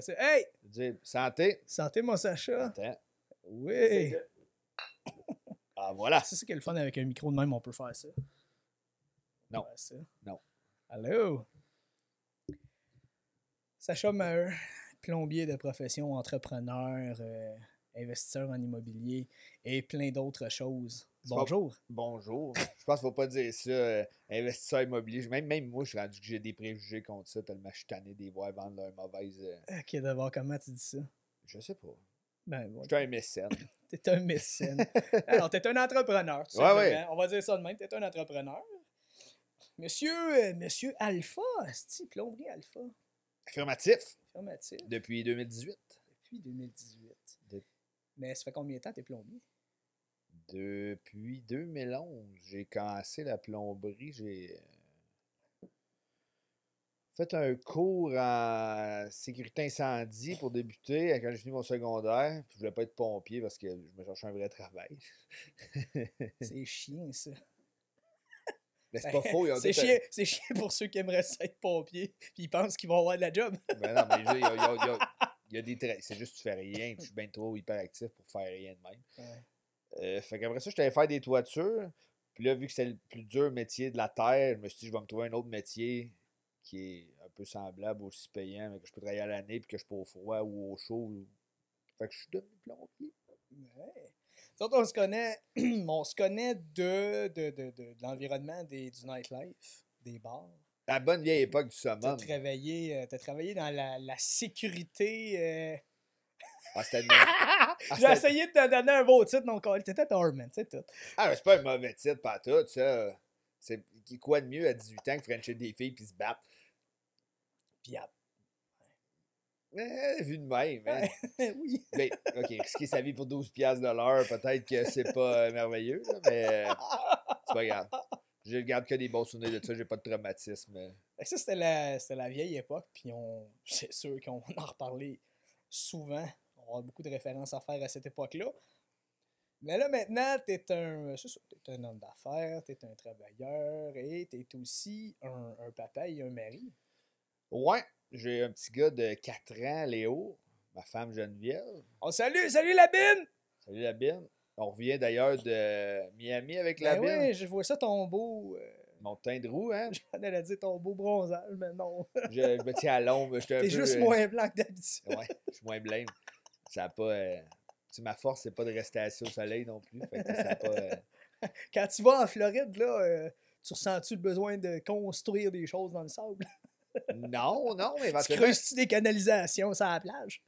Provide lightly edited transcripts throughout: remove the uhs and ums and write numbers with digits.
ça. Hey! Je veux dire, santé. Santé, mon Sacha. Attends. Oui. Ah, voilà. C'est ça qui est le fun avec un micro de même, on peut faire ça. Non. Faire ça. Non. Allô? Sacha Maheu, plombier de profession, entrepreneur, investisseur en immobilier et plein d'autres choses. Bonjour. Bonjour. Je pense qu'il ne faut pas dire ça. Investisseur immobilier. Même moi, je suis rendu que j'ai des préjugés contre ça, tellement je suis tanné des voir vendre leur mauvaise. Ok, d'abord, comment tu dis ça? Je sais pas. Ben, bon, Je suis un mécène. T'es un mécène. Alors, t'es un entrepreneur, tout Ouais, simplement. ouais. On va dire ça de même, t'es un entrepreneur. Monsieur Alpha, c'est plomberie Alpha. Affirmatif. Affirmatif. Depuis 2018. Depuis 2018. De- Mais ça fait combien de temps t'es plombier? Depuis 2011, j'ai commencé la plomberie. J'ai fait un cours en sécurité incendie pour débuter quand j'ai fini mon secondaire. Puis je voulais pas être pompier parce que je me cherchais un vrai travail. C'est chiant, ça. Mais c'est pas faux. Ils ont C'est tout chiant, c'est chiant pour ceux qui aimeraient ça être pompier, puis ils pensent qu'ils vont avoir de la job. Ben non, mais il y a des traits. C'est juste que tu fais rien. Puis je suis bien trop hyperactif pour faire rien de même. Ouais. Fait qu'après ça, je t'allais faire des toitures. Puis là, vu que c'est le plus dur métier de la terre, je me suis dit, je vais me trouver un autre métier qui est un peu semblable, aussi payant, mais que je peux travailler à l'année, puis que je suis pas au froid ou au chaud. Fait que je suis devenu plombier. Ouais. Nous autres, on se connaît de l'environnement du nightlife, des bars. La bonne vieille époque du T'as summum. travaillé dans la sécurité. Ah, c'était J'ai essayé de te donner un beau titre, donc t'étais Torment, c'est tout. Ah, mais c'est pas un mauvais titre, pas tout, ça. C'est quoi de mieux à 18 ans que Frencher des filles puis se battre? Puis, Vu de même, hein. oui. Mais, OK, risquer sa vie pour 12$ de l'heure, peut-être que c'est pas merveilleux, là, mais c'est pas grave. Je garde que des bons souvenirs de ça, j'ai pas de traumatisme. Fait que ça, c'était la vieille époque, puis c'est sûr qu'on va en reparler souvent. On va avoir beaucoup de références à faire à cette époque-là. Mais là, maintenant, t'es un homme d'affaires, t'es un travailleur et t'es aussi un papa et un mari. Ouais, j'ai un petit gars de 4 ans, Léo, ma femme Geneviève. Oh, salut la bine! Salut la bine. On revient d'ailleurs de Miami avec la Ben bine. oui, je vois ça ton beau. Mon teint de roue, hein? J'en allais dire ton beau bronzage, mais non. Je me tiens à l'ombre. J'étais un T'es peu. juste moins blanc que d'habitude. Ouais, je suis moins blême. Ça a pas. Ma force, c'est pas de rester assis au soleil non plus. Fait que ça a pas. Quand tu vas en Floride, là, tu ressens-tu le besoin de construire des choses dans le sable? Non, mais Tu éventuellement. creuses-tu des canalisations sur la plage?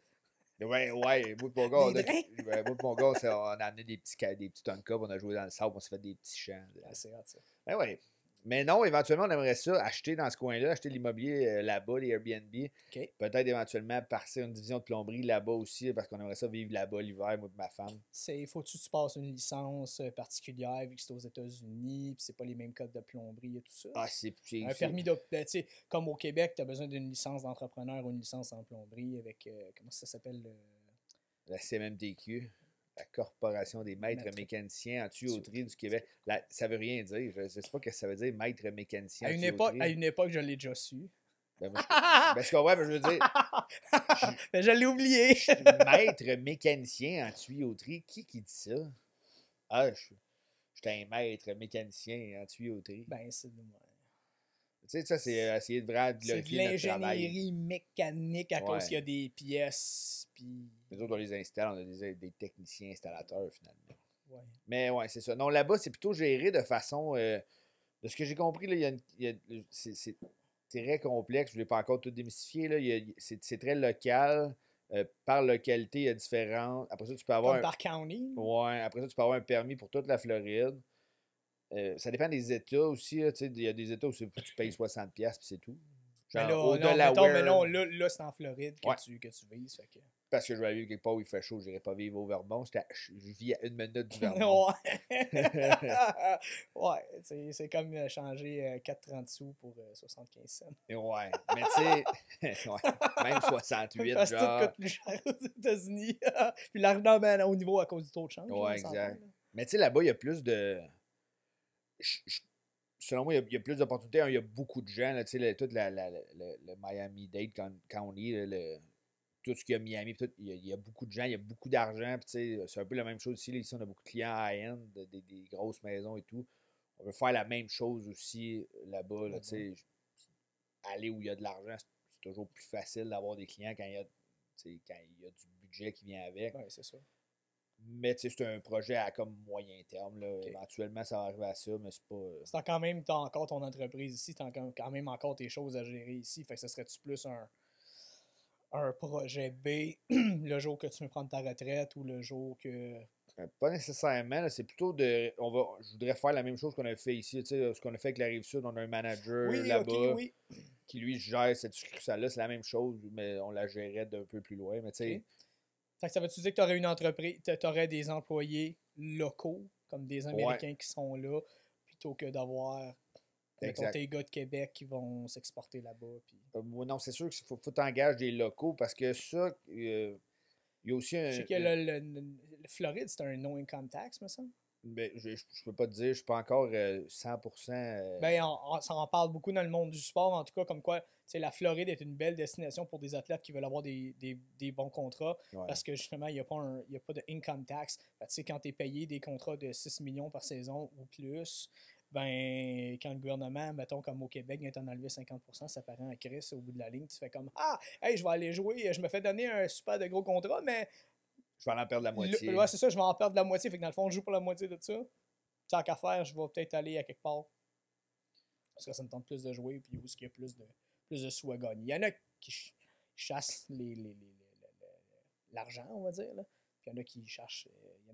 Ouais, moi et mon gars, on a amené des petits tonkas, on a joué dans le sable, on s'est fait des petits champs. Ah, c'est hot, ça. Ben ouais. Mais non, éventuellement, on aimerait ça, acheter dans ce coin-là, acheter l'immobilier là-bas, les Airbnb. OK. Peut-être éventuellement partir une division de plomberie là-bas aussi, parce qu'on aimerait ça vivre là-bas l'hiver, moi et ma femme. Faut-tu que tu passes une licence particulière vu que c'est aux États-Unis, puis c'est pas les mêmes codes de plomberie et tout ça? Ah, Un permis de. Tu sais, comme au Québec, tu as besoin d'une licence d'entrepreneur ou une licence en plomberie avec. Comment ça s'appelle? La CMMTQ, la Corporation des maîtres mécaniciens en tuyauterie du Québec. Ça veut rien dire. Je ne sais pas ce que ça veut dire, maître mécanicien À en une tuyauterie. époque, je l'ai déjà su. Ben, moi, je comprends, mais je veux dire, Mais je l'ai oublié. maître mécanicien en tuyauterie, qui dit ça? Ah, je suis un maître mécanicien en tuyauterie. Ben, c'est Tu sais, ça, c'est essayer de vraiment c'est de glorifier notre travail. l'ingénierie mécanique à cause Ouais. qu'il y a des pièces. Puis. Nous autres, on les installe, on a des techniciens installateurs, finalement. Ouais. Mais ouais, c'est ça. Non, là-bas, c'est plutôt géré de façon. De ce que j'ai compris, là, c'est très complexe. Je ne l'ai pas encore tout démystifié. Là. C'est très local. Par localité, il y a différents. Après ça, tu peux avoir. Comme par county. Ouais, après ça, tu peux avoir un permis pour toute la Floride. Ça dépend des États aussi. Il y a des États où tu payes 60$ puis c'est tout. Mais Genre, mais non, là, c'est en Floride que, ouais. que tu vises. Fait que... Parce que je vais vivre quelque part où il fait chaud, je n'irai pas vivre au Vermont. Je vis à 1 minute du Vermont. Ouais, c'est comme changer 4,30 sous pour 75 cents. Ouais, mais tu sais, ouais, même 68, parce que genre. tout coûte plus cher aux États-Unis. Puis l'argent, ben, au niveau à cause du taux de change. Ouais, exact. Mais tu sais, là-bas, il y a plus de. Selon moi, il y a plus d'opportunités. Il y a beaucoup de gens. Tu sais, tout le Miami-Dade County, tout ce qu'il y a à Miami, tout, il y a beaucoup de gens, il y a beaucoup d'argent. C'est un peu la même chose ici. Là, ici, on a beaucoup de clients high-end, des grosses maisons et tout. On veut faire la même chose aussi là-bas. Là, aller où il y a de l'argent, c'est toujours plus facile d'avoir des clients quand quand il y a du budget qui vient avec. Oui, c'est ça. Mais c'est un projet à comme moyen terme. Là. Okay. Éventuellement, ça va arriver à ça, mais c'est pas. C'est quand même, t'as encore ton entreprise ici, t'as quand même encore tes choses à gérer ici. Fait que ce serait-tu plus un projet B le jour que tu veux prendre ta retraite ou le jour que. Pas nécessairement. Là, c'est plutôt de. Je voudrais faire la même chose qu'on a fait ici. Ce qu'on a fait avec la Rive-Sud, on a un manager Oui, là-bas ok, oui. qui lui gère cette succursale-là. C'est la même chose, mais on la gérait d'un peu plus loin. Mais tu sais. Okay. Fait que ça veut-tu dire que tu aurais une entreprise, tu aurais des employés locaux, comme des Américains qui sont là, plutôt que d'avoir mettons, tes gars de Québec qui vont s'exporter là-bas. Puis... non, c'est sûr qu'il faut t'engager des locaux parce que ça, il y a aussi un. Je sais que le Floride, c'est un no-income tax, me semble. Ben, je peux pas te dire, je suis pas encore 100%. Ben, ça en parle beaucoup dans le monde du sport, en tout cas, comme quoi la Floride est une belle destination pour des athlètes qui veulent avoir des bons contrats parce que justement, il n'y a pas de income tax. Fait, quand tu es payé des contrats de 6 millions par saison ou plus, ben, quand le gouvernement, mettons comme au Québec, vient t'en enlever 50%, ça paraît en crise au bout de la ligne. Tu fais comme ah, hey, je vais aller jouer, je me fais donner un super de gros contrat, mais. Je vais en perdre la moitié. Ouais, c'est ça, je vais en perdre la moitié. Fait que dans le fond, je joue pour la moitié de ça. Tant qu'à faire, je vais peut-être aller à quelque part. Parce que ça me tente plus de jouer, puis où est-ce qu'il y a plus de sous à gagner. Il y en a qui chassent l'argent, on va dire. Là. Puis il y en a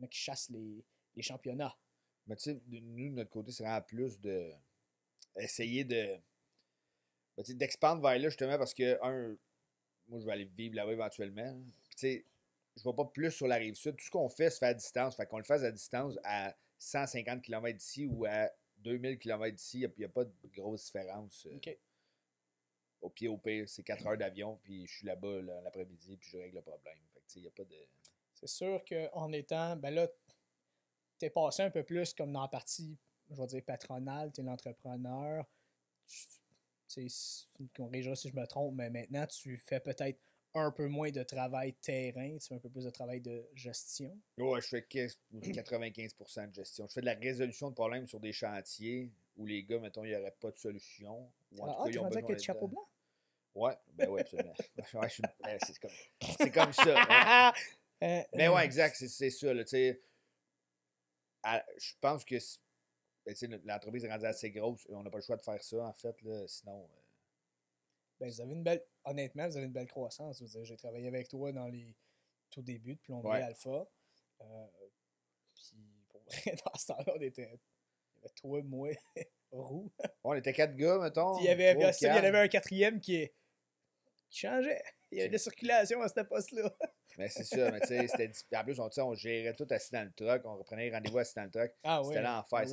qui chassent les championnats. Mais tu sais, nous, de notre côté, c'est vraiment plus de essayer de d'expandre vers là, justement, parce que, moi, je vais aller vivre là-bas éventuellement. Puis tu sais, je ne vais pas plus sur la Rive-Sud. Tout ce qu'on fait se fait à distance. Fait qu'on le fasse à distance à 150 km d'ici ou à 2000 km d'ici. Il n'y a pas de grosse différence. OK. Au pire, c'est 4 heures d'avion, puis je suis là-bas l'après-midi, puis je règle le problème. Fait que, il n'y a pas de. C'est sûr qu'en étant, ben là, t'es passé un peu plus comme dans la partie, je vais dire patronale, t'es l'entrepreneur. Corrigera si je me trompe, mais maintenant, tu fais peut-être un peu moins de travail terrain, tu fais un peu plus de travail de gestion. Ouais, je fais 95% de gestion. Je fais de la résolution de problèmes sur des chantiers où les gars, mettons, il n'y aurait pas de solution. Ou en tout cas, ils ont besoin avec chapeau blanc? Ouais, ben ouais, absolument. C'est comme ça. Ouais. Mais ouais, exact, c'est ça. Là, je pense que l'entreprise est rendue assez grosse. On n'a pas le choix de faire ça, en fait. Là, sinon. Ben, honnêtement, vous avez une belle croissance. J'ai travaillé avec toi dans les tout débuts de Plomberie Alpha. Puis pour vrai, dans ce temps-là, il y avait toi, moi, Roux. On était 4 gars, mettons. Puis il y en avait un quatrième qui changeait. Il y avait de la circulation à ce poste-là. Mais c'est ça, mais tu sais, c'était. En plus, on gérait tout assis dans le truck, on reprenait les rendez-vous assis dans le truck. C'était l'enfer.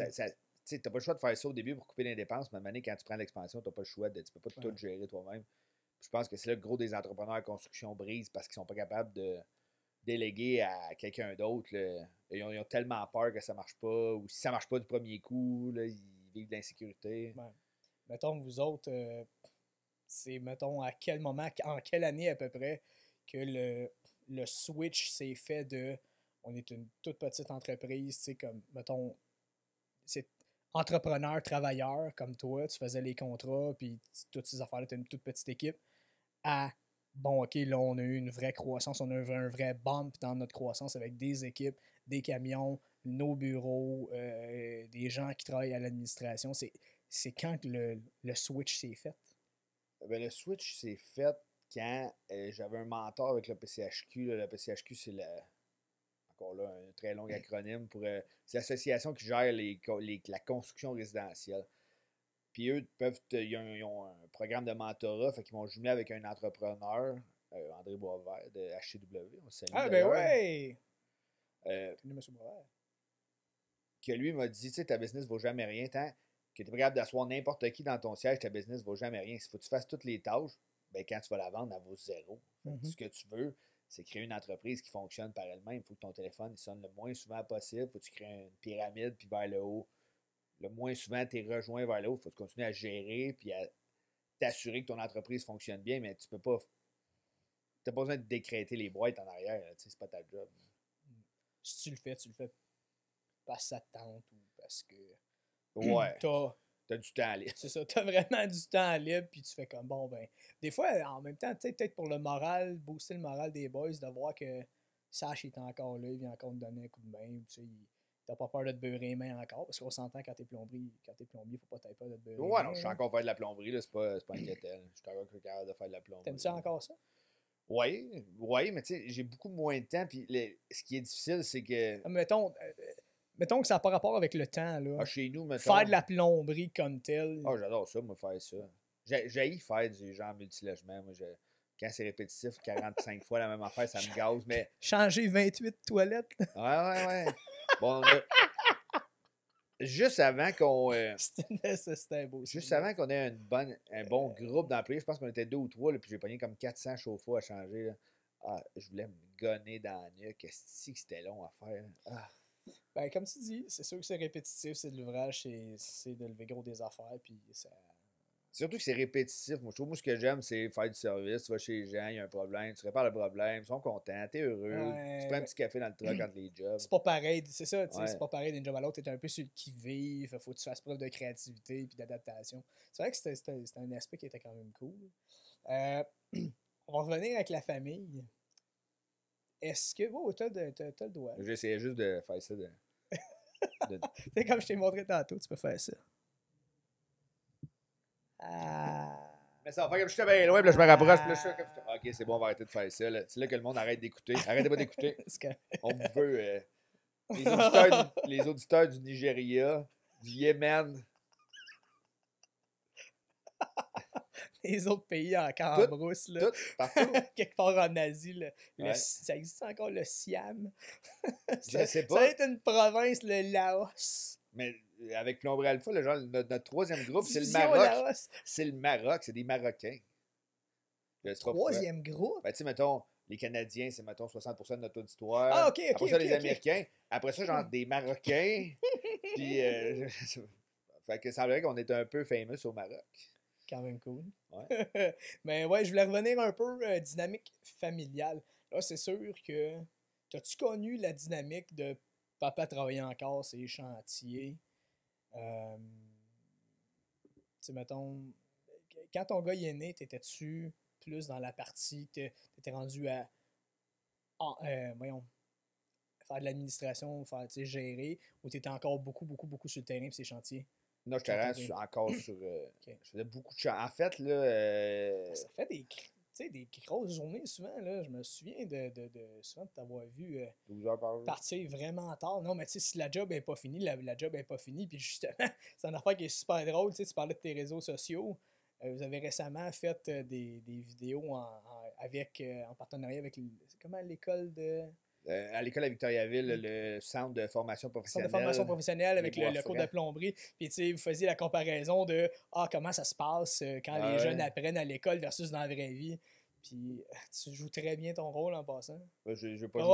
Tu sais, t'as pas le choix de faire ça au début pour couper les dépenses, mais maintenant, quand tu prends l'expansion, t'as pas le choix tu peux pas tout gérer toi-même. Puis je pense que c'est là que gros des entrepreneurs en construction brisent parce qu'ils sont pas capables de déléguer à quelqu'un d'autre. Ils ont tellement peur que ça marche pas, ou si ça marche pas du premier coup, là, ils vivent de l'insécurité. Ouais. Mettons, vous autres, c'est, mettons, à quel moment, en quelle année à peu près, que le switch s'est fait de on est une toute petite entreprise, tu sais, comme, mettons, c'est entrepreneur, travailleur, comme toi, tu faisais les contrats, puis toutes ces affaires-là, tu as une toute petite équipe, à bon, OK, là, on a eu une vraie croissance, on a eu un vrai bump dans notre croissance avec des équipes, des camions, nos bureaux, des gens qui travaillent à l'administration. C'est quand que le switch s'est fait? Ben, le switch s'est fait quand j'avais un mentor avec le PCHQ. Là. Le PCHQ, c'est encore là un très long acronyme pour. C'est l'association qui gère la construction résidentielle. Puis eux, ils ont un programme de mentorat, fait qu'ils m'ont jumelé avec un entrepreneur, André Boisvert, de HCW. Ben ouais! Monsieur Boisvert. Que lui m'a dit, tu sais, ta business ne vaut jamais rien tant que tu es pas capable d'asseoir n'importe qui dans ton siège, ta business ne vaut jamais rien. S'il faut que tu fasses toutes les tâches, ben quand tu vas la vendre, elle vaut zéro. Ce que tu veux, c'est créer une entreprise qui fonctionne par elle-même. Il faut que ton téléphone il sonne le moins souvent possible. Il faut que tu crées une pyramide, puis vers le haut. Le moins souvent, tu es rejoint vers le haut. Il faut que tu continues à gérer, puis à t'assurer que ton entreprise fonctionne bien, mais tu peux pas. t'as pas besoin de décréter les boîtes en arrière. Tu sais, c'est pas ta job. Si tu le fais parce que ça te tente ou parce que Ouais. t'as T'as du temps libre. c'est ça, t'as vraiment du temps libre, puis tu fais comme bon, ben. Des fois, en même temps, tu sais, peut-être pour le moral, booster le moral des boys, de voir que Sash est encore là, il vient encore te donner un coup de main, tu sais, t'as pas peur de te beurrer les mains encore, parce qu'on s'entend quand t'es plombier, faut pas t'avoir peur de te beurrer les Ouais, mains. non, je suis Là. encore faire de la plomberie, là, c'est pas inquiétant. Je suis encore capable de faire de la plomberie. T'aimes-tu encore ça? Oui, mais tu sais, j'ai beaucoup moins de temps, puis ce qui est difficile, c'est que Mettons que ça n'a pas rapport avec le temps, là. chez nous, mettons. Faire de la plomberie comme telle. Ah, j'adore ça, moi, faire ça. J'haïs faire du genre multilogement. Moi, quand c'est répétitif, 45 fois la même affaire, ça me gaze, mais. Changer 28 toilettes. Ouais. Bon, juste avant qu'on. C'était beau. Juste avant qu'on ait un bon groupe d'employés, je pense qu'on était 2 ou 3, là, puis j'ai pogné comme 400 chauffe-eau à changer. Là. Ah, je voulais me gonner dans la nuque. Qu'est-ce que c'était long à faire? Ah. Ben, comme tu dis, c'est sûr que c'est répétitif, c'est de l'ouvrage, c'est de lever gros des affaires, puis ça. Surtout que c'est répétitif. Moi, je trouve, moi, ce que j'aime, c'est faire du service. Tu vas chez les gens, il y a un problème, tu répares le problème, ils sont contents, t'es heureux. Tu prends un petit café dans le truck entre les jobs. C'est pas pareil, c'est ça, tu sais, Ouais. c'est pas pareil d'une job à l'autre, t'es un peu sur le qui-vive, faut que tu fasses preuve de créativité puis d'adaptation. C'est vrai que c'était un aspect qui était quand même cool. On va revenir avec la famille. Est-ce que. Oh, t'as le doigt. J'essayais juste de faire ça. C'est comme je t'ai montré tantôt, tu peux faire ça. Ah. Mais ça va faire comme je suis bien loin, puis là, je me rapproche, puis là, je suis comme. Ok, c'est bon, on va arrêter de faire ça. Là. C'est là que le monde arrête d'écouter. Arrêtez pas d'écouter. On vous veut. Les auditeurs du Nigeria, du Yémen. Les autres pays encore en brousse, là. Tout, partout. Quelque part en Asie, là. Ouais. Ça existe encore le Siam. Je sais pas. Ça va être une province, le Laos. Mais avec Plomberie Alpha, le genre, notre troisième groupe, c'est le Division Maroc. Laos. C'est le Maroc, c'est des Marocains. Je sais pas pourquoi. Troisième groupe? Ben, tu sais, mettons, les Canadiens, c'est, mettons, 60% de notre auditoire. Ah, ok, Après ça, les Américains. Après ça, genre, des Marocains. Puis, fait que ça semblerait qu'on est un peu famous au Maroc. Quand même cool. Ouais. Mais ouais, je voulais revenir un peu dynamique familiale. Là, c'est sûr que. T'as-tu connu la dynamique de papa travailler encore ses chantiers? Tu sais, mettons, quand ton gars y est né, t'étais-tu plus dans la partie, t'étais rendu à, voyons, faire de l'administration, faire, tu sais, gérer, ou t'étais encore beaucoup sur le terrain pour ces chantiers? Non, je te encore sur. Ok. Je faisais beaucoup de champs. En fait, là. Ça fait des grosses journées souvent. Là. Je me souviens souvent de t'avoir vu 12 heures par jour. partir vraiment tard. Non, mais tu sais, si la job n'est pas finie, la job n'est pas finie. Puis justement, c'est une affaire qui est super drôle. Tu parlais de tes réseaux sociaux. Vous avez récemment fait des vidéos en partenariat avec comment l'école de. À l'école à Victoriaville, le centre de formation professionnelle. Centre de formation professionnelle avec les le cours de plomberie. Puis tu sais, vous faisiez la comparaison de comment ça se passe quand les jeunes apprennent à l'école versus dans la vraie vie. Puis tu joues très bien ton rôle en passant. Je veux pas jouer.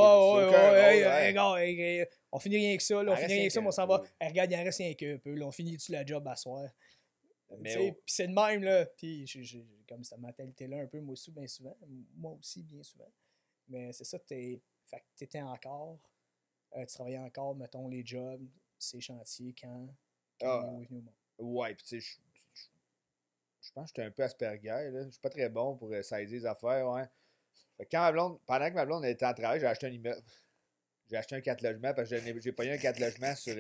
On finit rien que ça. Là, on finit rien que ça, mais on s'en va. peu. Hey, regarde, il en reste rien qu'un peu. Là, on finit-tu la job à soir? Mais Puis c'est de même, là. Puis comme cette mentalité-là un peu, moi aussi, bien souvent. Moi aussi, bien souvent. Mais c'est ça, fait que t'étais encore. Tu travaillais encore, mettons, les jobs, ces chantiers quand il est venu au monde. Ouais, puis tu sais, je pense que j'étais un peu Asperger, là. Je suis pas très bon pour saisir les affaires, ouais. Fait que pendant que ma blonde était en travail, j'ai acheté un immeuble. J'ai acheté un 4 logements parce que j'ai payé un 4 logements sur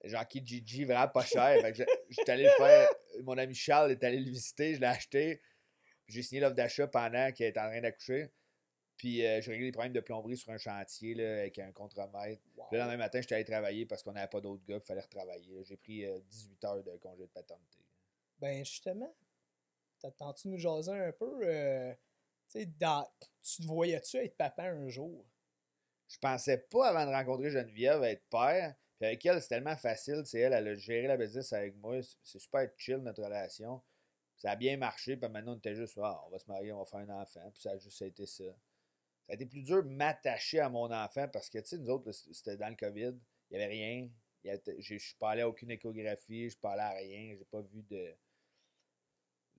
genre Kijiji, vraiment pas cher. Fait que j'étais allé le faire. Mon ami Charles est allé le visiter, je l'ai acheté. J'ai signé l'offre d'achat pendant qu'il était en train d'accoucher. Puis j'ai réglé les problèmes de plomberie sur un chantier là, avec un contremaître. Wow. Puis le lendemain matin, j'étais allé travailler parce qu'on n'avait pas d'autres gars, il fallait retravailler. J'ai pris 18 heures de congé de paternité. Ben justement, t'attends-tu nous jaser un peu? Tu sais, tu te voyais-tu être papa un jour? Je pensais pas avant de rencontrer Geneviève être père. Puis avec elle, c'est tellement facile. Elle a géré la business avec moi. C'est super chill notre relation. Ça a bien marché. Puis maintenant, on était juste, on va se marier, on va faire un enfant. Puis ça a juste été ça. Ça a été plus dur de m'attacher à mon enfant parce que, tu sais, nous autres, c'était dans le COVID. Il n'y avait rien. Je ne suis pas allé à aucune échographie. Je ne suis pas allé à rien. J'ai pas vu de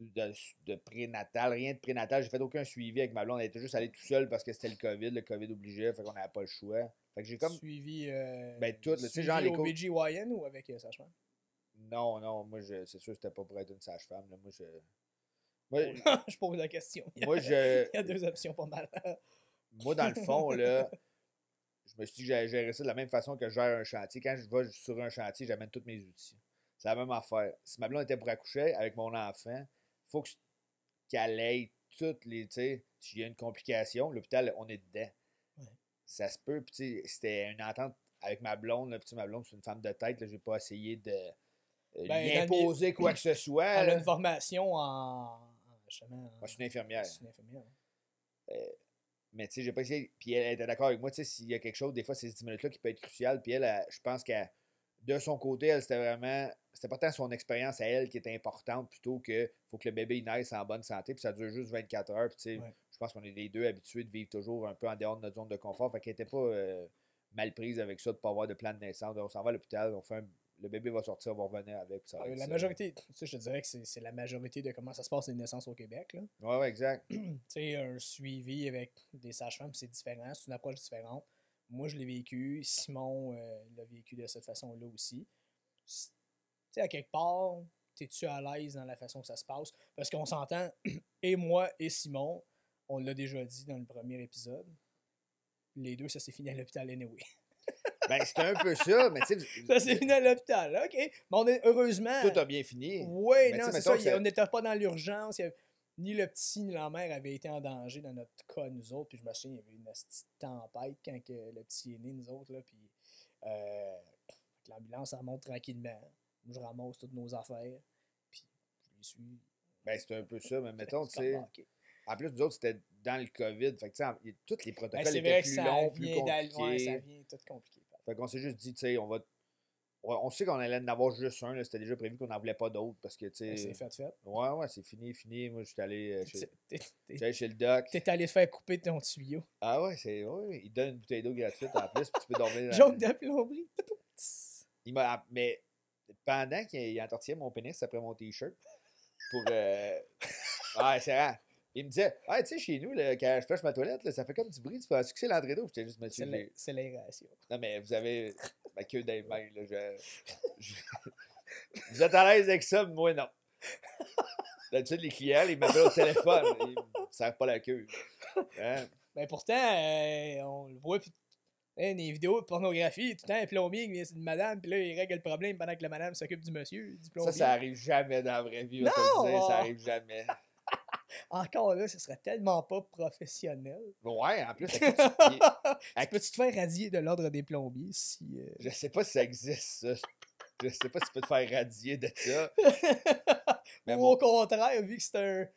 de prénatal, rien de prénatal. J'ai fait aucun suivi avec ma blonde. Elle était juste allée tout seule parce que c'était le COVID obligeait, fait qu'on n'avait pas le choix. Fait que j'ai comme. Suivi, Ben, tout, tu sais, genre suivi les au BGYN ou avec sage-femme? Non, moi, c'est sûr que c'était pas pour être une sage-femme. Là. Moi, Je pose la question. moi, Il y a deux options pas mal. moi, dans le fond, là, je me suis dit que j'allais gérer ça de la même façon que je gère un chantier. Quand je vais sur un chantier, j'amène tous mes outils. C'est la même affaire. Si ma blonde était pour accoucher avec mon enfant, il faut qu'elle ait toutes les. Tu sais, s'il y a une complication, l'hôpital, on est dedans. Ouais. Ça se peut. Puis, tu sais, c'était une entente avec ma blonde. Là, puis, ma blonde, c'est une femme de tête. Je n'ai pas essayé de lui imposer quoi que ce soit. Elle a là. une formation justement. Moi, je suis une infirmière. C'est une infirmière. Mais tu sais, j'ai pas essayé. Puis elle était d'accord avec moi, tu sais, s'il y a quelque chose, des fois, c'est ces 10 minutes-là qui peut être crucial. Puis je pense qu'elle, de son côté, elle, c'était vraiment. C'était pas tant son expérience à elle qui était importante plutôt que faut que le bébé il naisse en bonne santé. Puis ça dure juste 24 heures. Puis tu sais, je pense qu'on est les deux habitués de vivre toujours un peu en dehors de notre zone de confort. Fait qu'elle était pas mal prise avec ça de pas avoir de plan de naissance. On s'en va à l'hôpital, le bébé va sortir, on va revenir avec. Puis ça va être La majorité, tu sais, je te dirais que c'est la majorité de comment ça se passe les naissances au Québec. Là. Ouais, exact. Tu sais, un suivi avec des sages-femmes, c'est différent, c'est une approche différente. Moi, je l'ai vécu. Simon l'a vécu de cette façon-là aussi. Tu sais, à quelque part, t'es-tu à l'aise dans la façon que ça se passe? Parce qu'on s'entend, et moi et Simon, on l'a déjà dit dans le premier épisode, les deux, ça s'est fini à l'hôpital anyway. Ben, c'était un peu ça, mais tu sais. Ça s'est fini à l'hôpital, OK. Mais on est heureusement. Tout a bien fini. Oui, non, c'est ça. On n'était pas dans l'urgence. Ni le petit ni la mère avaient été en danger dans notre cas, nous autres. Puis je me souviens, il y avait une petite tempête quand le petit est né, nous autres. Là, puis l'ambulance, elle monte tranquillement. Moi, je ramasse toutes nos affaires. Puis je les suis. Ben, c'est un peu ça, mais mettons, tu sais. En plus, nous autres, c'était dans le COVID. Fait que, tu sais, tous les protocoles étaient plus longs, plus compliqués. Ouais, ça vient tout compliqué. Fait qu'on s'est juste dit, tu sais, on sait qu'on allait en avoir juste un. C'était déjà prévu qu'on n'en voulait pas d'autres parce que, tu sais. C'est fait. Ouais, c'est fini. Moi, je suis allé chez le doc. T'es allé te faire couper ton tuyau. Ah ouais, il te donne une bouteille d'eau gratuite en plus, puis tu peux dormir. Joke de plomberie. Mais pendant qu'il entortillait mon pénis après mon t-shirt, pour. Ouais, c'est rare. Il me disait, tu sais, chez nous, là, quand je flush ma toilette, là, ça fait comme du bruit, tu penses que c'est l'entrée d'eau? J'étais juste, monsieur. C'est l'aération. Non, mais vous avez ma queue dans les mains, là. Vous êtes à l'aise avec ça, mais moi, non. D'habitude, les clients, ils m'appellent au téléphone. Ils ne servent pas la queue. Hein? Ben pourtant, on le voit, puis des vidéos de pornographie, tout le temps, un plombier qui vient sur une madame, puis là, il règle le problème pendant que la madame s'occupe du monsieur, du plombier. Ça arrive jamais dans la vraie vie, non! On te le dire, ça arrive jamais. Encore là, ce serait tellement pas professionnel. Ouais, en plus, peux-tu te faire radier de l'ordre des plombiers si. Je sais pas si ça existe, ça. Je sais pas si tu peux te faire radier de ça. Mais ou au contraire, vu que c'est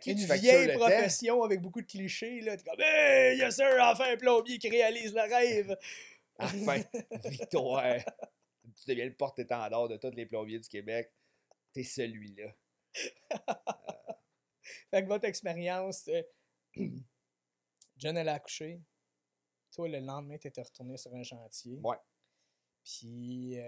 une vieille profession avec beaucoup de clichés, là, t'es comme hey, yes sir, enfin un plombier qui réalise le rêve. Enfin, victoire. Tu deviens le porte-étendard de tous les plombiers du Québec. T'es celui-là. Fait que votre expérience, John, elle a accouché. Toi, le lendemain, t'étais retourné sur un chantier. Ouais. Puis,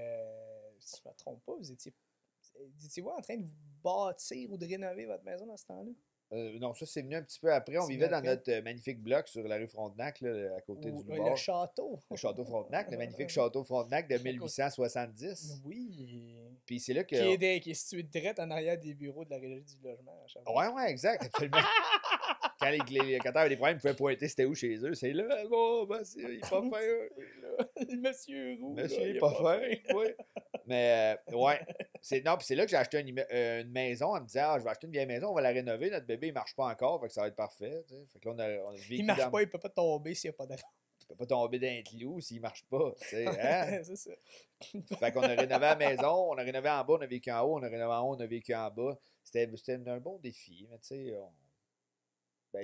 si je ne me trompe pas, vous étiez-vous en train de vous bâtir ou de rénover votre maison dans ce temps-là? Non, ça, c'est venu un petit peu après. On vivait dans notre magnifique bloc sur la rue Frontenac, là, à côté du Louvre. Le château. Le château Frontenac, le magnifique château Frontenac de 1870. Oui. Puis c'est là que. Qui est situé direct en arrière des bureaux de la Régie du logement. Ouais, exact, absolument. Quand les locataires avaient des problèmes, ils pouvaient pointer c'était où chez eux. C'est là, bon, ben, il est pas fin. Monsieur Roux. Monsieur, il est pas fin. Oui. Mais, ouais. Puis c'est là que j'ai acheté une maison en me disant, je vais acheter une vieille maison, on va la rénover. Notre bébé, il marche pas encore, fait que ça va être parfait. T'sais. Fait que là, on a vécu. Il marche pas, il peut pas tomber s'il n'y a pas d'argent. Il peut pas tomber d'un clou s'il marche pas. Hein? C'est ça. Fait qu'on a rénové la maison, on a rénové en bas, on a vécu en haut, on a rénové en haut, on a vécu en bas. C'était un bon défi, mais tu sais,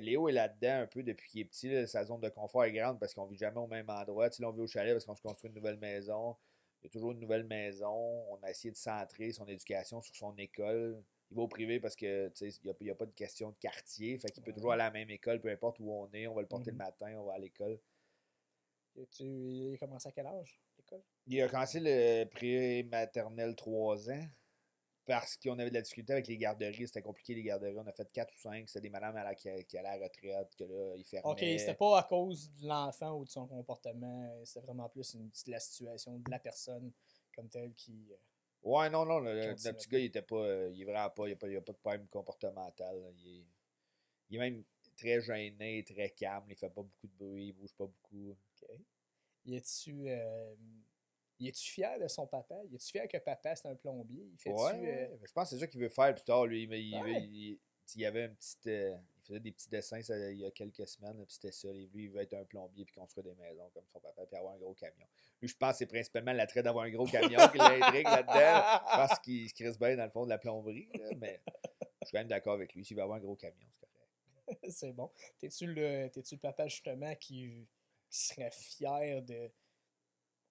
Léo est là-dedans un peu depuis qu'il est petit. Là, sa zone de confort est grande parce qu'on vit jamais au même endroit. Là, on vit au chalet parce qu'on se construit une nouvelle maison. Il y a toujours une nouvelle maison. On a essayé de centrer son éducation sur son école. Il va au privé parce que il n'y a pas de question de quartier. Fait qu'il peut toujours aller à la même école, peu importe où on est. On va le porter le matin, on va à l'école. Il a commencé à quel âge, l'école? Il a commencé le pré-maternel 3 ans. parce qu'on avait de la difficulté avec les garderies. C'était compliqué, les garderies. On a fait 4 ou 5. C'était des madames qui allaient à la retraite, que là, ils Ok, fermaient. c'était pas à cause de l'enfant ou de son comportement, c'était vraiment plus la situation de la personne comme telle qui Ouais, non, le continue. petit gars, il était pas. Il est vraiment pas. Il a pas de problème comportemental. Là. Il est même très gêné, très calme. Il fait pas beaucoup de bruit, il bouge pas beaucoup. Ok. Y es-tu fier de son papa? Y es-tu fier que papa c'est un plombier? Il fait-tu. Ouais. Je pense que c'est ça qu'il veut faire plus tard, lui. Mais Ouais. il avait un petit. Il faisait des petits dessins il y a quelques semaines, puis c'était ça. Lui, il veut être un plombier puis construire des maisons comme son papa, puis avoir un gros camion. Lui, je pense que c'est principalement l'attrait d'avoir un gros camion qui l'intrigue là-dedans. Je pense qu'il se crisse bien dans le fond de la plomberie, là, mais je suis quand même d'accord avec lui. S'il veut avoir un gros camion, c'est correct. C'est bon. T'es-tu le papa justement qui serait fier de,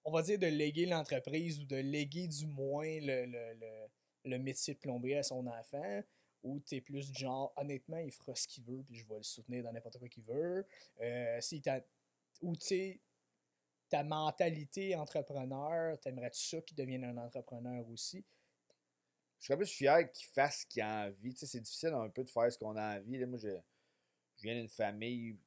on va dire, de léguer l'entreprise ou de léguer du moins le métier de plombier à son enfant? Ou t'es plus du genre, honnêtement, il fera ce qu'il veut, puis je vais le soutenir dans n'importe quoi qu'il veut. Ou tu sais, ta mentalité entrepreneur, t'aimerais-tu ça qu'il devienne un entrepreneur aussi? Je serais plus fier qu'il fasse ce qu'il a envie. Tu sais, c'est difficile un peu de faire ce qu'on a envie. Là, moi, je viens d'une famille,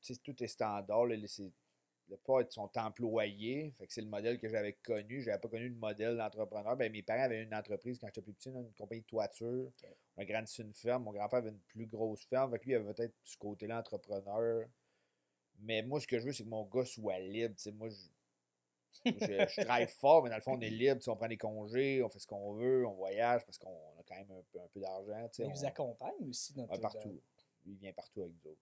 tu sais, tout est standard. Là, le pas être son employé. Fait que c'est le modèle que j'avais connu. Je n'avais pas connu le modèle d'entrepreneur. Ben, mes parents avaient une entreprise quand j'étais plus petit, une compagnie de toiture. Okay. On a grandi sur une ferme. Mon grand-père avait une plus grosse ferme. Fait que lui, il avait peut-être ce côté-là entrepreneur. Mais moi, ce que je veux, c'est que mon gars soit libre. Tu sais, moi, je travaille fort, mais dans le fond, on est libre. Tu sais, on prend des congés, on fait ce qu'on veut, on voyage parce qu'on a quand même un peu d'argent. Tu sais, Mais il vous accompagne aussi dans tout. partout. Lui, il vient partout avec nous autres.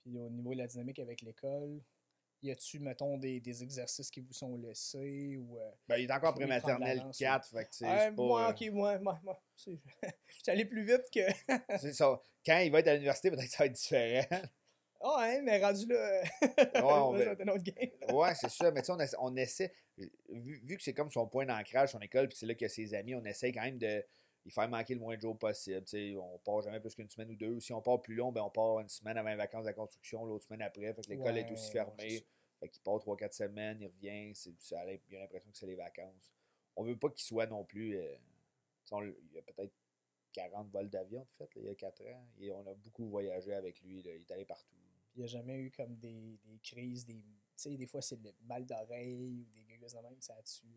Puis au niveau de la dynamique avec l'école, y a-tu, mettons, des exercices qui vous sont laissés ou. Ben, il est encore Oui, prendre prématernelle l'avance, 4, fait que c'est pas. moi, ok, moi. Je suis allé plus vite que. C'est ça. Quand il va être à l'université, peut-être que ça va être différent. Ah, hein, mais rendu là. Ouais, C'est un autre game. ouais, c'est ça. Mais tu sais, on essaie. Vu que c'est comme son point d'ancrage, son école, puis c'est là qu'il y a ses amis, on essaie quand même de lui faire manquer le moins de jours possible. Tu sais, on part jamais plus qu'une semaine ou deux. Si on part plus long, ben on part une semaine avant les vacances de la construction, l'autre semaine après. Fait que l'école est aussi fermée. Fait qu'il part 3-4 semaines, il revient. Il a l'impression que c'est les vacances. On veut pas qu'il soit non plus. Il y a peut-être 40 vols d'avion, en fait, là, il y a 4 ans. Et on a beaucoup voyagé avec lui. Là, il est allé partout. Il n'y a jamais eu comme des crises, tu sais, des fois c'est le mal d'oreille ou des gueules de même, ça tue.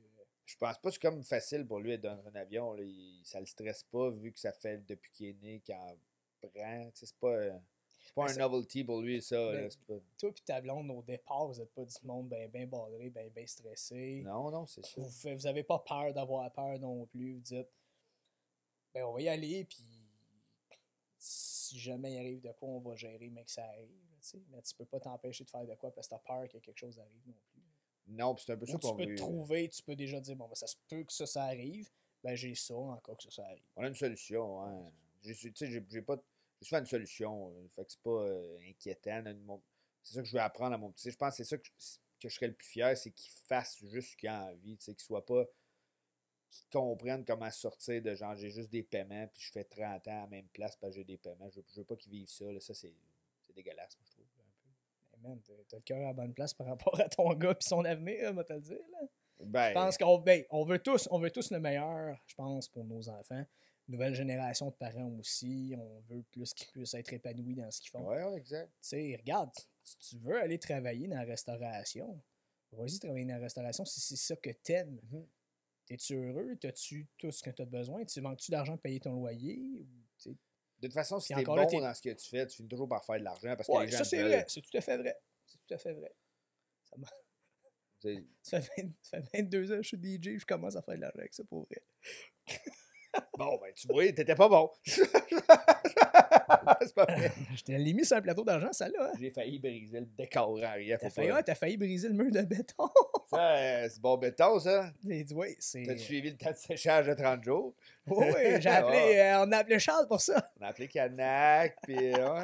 Je pense pas que c'est comme facile pour lui d'être dans un avion. Là. Ça le stresse pas vu que ça fait depuis qu'il est né qu'il en prend. C'est pas un novelty pour lui, ça. Là, pas... Toi et ta blonde, au départ, vous n'êtes pas du monde bien badré, bien stressé. Non, c'est ça. Vous n'avez pas peur d'avoir peur non plus. Vous dites, ben on va y aller, puis si jamais il arrive de quoi, on va gérer, mais que ça arrive. Mais tu peux pas t'empêcher de faire de quoi parce que tu as peur que quelque chose arrive non plus. Non, puis c'est un peu ça qu'on veut. Tu peux te trouver, tu peux déjà dire, bon, ben, ça se peut que ça arrive, ben j'ai ça en cas que ça arrive. On a une solution, hein. J'ai souvent une solution. Fait que c'est pas inquiétant. C'est ça que je veux apprendre à mon petit. Je pense que c'est ça que je serais le plus fier, c'est qu'il fasse juste ce qu'il a envie. Qu'il soit pas. Qu'il comprenne comment sortir de genre j'ai juste des paiements puis je fais 30 ans à la même place parce que j'ai des paiements. Je veux pas qu'il vive ça. Là. Ça, c'est dégueulasse, moi, je trouve. Hey man, t'as le cœur à la bonne place par rapport à ton gars et son avenir, moi te le dire. Là. Ben, je pense on veut tous le meilleur, je pense, pour nos enfants. Nouvelle génération de parents aussi, on veut plus qu'ils puissent être épanouis dans ce qu'ils font. Ouais, exact. Tu sais, regarde, si tu veux aller travailler dans la restauration, vas-y travailler dans la restauration si c'est ça que t'aimes. Mm-hmm. T'es-tu heureux? T'as-tu tout ce que t'as besoin? Tu manques-tu d'argent pour payer ton loyer? De toute façon, si t'es bon dans ce que tu fais, tu finis toujours par faire de l'argent parce que les gens ça, c'est veulent. vrai. C'est tout à fait vrai. C'est tout à fait vrai. Ça fait 22 ans que je suis DJ, je commence à faire de l'argent avec ça pour vrai. Bon, ben, tu vois, t'étais pas bon. C'est pas vrai. Je t'ai mis sur un plateau d'argent, ça là. Hein? J'ai failli briser le décor en arrière. T'as failli briser le mur de béton. Ça, c'est bon béton, ça. J'ai dit, oui, c'est. T'as suivi le temps de séchage de 30 jours? Oui, j'ai appelé. On a appelé Charles pour ça. On a appelé Canac, puis ouais.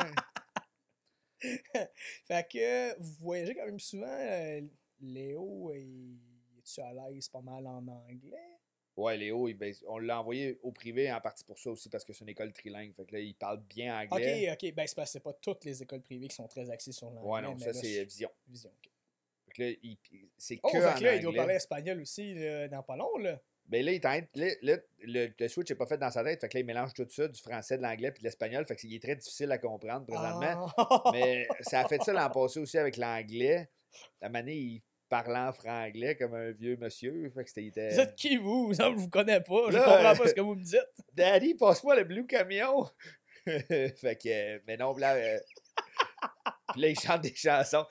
Fait que vous voyagez quand même souvent. Léo, es-tu à l'aise pas mal en anglais? Ouais, Léo, on l'a envoyé au privé en partie pour ça aussi, parce que c'est une école trilingue. Fait que là, il parle bien anglais. Ok. Ben, c'est parce que c'est pas toutes les écoles privées qui sont très axées sur l'anglais. Ouais, non, ça, c'est Vision. Vision, ok. Fait que là, c'est que fait que là, en il doit anglais. parler espagnol aussi, là, dans pas long, là. Ben là, le switch n'est pas fait dans sa tête. Fait que là, il mélange tout ça, du français, de l'anglais puis de l'espagnol. Fait qu'il est très difficile à comprendre présentement. Ah. Mais ça a fait ça l'an passé aussi avec l'anglais. La manière, il parlait en franglais comme un vieux monsieur. Fait que Vous c'était. êtes qui, vous? Ça, je vous connais pas. Je Là, comprends pas ce que vous me dites. Daddy, passe-moi le blue camion. Fait que. Mais non, là. Puis là, il chante des chansons.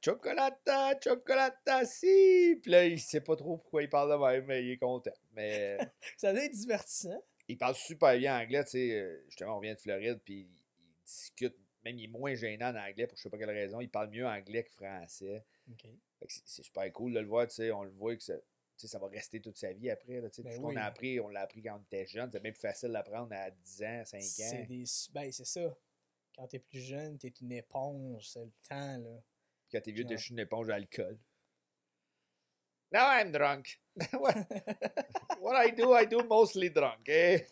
Chocolata, chocolata, si. Puis là, il sait pas trop pourquoi il parle de même, mais il est content. Mais Ça doit être divertissant. il parle super bien anglais, tu sais. Justement, on vient de Floride, puis il discute. Même, il est moins gênant en anglais pour je sais pas quelle raison. Il parle mieux anglais que français. OK. Fait que c'est super cool de le voir, tu sais. On le voit que ça, tu sais, ça va rester toute sa vie après. Là, tu sais. Ben Tout ce qu'on oui. a appris, on l'a appris quand on était jeune. C'est bien plus facile d'apprendre à 10 ans, 5 ans. Ben, c'est ça. Quand t'es plus jeune, t'es une éponge. C'est le temps, là. Puis quand t'es vieux, t'es Genre. juste une éponge à alcool. Now I'm drunk. What I do mostly drunk, eh?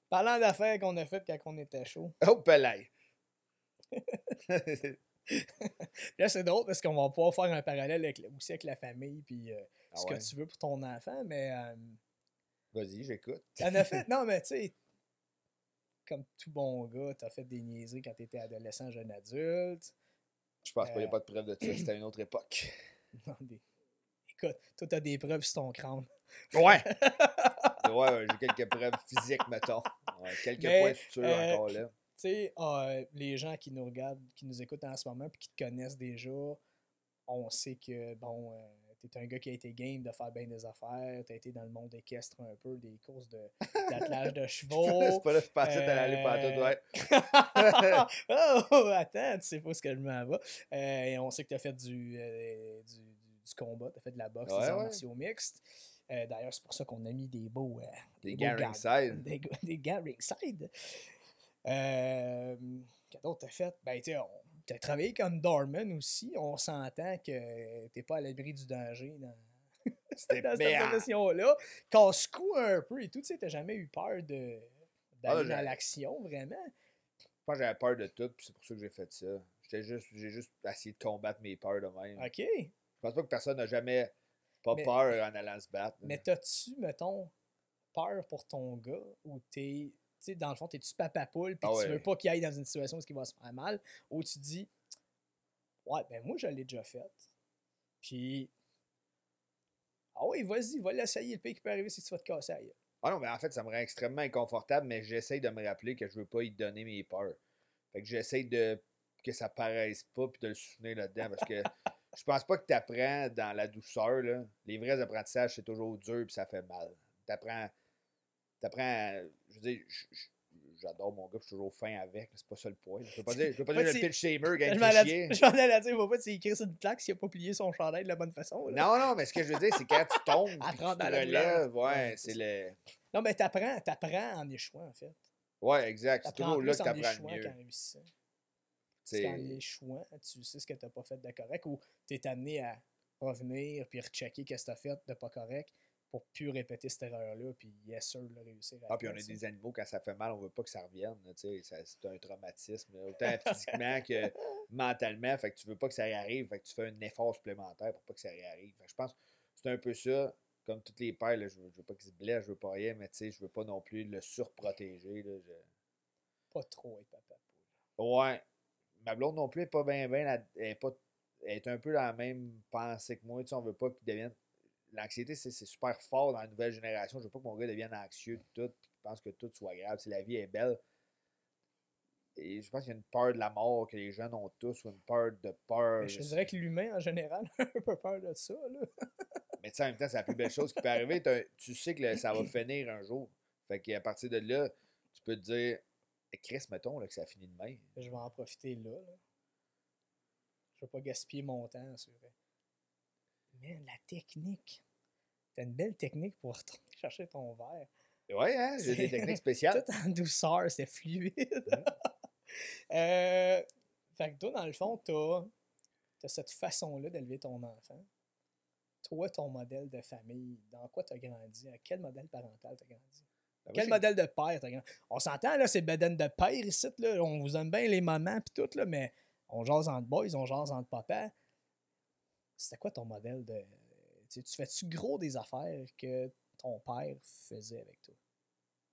Parlant d'affaires qu'on a faites quand on était chaud. Oh, pelay. Là, c'est drôle parce qu'on va pouvoir faire un parallèle aussi avec la famille puis Ah ce ouais. que tu veux pour ton enfant, mais Vas-y, j'écoute. t'en as fait. Non, mais tu sais, comme tout bon gars, t'as fait des niaiseries quand t'étais adolescent, jeune adulte. Je pense pas qu'il n'y a pas de preuve de ça. C'était à une autre époque. Non, Écoute, toi, t'as des preuves sur ton crâne. Ouais! Ouais, j'ai quelques preuves physiques, mettons. Ouais, quelques points futurs encore là. Tu sais, les gens qui nous regardent, qui nous écoutent en ce moment puis qui te connaissent déjà, on sait que, bon, t'es un gars qui a été game de faire bien des affaires, t'as été dans le monde équestre un peu, des courses d'attelage de chevaux. C'est pas là que je pensais que t'allais aller partout, ouais. Oh, attends, tu sais pas ce que je m'en vais. Et on sait que t'as fait du combat, t'as fait de la boxe, des arts martiaux mixtes. D'ailleurs, c'est pour ça qu'on a mis des beaux... des gants ringside. Des gants ringside. Qu'est-ce d'autre t'as fait? Ben, tu sais, t'as travaillé comme doorman aussi. On s'entend que t'es pas à l'abri du danger dans cette profession-là. Casse-cou un peu et tout. Tu sais, t'as jamais eu peur d'aller dans l'action, vraiment? Moi, j'avais peur de tout, puis c'est pour ça que j'ai fait ça. J'ai juste essayé de combattre mes peurs de même. OK. Je pense pas que personne n'a jamais peur en allant se battre. Mais t'as-tu, mettons, peur pour ton gars ou t'es... Tu sais, dans le fond, t'es-tu papa poule puis tu veux pas qu'il aille dans une situation où il va se faire mal, ou tu dis, ouais, ben moi, je l'ai déjà fait. Puis, ah oui, vas-y, va l'essayer. Le pire qui peut arriver, c'est que tu vas te casser à gueule. Ah non, mais en fait, ça me rend extrêmement inconfortable, mais j'essaye de me rappeler que je veux pas y donner mes peurs. Fait que j'essaye de que ça paraisse pas puis de le soutenir là-dedans parce que je pense pas que tu apprends dans la douceur. Là. Les vrais apprentissages, c'est toujours dur puis ça fait mal. T'apprends, je veux dire, j'adore mon gars, je suis toujours fin avec, c'est pas ça le point. Je veux pas dire le pitch shamer, gagne chier. Je m'en allais dire, il va pas écrire sur une plaque s'il a pas plié son chandail de la bonne façon. Là. Non, mais ce que je veux dire, c'est quand tu tombes et tu te relèves, c'est le... Non, mais t'apprends en échouant, en fait. Ouais, exact. C'est toujours là que t'apprends le mieux. Parce qu'en échouant, tu sais ce que t'as pas fait de correct ou t'es amené à revenir puis rechecker qu'est-ce que t'as fait de pas correct pour plus répéter cette erreur-là, puis yes sir, le réussir à puis on a des animaux, quand ça fait mal, on veut pas que ça revienne. C'est un traumatisme, autant physiquement que mentalement. Fait que tu veux pas que ça réarrive, fait que tu fais un effort supplémentaire pour pas que ça réarrive. Fait que je pense que c'est un peu ça, comme tous les pères, là, je veux pas qu'il se blesse, je veux pas rien, mais je veux pas non plus le surprotéger. Là, Pas trop être papa. Ouais. Ma blonde non plus est pas bien, elle est un peu dans la même pensée que moi. On veut pas qu'il devienne... L'anxiété, c'est super fort dans la nouvelle génération. Je veux pas que mon gars devienne anxieux de tout, qu'il pense que tout soit grave. La vie est belle. Et je pense qu'il y a une peur de la mort que les jeunes ont tous, ou une peur de peur. Mais je dirais que l'humain, en général, a un peu peur de ça. Là. Mais tu sais, en même temps, c'est la plus belle chose qui peut arriver. Tu sais que ça va finir un jour. Fait qu'à partir de là, tu peux te dire, Chris, mettons là, que ça finit demain. Je vais en profiter là. Je vais pas gaspiller mon temps sur... Mais la technique. T'as une belle technique pour retourner chercher ton verre. Ouais, hein? J'ai des techniques spéciales. Tout en douceur, c'est fluide. Fait que toi, dans le fond, t'as cette façon-là d'élever ton enfant. Toi, ton modèle de famille, dans quoi t'as grandi? À quel modèle parental t'as grandi? Quel modèle de père t'as grandi? On s'entend, là, c'est bedaine de père ici, là. On vous aime bien les mamans pis tout, là, mais on jase entre boys, on jase entre papa. C'était quoi ton modèle de. Tu fais-tu gros des affaires que ton père faisait avec toi?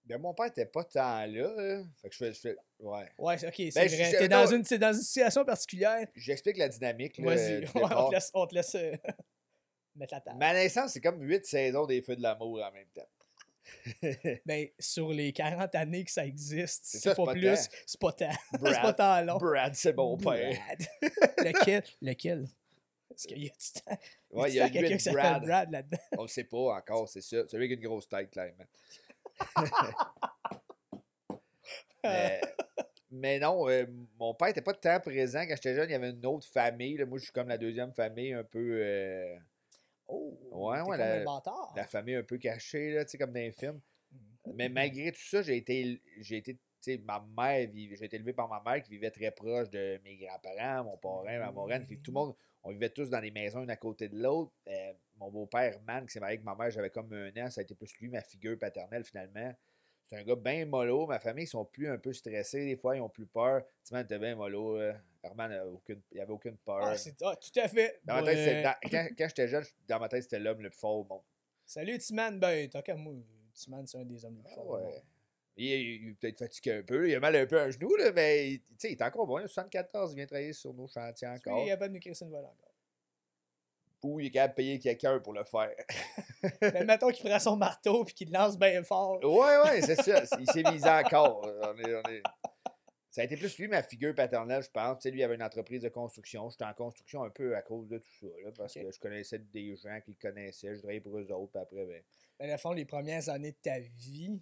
Ben, mon père était pas tant là. Fait que ouais. Ouais, ok, c'est Ben, vrai. T'es dans une situation particulière. j'explique la dynamique là, Vas-y, du on départ. te laisse mettre la table. Ma naissance, c'est comme 8 saisons des Feux de l'amour en même temps. Ben, sur les 40 années que ça existe, C'est c'est ça, pas plus, c'est pas tant. C'est pas Brad, tant long. Brad, c'est mon père. Lequel? Lequel? Est-ce qu'il y a du temps? Ouais, il Y y a a quelqu'un 8 qui s'appelle Brad. Brad là-dedans? On le sait pas encore, c'est ça. Celui avec une grosse tête, clairement. Mais, mais non, mon père était pas tant présent. Quand j'étais jeune, il y avait une autre famille. Là. Moi, je suis comme la deuxième famille, un peu. Oh, Ouais, t'es ouais, comme un bâtard. la famille un peu cachée, là, tu sais, comme dans les films. Mhm. Mais malgré tout ça, tu sais, j'ai été élevé par ma mère qui vivait très proche de mes grands-parents, mon parrain, ma marraine. Puis tout le monde, on vivait tous dans des maisons une à côté de l'autre. Mon beau-père, Man, qui s'est marié avec ma mère, j'avais comme 1 an, ça a été plus lui, ma figure paternelle, finalement. C'est un gars bien mollo. Ma famille, ils sont plus un peu stressés. Des fois, ils ont plus peur. Timon était bien mollo. Herman, il avait aucune peur. Tout à fait. Dans ma tête, quand j'étais jeune, dans ma tête, c'était l'homme le plus fort au monde. Salut Timan, ben, tant qu'à moi, Timan, c'est un des hommes les plus forts. Ouais. Il est peut-être fatigué un peu. Il a mal un peu à un genou, là, mais il est encore bon. Il a 74, il vient travailler sur nos chantiers encore. Il est capable de nous créer une volée encore. Ou il est capable de payer quelqu'un pour le faire. Mais mettons qu'il prend son marteau et qu'il le lance bien fort. Ouais, c'est ça. Il s'est misé encore. Ça a été plus lui, ma figure paternelle, je pense. Tu sais, lui, il avait une entreprise de construction. J'étais en construction un peu à cause de tout ça, là, parce que je connaissais des gens qui le connaissaient. Je travaillais pour eux autres, puis après, ben. Mais dans le fond, les premières années de ta vie,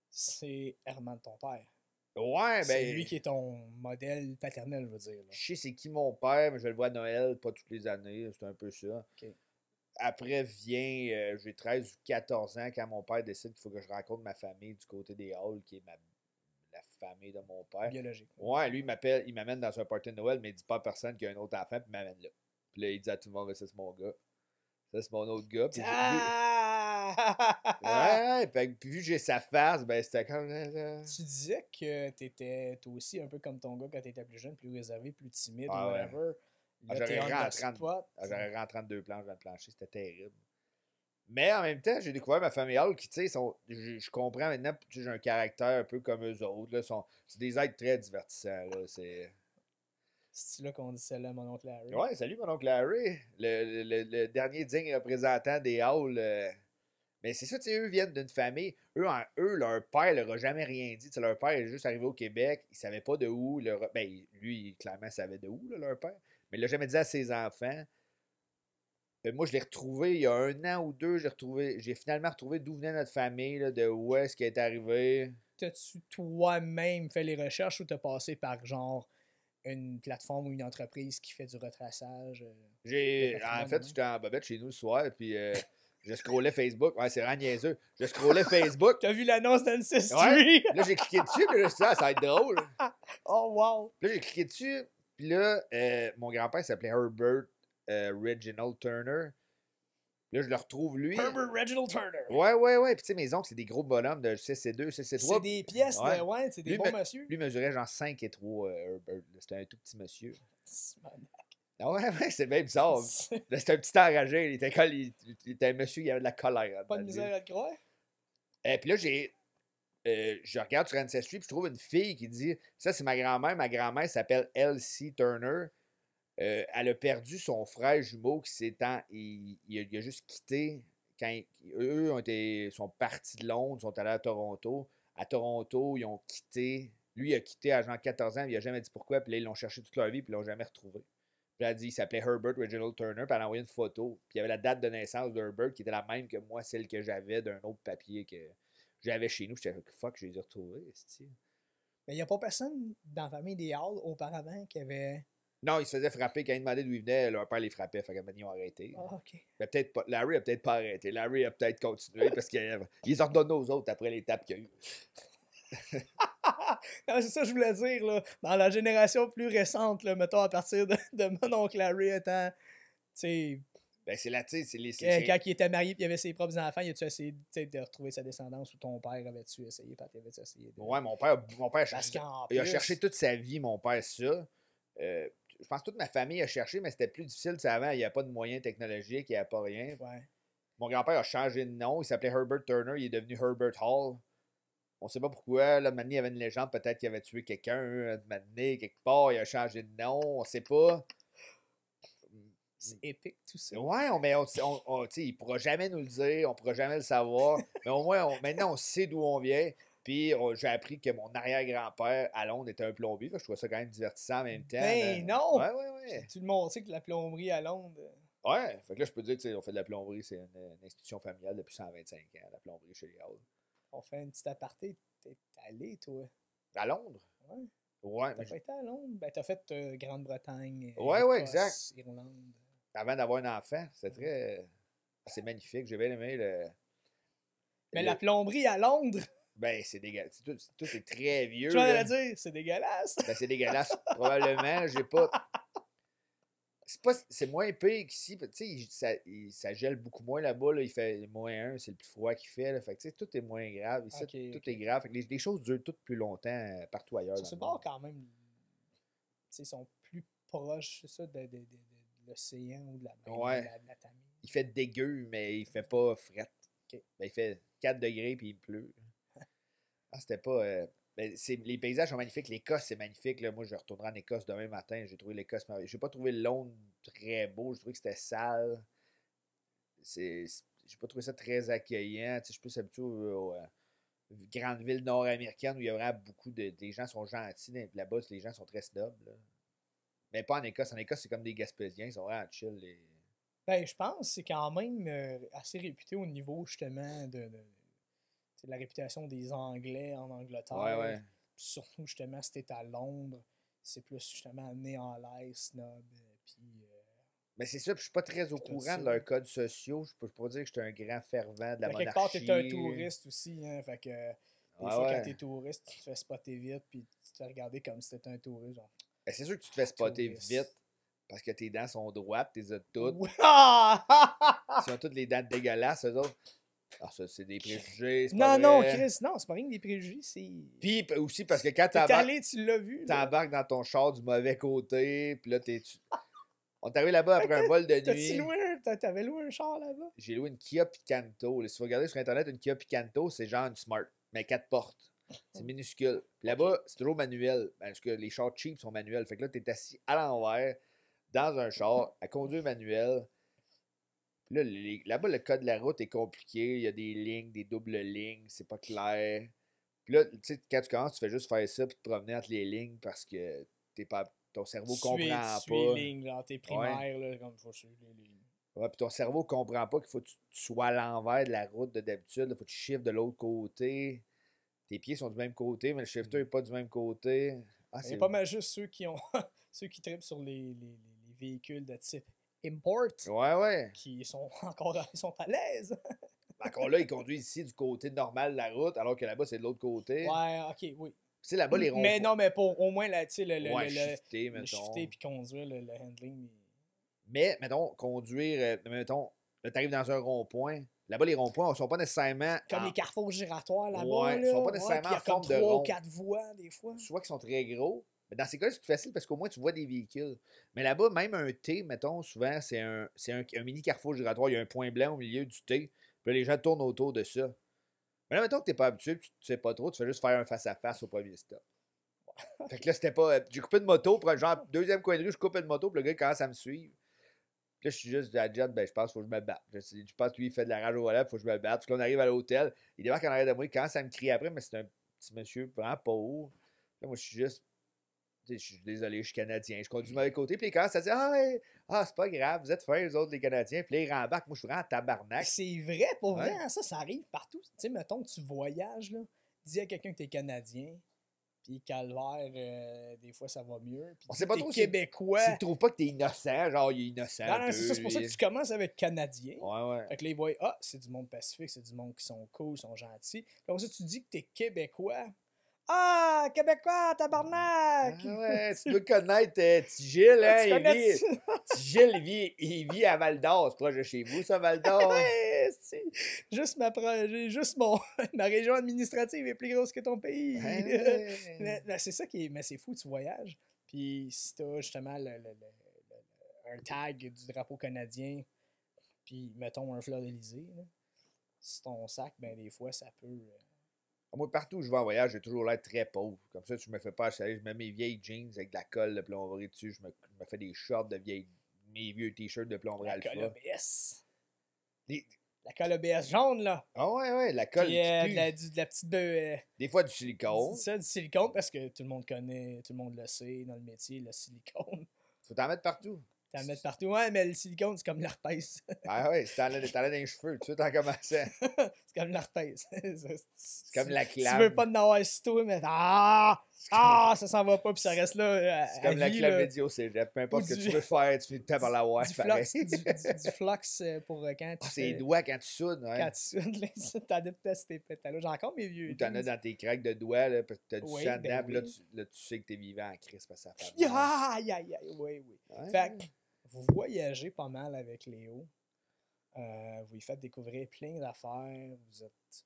c'est Herman, ton père. Ouais, C'est ben. lui qui est ton modèle paternel, je veux dire. Là. Je sais c'est qui mon père, mais je le vois à Noël, pas toutes les années. C'est un peu ça. Okay. Après vient, j'ai 13 ou 14 ans quand mon père décide qu'il faut que je rencontre ma famille du côté des Halls, qui est la famille de mon père. Biologique. Ouais, lui, il m'amène dans un party de Noël, mais il dit pas à personne qu'il y a un autre enfant, puis il m'amène là. Puis là, il dit à tout le monde, ça c'est mon gars. Ça c'est mon autre gars. Puis ouais, puis vu que j'ai sa face, ben c'était comme. Tu disais que t'étais toi aussi un peu comme ton gars quand t'étais plus jeune, plus réservé, plus timide, Ah, ou whatever. Ouais. Là, t'es J'aurais rentré entre deux planches dans le plancher, c'était terrible. Mais en même temps, j'ai découvert ma famille Hall qui, tu sais, je comprends maintenant, j'ai un caractère un peu comme eux autres. C'est des êtres très divertissants. C'est là qu'on dit celle-là, mon oncle Larry. Ouais, salut mon oncle Larry, le dernier digne représentant des Halls. Mais c'est ça, tu sais, eux viennent d'une famille. Eux, leur père leur a jamais rien dit. T'sais, leur père est juste arrivé au Québec. Il savait pas de où. Ben, lui, clairement, savait de où, là, leur père. Mais il l'a jamais dit à ses enfants. Moi, je l'ai retrouvé il y a 1 an ou 2. J'ai finalement retrouvé d'où venait notre famille, là, de où est-ce qu'elle est arrivée. T'as-tu toi-même fait les recherches ou t'as passé par genre une plateforme ou une entreprise qui fait du retraçage? En fait, j'étais en bobette chez nous le soir, puis je scrollais Facebook. Ouais, c'est vraiment niaiseux. Je scrollais Facebook. T'as vu l'annonce d'Ancestry? Ouais. Là, j'ai cliqué dessus, puis là, ça va être drôle. Oh, wow! Puis là, j'ai cliqué dessus, puis là, mon grand-père s'appelait Herbert Reginald Turner. Là, je le retrouve, lui. Herbert Reginald Turner. Ouais. Puis tu sais, mes oncles, c'est des gros bonhommes de 6'2", 6'3". C'est des pièces, ouais, c'est des bons monsieur. Lui mesurait genre 5 et 3, Herbert. C'était un tout petit monsieur. Ah ouais, c'est bien bizarre. C'était un petit enragé. Il était un monsieur qui avait de la colère. Pas de misère à le croire. Et puis là, je regarde sur Ancestry, puis je trouve une fille qui dit ça, c'est ma grand-mère. Ma grand-mère s'appelle Elsie Turner. Elle a perdu son frère jumeau qui s'étend. Il a juste quitté. Quand eux sont partis de Londres, sont allés à Toronto. À Toronto, ils ont quitté. Lui, il a quitté à genre 14 ans, il n'a jamais dit pourquoi. Puis là, ils l'ont cherché toute leur vie, puis ils l'ont jamais retrouvé. Puis elle a dit, il s'appelait Herbert Reginald Turner, puis elle a envoyé une photo. Puis il y avait la date de naissance d'Herbert qui était la même que moi, celle que j'avais d'un autre papier que j'avais chez nous. J'étais fuck, je les ai retrouvés. Mais il n'y a pas personne dans la famille des Halls auparavant qui avait. Non, ils se faisaient frapper. Quand ils demandaient d'où ils venaient, leur père les frappait. Fait qu'ils ont arrêté. Ah, OK. Mais peut-être pas. Larry a peut-être pas arrêté. Larry a peut-être continué parce qu'ils les ordonnent aux autres après les tapes qu'il y a eu. Non, c'est ça que je voulais dire, là. Dans la génération plus récente, là, mettons à partir de mon oncle Larry étant, tu sais... Ben, c'est là, tu sais, quand il était marié et il avait ses propres enfants, il a-tu essayé de retrouver sa descendance ou ton père avait-tu essayé? Pat, avait-tu essayé de... Ouais, mon père Parce qu'en il a plus... cherché toute sa vie, mon père, ça. je pense que toute ma famille a cherché, mais c'était plus difficile. Tu sais, avant, il n'y avait pas de moyens technologiques, il n'y avait pas rien. Ouais. Mon grand-père a changé de nom. Il s'appelait Herbert Turner. Il est devenu Herbert Hall. On sait pas pourquoi. Là, maintenant, il y avait une légende. Peut-être qu'il avait tué quelqu'un. Maintenant, quelque part, il a changé de nom. On sait pas. C'est épique, tout ça. Ouais, mais tu sais, il pourra jamais nous le dire. On pourra jamais le savoir. Mais au moins, maintenant, on sait d'où on vient. Puis, j'ai appris que mon arrière-grand-père à Londres était un plombier. Fait que je trouvais ça quand même divertissant en même temps. Ben non! Ouais. Tout le monde sait que la plomberie à Londres. Ouais, fait que là, je peux te dire, tu sais, on fait de la plomberie, c'est une institution familiale depuis 125 ans, la plomberie chez les Halls. On fait un petit aparté. T'es allé, toi? À Londres? Ouais. Ouais. T'as pas été à Londres? Ben, t'as fait Grande-Bretagne, Ouais, Écosse, exact. Irlande. Avant d'avoir un enfant, c'est très. C'est magnifique. J'ai bien aimé le. Mais la plomberie à Londres, Ben, c'est dégueulasse. Tout est très vieux. je là. vais dire, c'est dégueulasse. Ben, c'est dégueulasse. Probablement. J'ai pas. C'est moins pire qu'ici. Tu sais, ça gèle beaucoup moins là-bas. Là. Il fait -1, c'est le plus froid qu'il fait. Là. Fait que, tu sais, tout est moins grave. Ici, tout est grave. Fait que les choses durent toutes plus longtemps partout ailleurs. Sur ce bord, quand même, tu sais, ils sont plus proches, c'est ça, de l'océan ou de la Tamise. Il fait dégueu, mais il fait pas fret. Okay. Ben, il fait 4 degrés puis il pleut. C'était pas. Ben, les paysages sont magnifiques. L'Écosse, c'est magnifique. Là. Moi, je retournerai en Écosse demain matin. J'ai trouvé l'Écosse merveilleuse. J'ai pas trouvé Londres très beau. J'ai trouvé que c'était sale. J'ai pas trouvé ça très accueillant. Je suis plus habitué aux grandes villes nord-américaines où il y a vraiment beaucoup de. Les gens sont gentils. Là-bas, les gens sont très snobs. Là. Mais pas en Écosse. En Écosse, c'est comme des Gaspésiens. Ils sont vraiment chill. Ben, je pense que c'est quand même assez réputé au niveau, justement, de la réputation des Anglais en Angleterre. Ouais. Surtout, justement, si t'es à Londres, c'est plus, justement, né en l'air, snob, puis... Mais c'est ça, puis je suis pas très au courant de leurs codes sociaux. Je peux pas dire que j'étais un grand fervent de la monarchie. Quelque part, t'es un touriste aussi, hein, fait que... Des fois, quand t'es touriste, tu te fais spotter vite, puis tu te fais regarder comme si t'étais un touriste, genre... Ben, c'est sûr que tu te fais spotter vite, parce que tes dents sont droites, tes as toutes. Ils ont toutes les dents dégueulasses, eux autres. Ah, ça, c'est des préjugés. Non, Chris, non, c'est pas rien que des préjugés, c'est. Puis aussi parce que quand tu l'as vu. T'embarques dans ton char du mauvais côté, puis là, on est arrivé là-bas après un vol de nuit. T'avais loué un char là-bas? J'ai loué une Kia Picanto. Là, si vous regardez sur Internet, une Kia Picanto, c'est genre une Smart, mais 4 portes. C'est minuscule. Puis là-bas, c'est toujours manuel. Parce que les chars cheap sont manuels. Fait que là, t'es assis à l'envers, dans un char, à conduire manuel. Puis là, là-bas, le code de la route est compliqué. Il y a des lignes, des doubles lignes, c'est pas clair. Puis là, tu sais, quand tu commences, tu fais juste faire ça puis te promener entre les lignes parce que ton cerveau comprend pas. Les lignes, genre tes primaires, là, comme faut suivre les lignes. Ouais, puis ton cerveau comprend pas qu'il faut que tu sois à l'envers de la route de d'habitude. Il faut que tu shiftes de l'autre côté. Tes pieds sont du même côté, mais le shifter n'est pas du même côté. Il y a pas mal juste ceux qui ont ceux qui trippent sur les véhicules de type import. Ouais. Qui sont ils sont à l'aise. Encore là, ils conduisent ici du côté normal de la route, alors que là-bas, c'est de l'autre côté. Ouais, ok, oui. Tu sais, là-bas, les ronds. Mais non, mais pour au moins le shifter puis conduire, le handling. Mais, mettons, conduire, mettons, là, t'arrives dans un rond-point. Là-bas, les ronds-points ne sont pas nécessairement. Comme les carrefours giratoires là-bas. Ouais, ils sont pas nécessairement en forme de rond. 3 ou 4 voies, des fois. Soit qu'ils sont très gros. Mais dans ces cas-là, c'est plus facile parce qu'au moins, tu vois des véhicules. Mais là-bas, même un T, mettons, souvent, c'est un mini carrefour giratoire. Il y a un point blanc au milieu du T. Puis là, les gens tournent autour de ça. Mais là, mettons que t'es pas habitué, tu sais pas trop, tu fais juste faire un face-à-face au premier stop. Fait que là, c'était pas. J'ai coupé une moto pour un genre deuxième coin de rue, je coupe une moto, puis le gars commence à me suivre. Puis là, je suis juste à la job, ben je pense qu'il faut que je me batte. Je pense que lui, il fait de la rage au volant, il faut que je me batte. Puis là, on arrive à l'hôtel, il débarque en arrière de moi, il commence à me crier après, mais c'est un petit monsieur vraiment pas haut. Là, moi, je suis juste. Je suis désolé, je suis Canadien. Je conduis du mauvais côté, puis il commence à dire c'est pas grave, vous êtes fins, les autres, les Canadiens. Puis là, il rembarque, moi, je suis vraiment en tabarnak. C'est vrai, pour vrai, hein, ça arrive partout. Tu sais, mettons que tu voyages, là, dis à quelqu'un que t'es Canadien, puis calvaire, des fois, ça va mieux. Puis on sait pas trop Québécois. S'il trouve pas que t'es innocent, genre, il est innocent. Non, c'est ça, c'est pour ça que tu commences avec Canadien. Ouais. Fait que là, ils voient, c'est du monde pacifique, c'est du monde qui sont cool, qui sont gentils. Puis comme ça, tu dis que t'es Québécois. Ah, Québécois, tabarnak! Ah ouais, tu dois connaître Tigil, hein? Il vit à Val d'Or, c'est proche de chez vous, ça, Val d'Or? Juste ma région administrative est plus grosse que ton pays. Mais c'est ça qui est. Mais c'est fou, tu voyages. Puis si t'as justement un tag du drapeau canadien, puis mettons un fleur d'Elysée, sur ton sac, ben des fois, ça peut... Moi, partout où je vais en voyage, j'ai toujours l'air très pauvre. Comme ça, tu me fais pas acheter. Je mets mes vieilles jeans avec de la colle de plomberie dessus. Je me fais des shorts de mes vieux t-shirts de plomberie La colle alpha. ABS. Des- La colle ABS jaune, là. Ah ouais, la colle Puis qui pue. de la petite... Des fois, du silicone. ça, du silicone, parce que tout le monde connaît, tout le monde le sait dans le métier, le silicone. Faut t'en mettre partout. T'en mettre partout. Ouais, mais le silicone, c'est comme l'herpès. Ah ouais, si t'en as dans les cheveux, tout de suite en commençant. C'est comme l'herpès. C'est comme la Tu clame. veux pas en avoir si toi, mais ça s'en va pas, puis ça reste là. C'est comme la vie, chlamydia au cégep. Peu importe Ou ce que du- tu veux faire, tu finis de par la ouais, du pareil. flux, du flux pour quand tu Ah, c'est fais- les doigts quand tu soudes, ouais. quand tu soudes, là, ça, t'en as de tester pétalos. J'ai encore mes vieux. Ou t'en as jeans. dans tes craques de doigts, là, parce que t'as du Oui, sang ben dedans, puis là, oui. là, tu sais que t'es vivant en crise parce que ça fait mal. Aïe, aïe, aïe, oui, oui. Ouais. Fait que vous voyagez pas mal avec Léo. Vous lui faites découvrir plein d'affaires. Vous êtes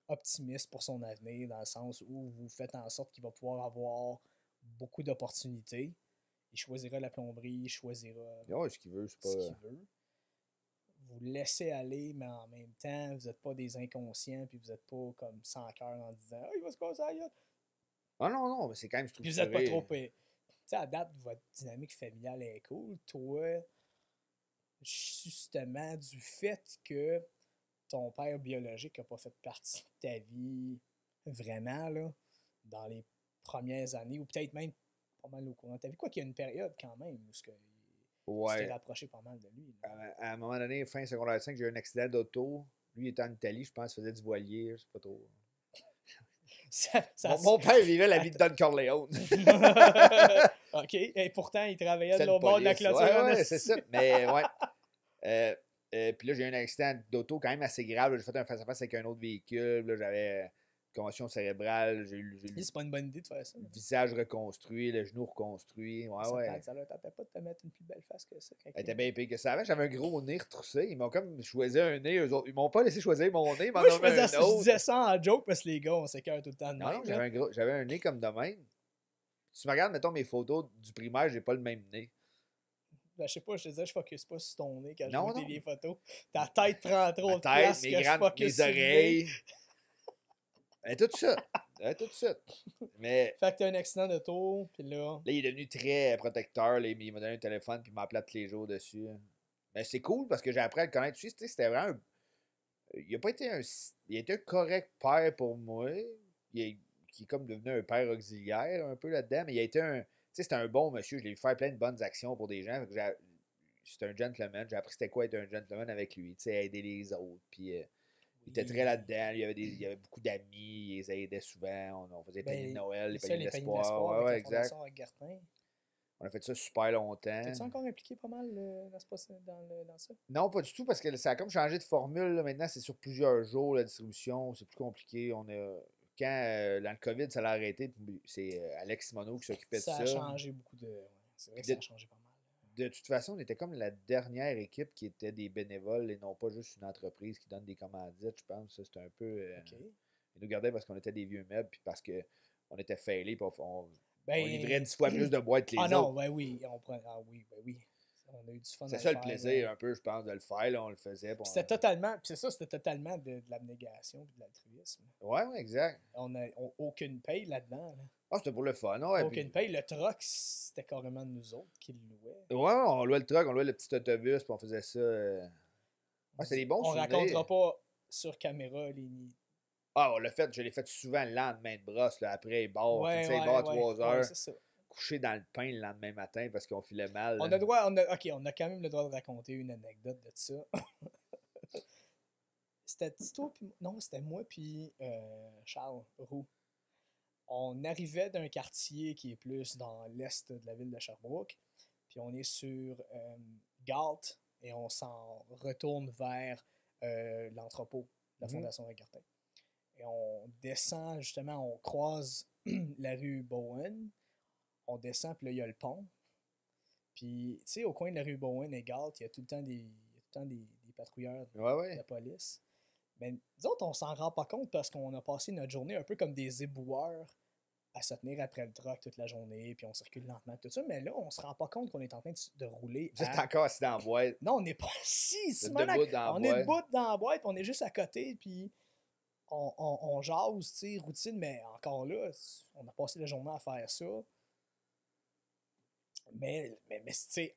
optimiste pour son avenir, dans le sens où vous faites en sorte qu'il va pouvoir avoir beaucoup d'opportunités. Il choisira la plomberie, il choisira Ouais, ce qu'il veut, c'est ce pas. qu'il veut. Vous laissez aller, mais en même temps, vous n'êtes pas des inconscients, puis vous n'êtes pas comme sans cœur en disant il va se casser la gueule. Ah non, non, mais c'est quand même Puis structuré. vous n'êtes pas trop. Tu sais, à date, votre dynamique familiale est cool. Toi, justement, du fait que ton père biologique n'a pas fait partie de ta vie vraiment, là, dans les premières années, ou peut-être même pas mal au courant de ta vie. Quoi qu'il y a une période quand même où tu t'es Ouais. rapproché pas mal de lui. là. À un moment donné, fin secondaire 5, j'ai eu un accident d'auto. Lui, il était en Italie, je pense, il faisait du voilier, je sais pas trop. Ça Mon père vivait la vie de Don Corleone. OK. Et pourtant, il travaillait de C'est le l'autre bord de la police. clôture. en Ouais, esti. c'est ça. Mais ouais. Puis là, j'ai eu un accident d'auto quand même assez grave. J'ai fait un face-à-face avec un autre véhicule. Là, j'avais commotion cérébrale. J'ai eu C'est pas une bonne idée de faire ça. le visage reconstruit, le genou reconstruit. Ouais, ouais. Ça leur tentait pas de te mettre une plus belle face que ça. Elle était bien pire que ça. Avant, j'avais un gros nez retroussé. Ils m'ont comme choisi un nez. Eux autres. Ils m'ont pas laissé choisir mon nez. Ils m'en Moi, ont mis un je autre. disais ça en joke parce que les gars, on s'écœure tout le temps de Non, même. non, là. j'avais un nez comme de même. Si tu me regardes, mettons mes photos du primaire, j'ai pas le même nez. Ben, je sais pas, je te disais, je focus pas sur ton nez quand je Non, vois tes non. vieilles photos. Ta tête prend trop Ma de tête, place mes que je grandes, focus mes sur le nez. oreilles. Tout ça. Tout ça. Mais Fait que t'as un accident d'auto, puis là... là, il est devenu très protecteur. Là, il m'a donné un téléphone puis il m'appelait tous les jours dessus. Mais c'est cool parce que j'ai appris à le connaître. Tu sais, c'était vraiment il a pas été il a été un correct père pour moi. Qui est comme devenu un père auxiliaire un peu là-dedans. Mais il a été un... Tu sais, c'était un bon monsieur. Je l'ai vu faire plein de bonnes actions pour des gens. Fait que c'était un gentleman. J'ai appris c'était quoi être un gentleman avec lui. Tu sais, aider les autres. Puis il était très là-dedans. Il y avait beaucoup d'amis. Il les aidait souvent. On faisait les paniers de Noël, les ça, paniers les paniers de d'espoir. l'espoir Ouais, avec la exact. fondation avec Gartin. On a fait ça super longtemps. T'es-tu encore impliqué pas mal dans ça? Non, pas du tout, parce que ça a comme changé de formule. Là. Maintenant, c'est sur plusieurs jours, la distribution. C'est plus compliqué. Quand, dans le COVID, ça l'a arrêté, c'est Alex Simoneau qui s'occupait de ça. Ça a changé beaucoup de... Ouais, c'est vrai que ça a changé pas mal. De toute façon, on était comme la dernière équipe qui était des bénévoles et non pas juste une entreprise qui donne des commandites, je pense. Ça, c'était un peu... OK. Ils nous gardaient parce qu'on était des vieux meubles puis parce qu'on était failés puis on Ben, livrait 10 fois plus de boîtes que les Ah autres. non, ben oui, on prend... Ah oui, ben oui. On a eu du fun C'est à ça le faire, plaisir, là. un peu, je pense, de le faire. Là, on le faisait. Puis c'était totalement... Puis c'est ça, c'était totalement de l'abnégation et de l'altruisme. Ouais, exact. On a aucune paye là-dedans. Là. Ah, c'était pour le fun. Ouais, Aucune paye. Le truck, c'était carrément nous autres qui le louaient. Ouais, on louait le truck, on louait le petit autobus, puis on faisait ça. Ah, c'était des bons On souvenirs. racontera pas sur caméra les nids. Ah, je l'ai fait souvent le lendemain de brosse, là, après, bar, Ouais, finissait ouais, bar à ouais, 3 heures, ouais, c'est ça. couché dans le pain le lendemain matin parce qu'on filait mal. On là. a droit, OK, on a quand même le droit de raconter une anecdote de ça. C'était toi puis non, c'était moi puis Charles Roux. On arrivait d'un quartier qui est plus dans l'est de la ville de Sherbrooke, puis on est sur Galt et on s'en retourne vers l'entrepôt de la Fondation Regartin. Et on descend justement, on croise la rue Bowen, on descend, puis là il y a le pont. Puis, tu sais, au coin de la rue Bowen et Galt, il y a tout le temps des patrouilleurs de Ouais. la police. Mais nous autres, on s'en rend pas compte parce qu'on a passé notre journée un peu comme des éboueurs à se tenir après le truck toute la journée, puis on circule lentement, tout ça. Mais là, on se rend pas compte qu'on est en train de rouler. Vous êtes encore assis dans la boîte. Non, on n'est pas assis, Vous êtes Simonac. debout dans la On est boîte. debout dans la boîte, puis on est juste à côté, puis on jase, tu sais, routine, mais encore là, on a passé la journée à faire ça. Mais tu sais,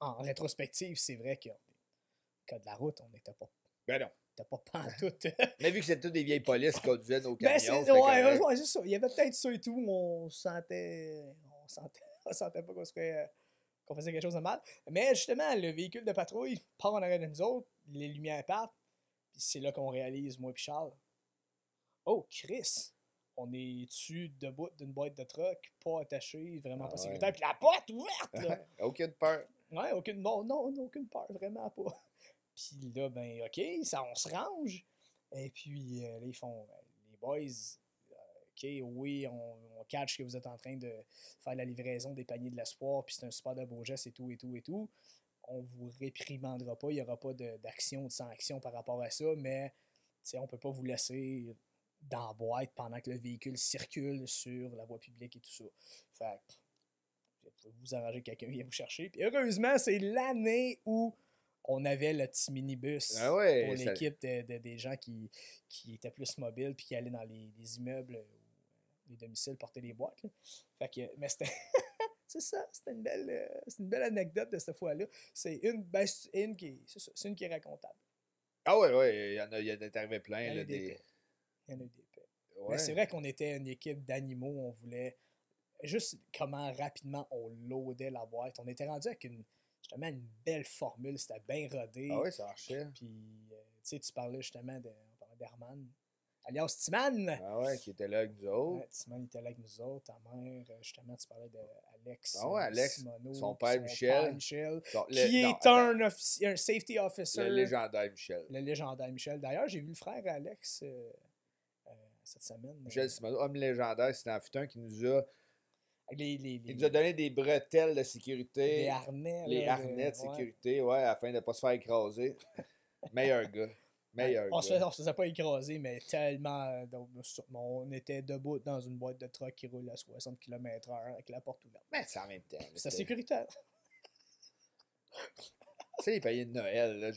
en rétrospective, c'est vrai que cas de la route, on n'était pas. Ben non. T'as pas pantoute. Mais vu que c'était toutes des vieilles polices qui conduisaient nos Ben, camions, c'est, c'était ouais, correct. ouais, c'est ça. Il y avait peut-être ça et tout. On sentait pas qu'on faisait quelque chose de mal. Mais justement, le véhicule de patrouille part en arrière de nous autres, les lumières partent, puis c'est là qu'on réalise, moi et Charles. Oh, Chris! On est dessus debout d'une boîte de truck, pas attaché, vraiment pas sécuritaire, puis la porte ouverte! Là. Aucune peur. Ouais, aucune, non, aucune peur, vraiment pas. Puis là, ben, OK, ça, on se range. Et puis, là, ils font, les boys, OK, oui, on catch que vous êtes en train de faire la livraison des paniers de l'espoir, puis c'est un super de beau geste et tout, et tout, et tout. On vous réprimandera pas, il n'y aura pas d'action, de sanction par rapport à ça, mais, tu sais, on peut pas vous laisser dans la boîte pendant que le véhicule circule sur la voie publique et tout ça. Fait que, vous arrangez que quelqu'un vient vous chercher. Puis heureusement, c'est l'année où on avait le petit minibus Ah ouais, pour l'équipe des gens qui étaient plus mobiles puis qui allaient dans les immeubles ou les domiciles porter les boîtes. Là. Fait que, mais c'était. C'est ça, c'est une belle anecdote de cette fois-là. C'est une qui est racontable. Ah ouais, il y en a arrivé plein. Il y en a Là, eu des pets. Il y en a eu des pets. Ouais. Mais c'est vrai qu'on était une équipe d'animaux. On voulait juste comment rapidement on loadait la boîte. On était rendu avec justement une belle formule. C'était bien rodé. Ah ouais, ça marchait. Puis, tu sais, tu parlais justement on parlait d'Herman, alias Timan. Ah ouais, qui était là avec nous autres. Ouais, Timan était là avec nous autres. Ta mère, justement, tu parlais d'Alex. Ah ouais, Alex, Simoneau, son père Michel. Qui est un safety officer. Le légendaire Michel. Le légendaire Michel. D'ailleurs, j'ai vu le frère Alex cette semaine. Michel Simoneau, homme légendaire, c'est un futin qui nous a. Il nous a donné des bretelles de sécurité. Des harnais. Les harnais de sécurité, ouais, afin de ne pas se faire écraser. Meilleur gars. Meilleur on gars. On se faisait pas écraser, mais tellement. On était debout dans une boîte de truck qui roule à 60 km/h avec la porte ouverte. Mais c'est en même temps. C'était sécuritaire. Tu sais, les payés de Noël, là,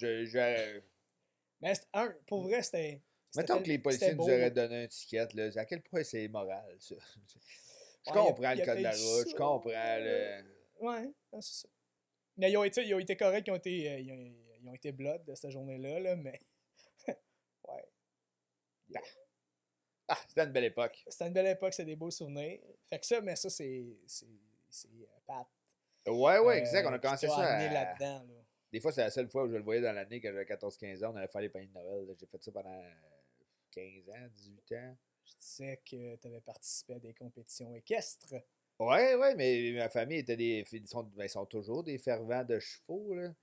Mais pour vrai, c'était. Mettons que les policiers nous auraient donné un ticket, là, à quel point c'est immoral, ça. Je comprends le code de la route, je comprends le. Ouais, c'est ça. Mais ils ont été corrects, ils ont été blood de cette journée-là, là, mais. Ouais. Ah, c'était une belle époque. C'était une belle époque, c'est des beaux souvenirs. Fait que ça, mais ça, c'est Pat. Ouais, exact. On a commencé ça. Là-dedans, là. Des fois, c'est la seule fois où je le voyais dans l'année quand j'avais 14-15 ans. On allait faire les paniers de Noël. J'ai fait ça pendant 15 ans, 18 ans. Je disais que tu avais participé à des compétitions équestres. Ouais, mais ma famille était ils sont toujours des fervents de chevaux, là.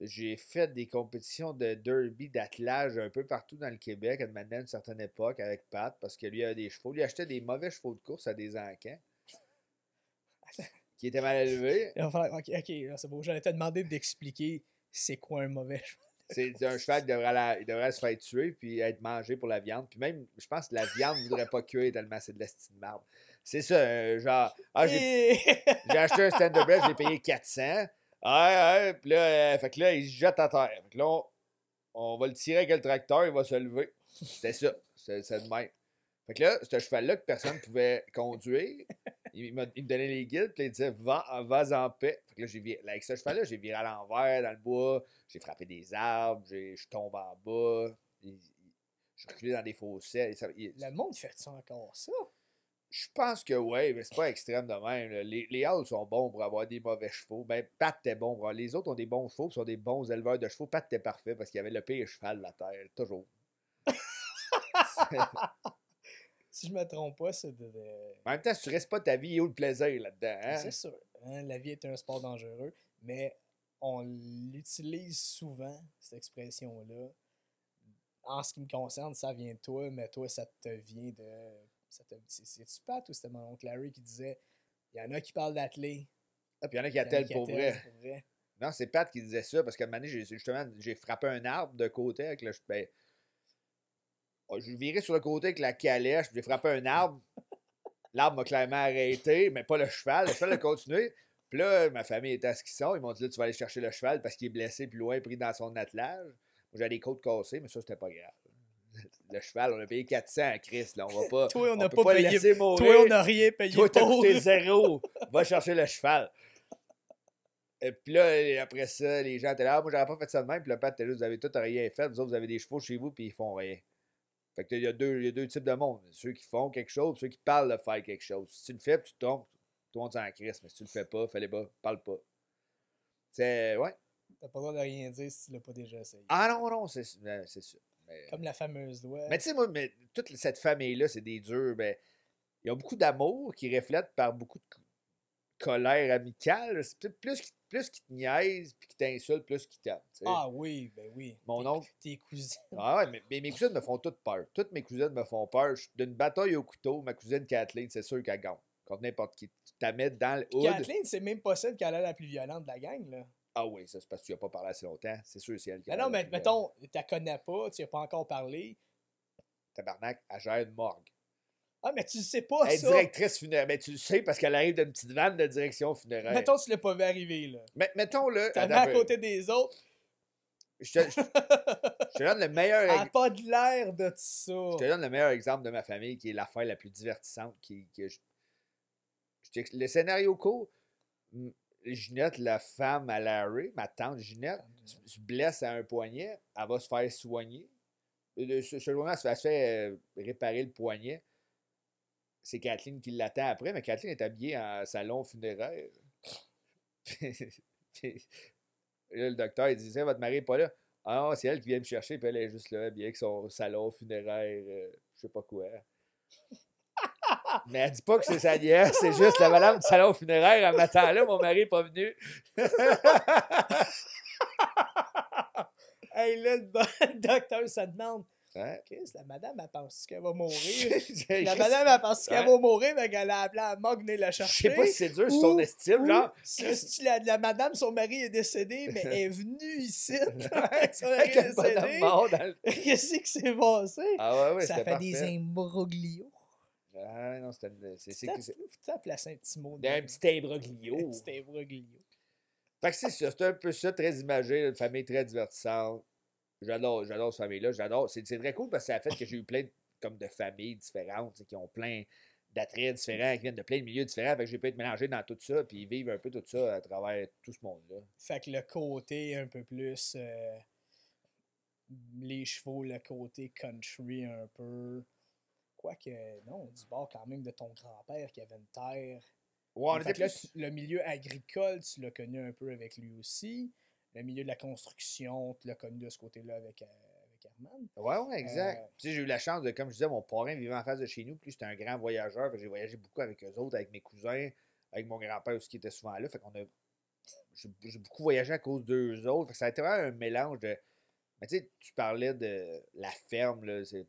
J'ai fait des compétitions de derby, d'attelage un peu partout dans le Québec à une certaine époque avec Pat parce que lui avait des chevaux. Lui achetait des mauvais chevaux de course à des encans qui étaient mal élevés. Ok, c'est beau. J'allais te demander d'expliquer c'est quoi un mauvais cheval. C'est un cheval qui il devrait se faire tuer puis être mangé pour la viande. Puis même, je pense que la viande ne voudrait pas cuire tellement c'est de la style de marde. C'est ça, genre, j'ai acheté un Standardbred, j'ai payé 400. Ouais, puis là, fait que là, il se jette à terre. Fait que là, on va le tirer avec le tracteur, il va se lever. C'était ça, c'est de même. Fait que là, ce cheval-là que personne ne pouvait conduire, il me donnait les guides, puis il disait vas en paix. Fait que là, avec ce cheval-là, j'ai viré à l'envers dans le bois, j'ai frappé des arbres, je tombe en bas, je reculé dans des fossés. Le monde fait ça encore, ça? Je pense que oui, mais c'est pas extrême de même. Là. Les Halles sont bons pour avoir des mauvais chevaux. Ben, Pat était bon. Les autres ont des bons chevaux, sont des bons éleveurs de chevaux. Pat était parfait parce qu'il avait le pire cheval de la terre, toujours. Si je me trompe pas, c'est En même temps, si tu restes pas ta vie, il y a où le plaisir là-dedans? Hein? C'est sûr. Hein, la vie est un sport dangereux, mais on l'utilise souvent, cette expression-là. En ce qui me concerne, ça vient de toi, mais toi, ça te vient de... C'est-tu Pat ou c'était mon oncle Larry qui disait il y en a qui parlent d'athlée. Ah, puis il y en a qui attellent pour vrai. Non, c'est Pat qui disait ça parce qu'à un moment donné, j'ai frappé un arbre de côté avec le. Je virais sur le côté avec la calèche, puis j'ai frappé un arbre. l'arbre m'a clairement arrêté, mais pas le cheval. Le cheval a continué. Puis là, ma famille était à ce qu'ils sont. Ils m'ont dit, là, tu vas aller chercher le cheval parce qu'il est blessé plus loin, pris dans son attelage. Moi, j'avais des côtes cassées, mais ça, c'était pas grave. Le cheval, on a payé 400 à Chris. Là. On va pas, Toi, on n'a peut pas pas le payé. laisser mourir. Toi, on n'a rien payé Toi, t'as pour. coûté zéro. Va chercher le cheval. Et puis là, après ça, les gens étaient là, ah, moi, j'aurais pas fait ça de même. Puis le père était là, vous avez tout rien fait. Vous autres, vous avez des chevaux chez vous, puis ils font rien. Fait que il y a deux types de monde. Ceux qui font quelque chose, ceux qui parlent de faire quelque chose. Si tu le fais, puis tu tombes, tout le monde s'en crisse. Mais si tu le fais pas, fais-les pas, parle pas. C'est, ouais. T'as pas le droit de rien dire si tu l'as pas déjà essayé. Ah non, c'est sûr. Comme la fameuse loi. Mais tu sais, moi, toute cette famille-là, c'est des durs. Ben, ils ont beaucoup d'amour qui reflète par beaucoup de colère amicale. C'est peut-être plus qu'ils te niaisent, puis qu'ils t'insultent, plus qu'ils t'aiment. Ah oui, ben oui. Mon oncle. Tes cousines. Ah ouais, mais mes cousines me font toutes peur. Toutes mes cousines me font peur. D'une bataille au couteau, ma cousine Kathleen, c'est sûr qu'elle gagne. Contre n'importe qui. Tu t'as mets dans le hood. Kathleen, c'est même pas celle qui a l'air la plus violente de la gang, là. Ah oui, ça c'est parce que tu n'as pas parlé assez longtemps. C'est sûr, c'est elle qui Mais non, mais mettons, tu la connais pas, tu n'y as pas encore parlé. Tabarnak, elle gère une morgue. Ah, mais tu le sais pas, Elle est ça. directrice funéraire. Mais tu le sais parce qu'elle arrive d'une petite vanne de direction funéraire. Mettons, tu l'as pas vu arriver, là. Mettons, là. T'as mis à côté des autres. Je te donne le meilleur Elle a pas de l'air de ça. Je te donne le meilleur exemple de ma famille qui est l'affaire la plus divertissante. Le scénario court. Ginette, la femme à Larry, ma tante Ginette, se blesse à un poignet. Elle va se faire soigner. Selon moi, elle se fait réparer le poignet. C'est Kathleen qui l'attend après, mais Kathleen est habillée en salon funéraire. Puis, là, le docteur, il disait, votre mari n'est pas là. Ah non, c'est elle qui vient me chercher, puis elle est juste là, bien avec son salon funéraire, je sais pas quoi. Mais elle dit pas que c'est sa nièce, c'est juste la madame du salon funéraire, elle m'attend là, mon mari n'est pas venu. Hey, là, le docteur se demande. Hein? Qu'est-ce que la madame, elle pense qu'elle va mourir? La Je madame, elle pense qu'elle va mourir, mais qu'elle a appelé à Mog venir la chercher. sais pas si c'est dur sur son estime, genre. Si la madame, son mari est décédé, mais elle est venue ici. Son mari Avec est une bonne décédé. mort dans le... Qu'est-ce qui s'est passé? Ah ouais, Ça c'était fait parfait. des imbroglios. Ah non, c'était... Tu places un petit mot. Un petit imbroglio. Un petit imbroglio. Fait que c'est ça, c'est un peu ça, très imagé, une famille très divertissante. J'adore cette famille-là, j'adore. C'est très cool parce que ça a fait que j'ai eu plein de familles différentes qui ont plein d'attraits différents, qui viennent de plein de milieux différents. Fait que j'ai pu être mélangé dans tout ça, puis vivre un peu tout ça à travers tout ce monde-là. Fait que le côté un peu plus les chevaux, le côté country un peu. Quoique, non, du bord quand même de ton grand-père qui avait une terre. Ouais, on était Fait que là, plus... le milieu agricole, tu l'as connu un peu avec lui aussi. Le milieu de la construction, tu l'as connu de ce côté-là avec Herman. Ouais, exact. Tu sais, j'ai eu la chance de, comme je disais, mon parrain vivait en face de chez nous, puis c'était un grand voyageur. Fait que j'ai voyagé beaucoup avec eux autres, avec mes cousins, avec mon grand-père aussi qui était souvent là. Fait qu'on a. J'ai beaucoup voyagé à cause d'eux autres. Fait que ça a été vraiment un mélange de. Mais tu sais, tu parlais de la ferme, là. C'est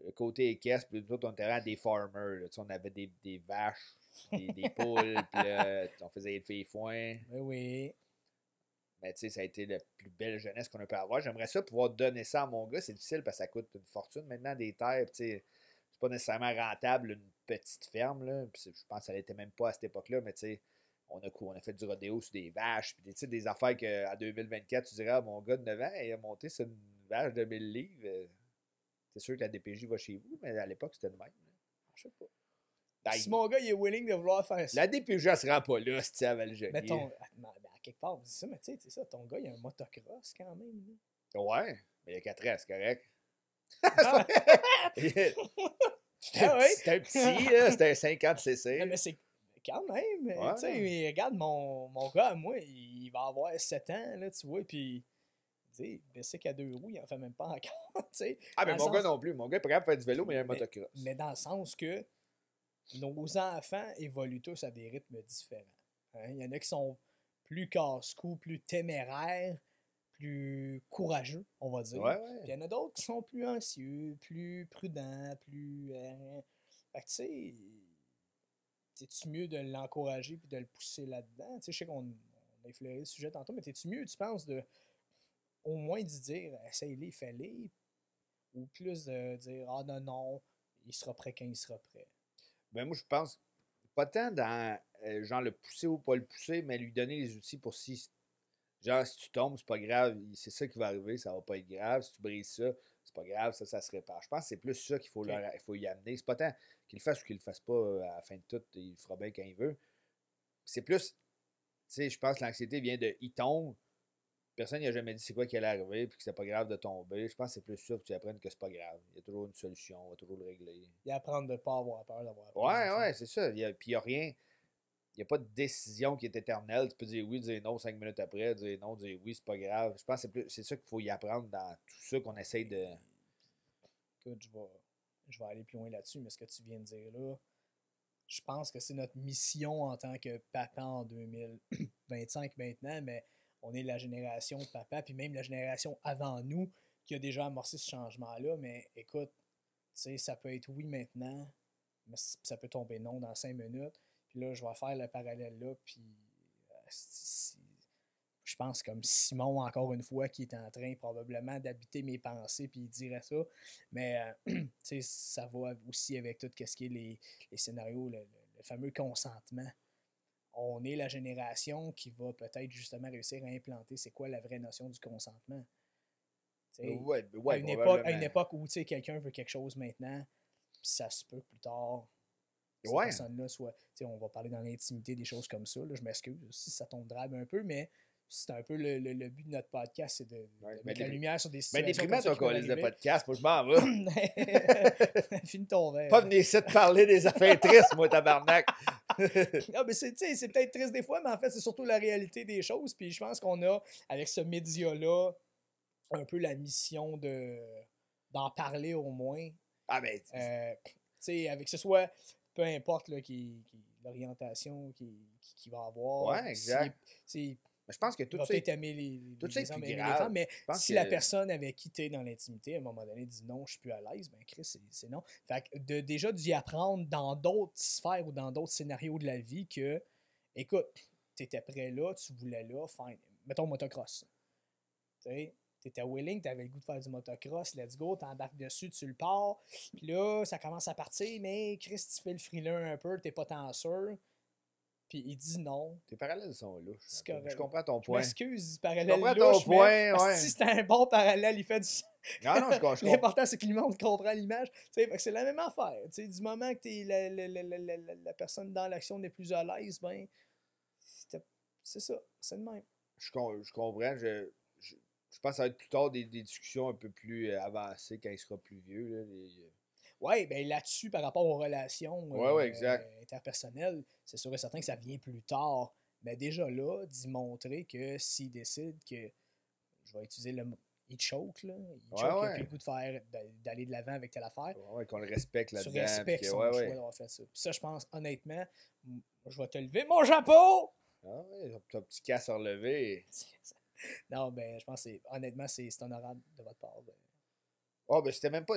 le côté équestre, puis nous autres, on était vraiment des farmers. Là. Tu sais, on avait des vaches, des poules, puis là, on faisait des foins. Oui, oui. Mais tu sais, ça a été la plus belle jeunesse qu'on a pu avoir. J'aimerais ça pouvoir donner ça à mon gars. C'est difficile parce que ça coûte une fortune. Maintenant, des terres, tu sais, c'est pas nécessairement rentable une petite ferme. Là. Puis je pense que ça n'était même pas à cette époque-là, mais tu sais, on a fait du rodéo sur des vaches. Puis des affaires qu'en 2024, tu dirais, ah, mon gars de 9 ans, il a monté sur une vache de 1000 livres. C'est sûr que la DPJ va chez vous, mais à l'époque, c'était le même. Là. Je sais pas. Si mon gars il est willing de vouloir faire ça. La DPJ, elle se rend pas là, si elle va le Mais à quelque part, c'est ça, mais tu sais, c'est ça, ton gars, il a un motocross quand même. Là. Ouais, mais il y a 4 ans, c'est correct. Ah. C'était un petit, là, c'était un 50cc. Non, mais c'est quand même. Ouais. Tu sais, regarde, mon gars, moi, il va avoir 7 ans, là, tu vois, puis. Tu sais, c'est qu'à 2 roues, il en fait même pas encore. T'sais, Ah, mais mon gars non plus. Mon gars est pas capable de faire du vélo, mais il a un motocross. Mais dans le sens que nos enfants évoluent tous à des rythmes différents. Hein? Il y en a qui sont plus casse-cou, plus téméraires, plus courageux, on va dire. Ouais. Puis il y en a d'autres qui sont plus anxieux, plus prudents, plus. Fait que tu sais, c'est-tu mieux de l'encourager puis de le pousser là-dedans? Tu sais, je sais qu'on a effleuré le sujet tantôt, mais t'es-tu mieux, tu penses, de au moins de dire essaye-les, fais-les, ou plus de dire ah non, il sera prêt quand il sera prêt? Ben, moi, je pense pas tant dans genre le pousser ou pas le pousser, mais lui donner les outils pour si. Genre, si tu tombes, c'est pas grave, c'est ça qui va arriver, ça va pas être grave. Si tu brises ça, c'est pas grave, ça se répare. Je pense que c'est plus ça qu'il faut, OK. il faut y amener. C'est pas tant qu'il le fasse ou qu'il le fasse pas à la fin de tout, il le fera bien quand il veut. C'est plus, tu sais, je pense que l'anxiété vient de il tombe, personne n'a jamais dit c'est quoi qui allait arriver, puis que c'était pas grave de tomber. Je pense que c'est plus ça que tu apprennes que c'est pas grave. Il y a toujours une solution, on va toujours le régler. Et apprendre de ne pas avoir peur d'avoir peur. Ouais, c'est ça. Puis il n'y a rien. Il n'y a pas de décision qui est éternelle. Tu peux dire oui, dire non 5 minutes après, dire non, dire oui, c'est pas grave. Je pense que c'est ça qu'il faut y apprendre dans tout ça qu'on essaye de. Écoute, je vais aller plus loin là-dessus, mais ce que tu viens de dire là, je pense que c'est notre mission en tant que papa en 2025 maintenant, mais on est la génération de papa, puis même la génération avant nous qui a déjà amorcé ce changement-là. Mais écoute, tu sais, ça peut être oui maintenant, mais ça peut tomber non dans 5 minutes. Puis là, je vais faire le parallèle là, puis je pense comme Simon, encore une fois, qui est en train probablement d'habiter mes pensées, puis il dirait ça. Mais tu sais, ça va aussi avec tout ce qui est les scénarios, le fameux consentement. On est la génération qui va peut-être justement réussir à implanter c'est quoi la vraie notion du consentement. Ouais, À une époque où quelqu'un veut quelque chose maintenant, puis ça se peut plus tard, cette personne-là soit. On va parler dans l'intimité des choses comme ça. Là, je m'excuse si ça tombe drabe un peu, mais c'est un peu le but de notre podcast, c'est de mettre la lumière sur des situations. Mais déprimant ton colis de podcast, moi je m'en vais. Finis ton verre. Pas venir ici te parler des affaires tristes, moi, tabarnak. Non, mais c'est peut-être triste des fois, mais en fait, c'est surtout la réalité des choses. Puis je pense qu'on a, avec ce média-là, un peu la mission d'en parler au moins. Ah, ben. Avec ce soit, peu importe là, l'orientation qu'il va avoir. Ouais, exact. Je pense que tout ça. Peut-être aimer les hommes, aimer les femmes, mais si la personne avec qui tu es dans l'intimité, à un moment donné, dit non, je suis plus à l'aise, ben Chris, c'est non. Fait que déjà d'y apprendre dans d'autres sphères ou dans d'autres scénarios de la vie que, écoute, tu étais prêt là, tu voulais là, fine. Mettons motocross. Tu sais, tu étais willing, tu avais le goût de faire du motocross, let's go, tu embarques dessus, tu le pars. Puis là, ça commence à partir, mais Chris, tu fais le frileux un peu, t'es pas tant sûr. Puis il dit non. Tes parallèles sont là. Je comprends ton point. Je m'excuse du parallèle. Je comprends ton point, ouais. Si c'est un bon parallèle, il fait du sens. Non, je comprends. L'important, c'est que le monde comprend l'image. C'est la même affaire. Du moment que t'es la personne dans l'action n'est plus à l'aise, ben, c'est ça. C'est le même. Je comprends. Je pense que ça va être plus tard des discussions un peu plus avancées quand il sera plus vieux. Là, Oui, ben là-dessus, par rapport aux relations interpersonnelles, c'est sûr et certain que ça vient plus tard. Mais déjà là, d'y montrer que s'il décide que, je vais utiliser le mot, il choke, là, il a plus le goût d'aller de l'avant avec telle affaire. Ouais, qu'on le respecte là-dedans. Tu respectes son choix d'avoir fait ça. Puis ça, je pense, honnêtement, je vais te lever mon chapeau! Ah ouais, ton petit casse à relever. Non, ben, je pense que honnêtement, c'est honorable de votre part. Oh, ben c'est même pas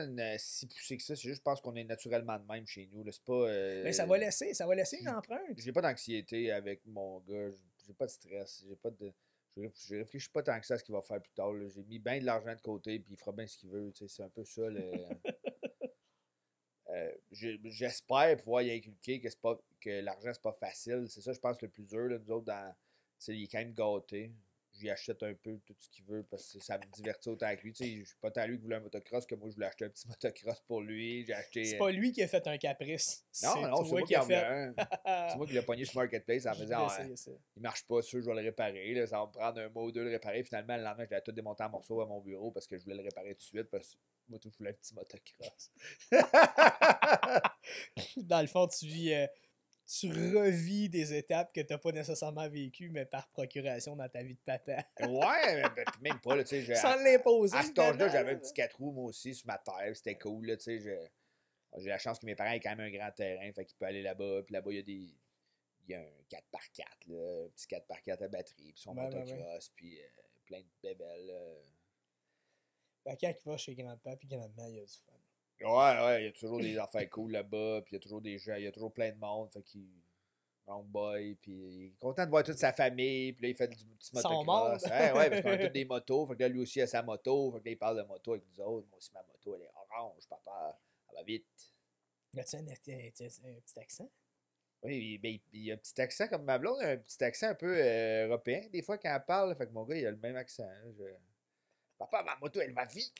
une, si poussé que ça, c'est juste je pense qu'on est naturellement de même chez nous. Là. C'est pas. Mais ça va laisser une empreinte. J'ai pas d'anxiété avec mon gars, j'ai pas de stress, j'ai pas de. Je réfléchis pas tant que ça à ce qu'il va faire plus tard. Là. J'ai mis bien de l'argent de côté, puis il fera bien ce qu'il veut. C'est un peu ça. J'espère pouvoir y inculquer que l'argent, c'est pas facile. C'est ça, je pense, le plus dur. Là, nous autres, il est quand même gâté. J'y achète un peu tout ce qu'il veut parce que ça me divertit autant avec lui. Je suis pas tant lui qui voulait un motocross que moi, je voulais acheter un petit motocross pour lui. J'ai acheté. C'est pas lui qui a fait un caprice. Non, c'est moi qui en voulais un. C'est moi qui l'ai pogné sur Marketplace en me disant il marche pas, sûr, je vais le réparer. Là, ça va me prendre un mois ou deux de le réparer. Finalement, le lendemain, je l'ai tout démonté en morceaux à mon bureau parce que je voulais le réparer tout de suite parce que moi, tout, je voulais un petit motocross. Dans le fond, tu revis des étapes que tu n'as pas nécessairement vécues, mais par procuration dans ta vie de papa. Ouais, mais même pas, là, tu sais. Sans l'imposer. À cet âge-là, j'avais un petit 4 roues, moi aussi, sur ma terre. C'était cool, là, tu sais. J'ai la chance que mes parents aient quand même un grand terrain, fait qu'il peut aller là-bas. Puis là-bas, il y a un 4x4, là, un petit 4x4 à batterie, puis son motocross, puis plein de bébelles. Fait quand il va chez grand-papa puis grand-maman, il y a du fun. Ouais, il y a toujours des affaires cool là-bas, puis il y a toujours des gens, il y a toujours plein de monde, fait qu'il long boy, puis il est content de voir toute sa famille, puis là, il fait du petit motocross. Ouais, parce qu'on a tous des motos, fait que là, lui aussi a sa moto, fait que là, il parle de moto avec nous autres. Moi aussi, ma moto, elle est orange, papa, elle va vite. As-tu un petit accent? Oui, ben, il y a un petit accent comme ma blonde, un petit accent un peu européen, des fois, quand elle parle. Fait que mon gars, il a le même accent. Hein, Papa, ma moto, elle va vite!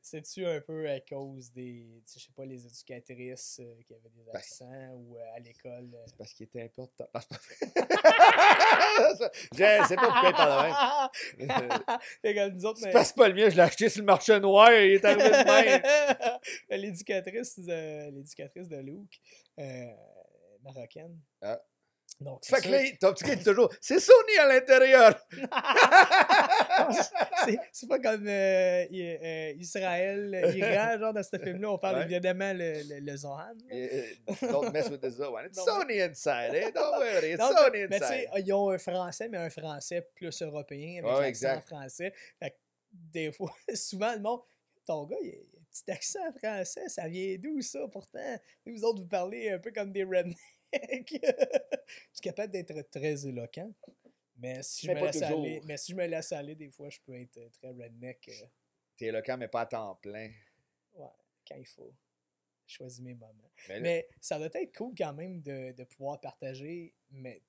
C'est-tu un peu à cause je sais pas, les éducatrices qui avaient des Parce accents ou à l'école? C'est parce qu'il était important. Non, c'est pas vrai. Je sais pas pourquoi il parle de même. Fait comme nous autres, C'est parce que c'est pas le mien, je l'ai acheté sur le marché noir, il est arrivé de même. l'éducatrice de Luke, marocaine. Ah. Donc, c'est Fait que sûr. là, ton petit gars dit toujours, c'est Sony à l'intérieur. C'est pas comme Israël, Iran, genre dans ce film-là, on parle Ouais. évidemment le Zohan. Don't mess with the Zohan. It's Non, Sony inside, eh? Don't worry, it's Non, Sony mais tu sais, inside. ils ont un français, mais un français plus européen, avec Ouais, l'accent exact. français. Fait que des fois, souvent, le monde, ton gars, il a un petit accent français, ça vient d'où ça? Pourtant, vous autres, vous parlez un peu comme des rednecks. Je suis capable d'être très éloquent, mais si je Mais me pas laisse toujours. aller, des fois, je peux être très redneck. T'es éloquent, mais pas à temps plein. Ouais, quand il faut. Choisis mes moments. Mais là, Mais ça doit être cool quand même de pouvoir partager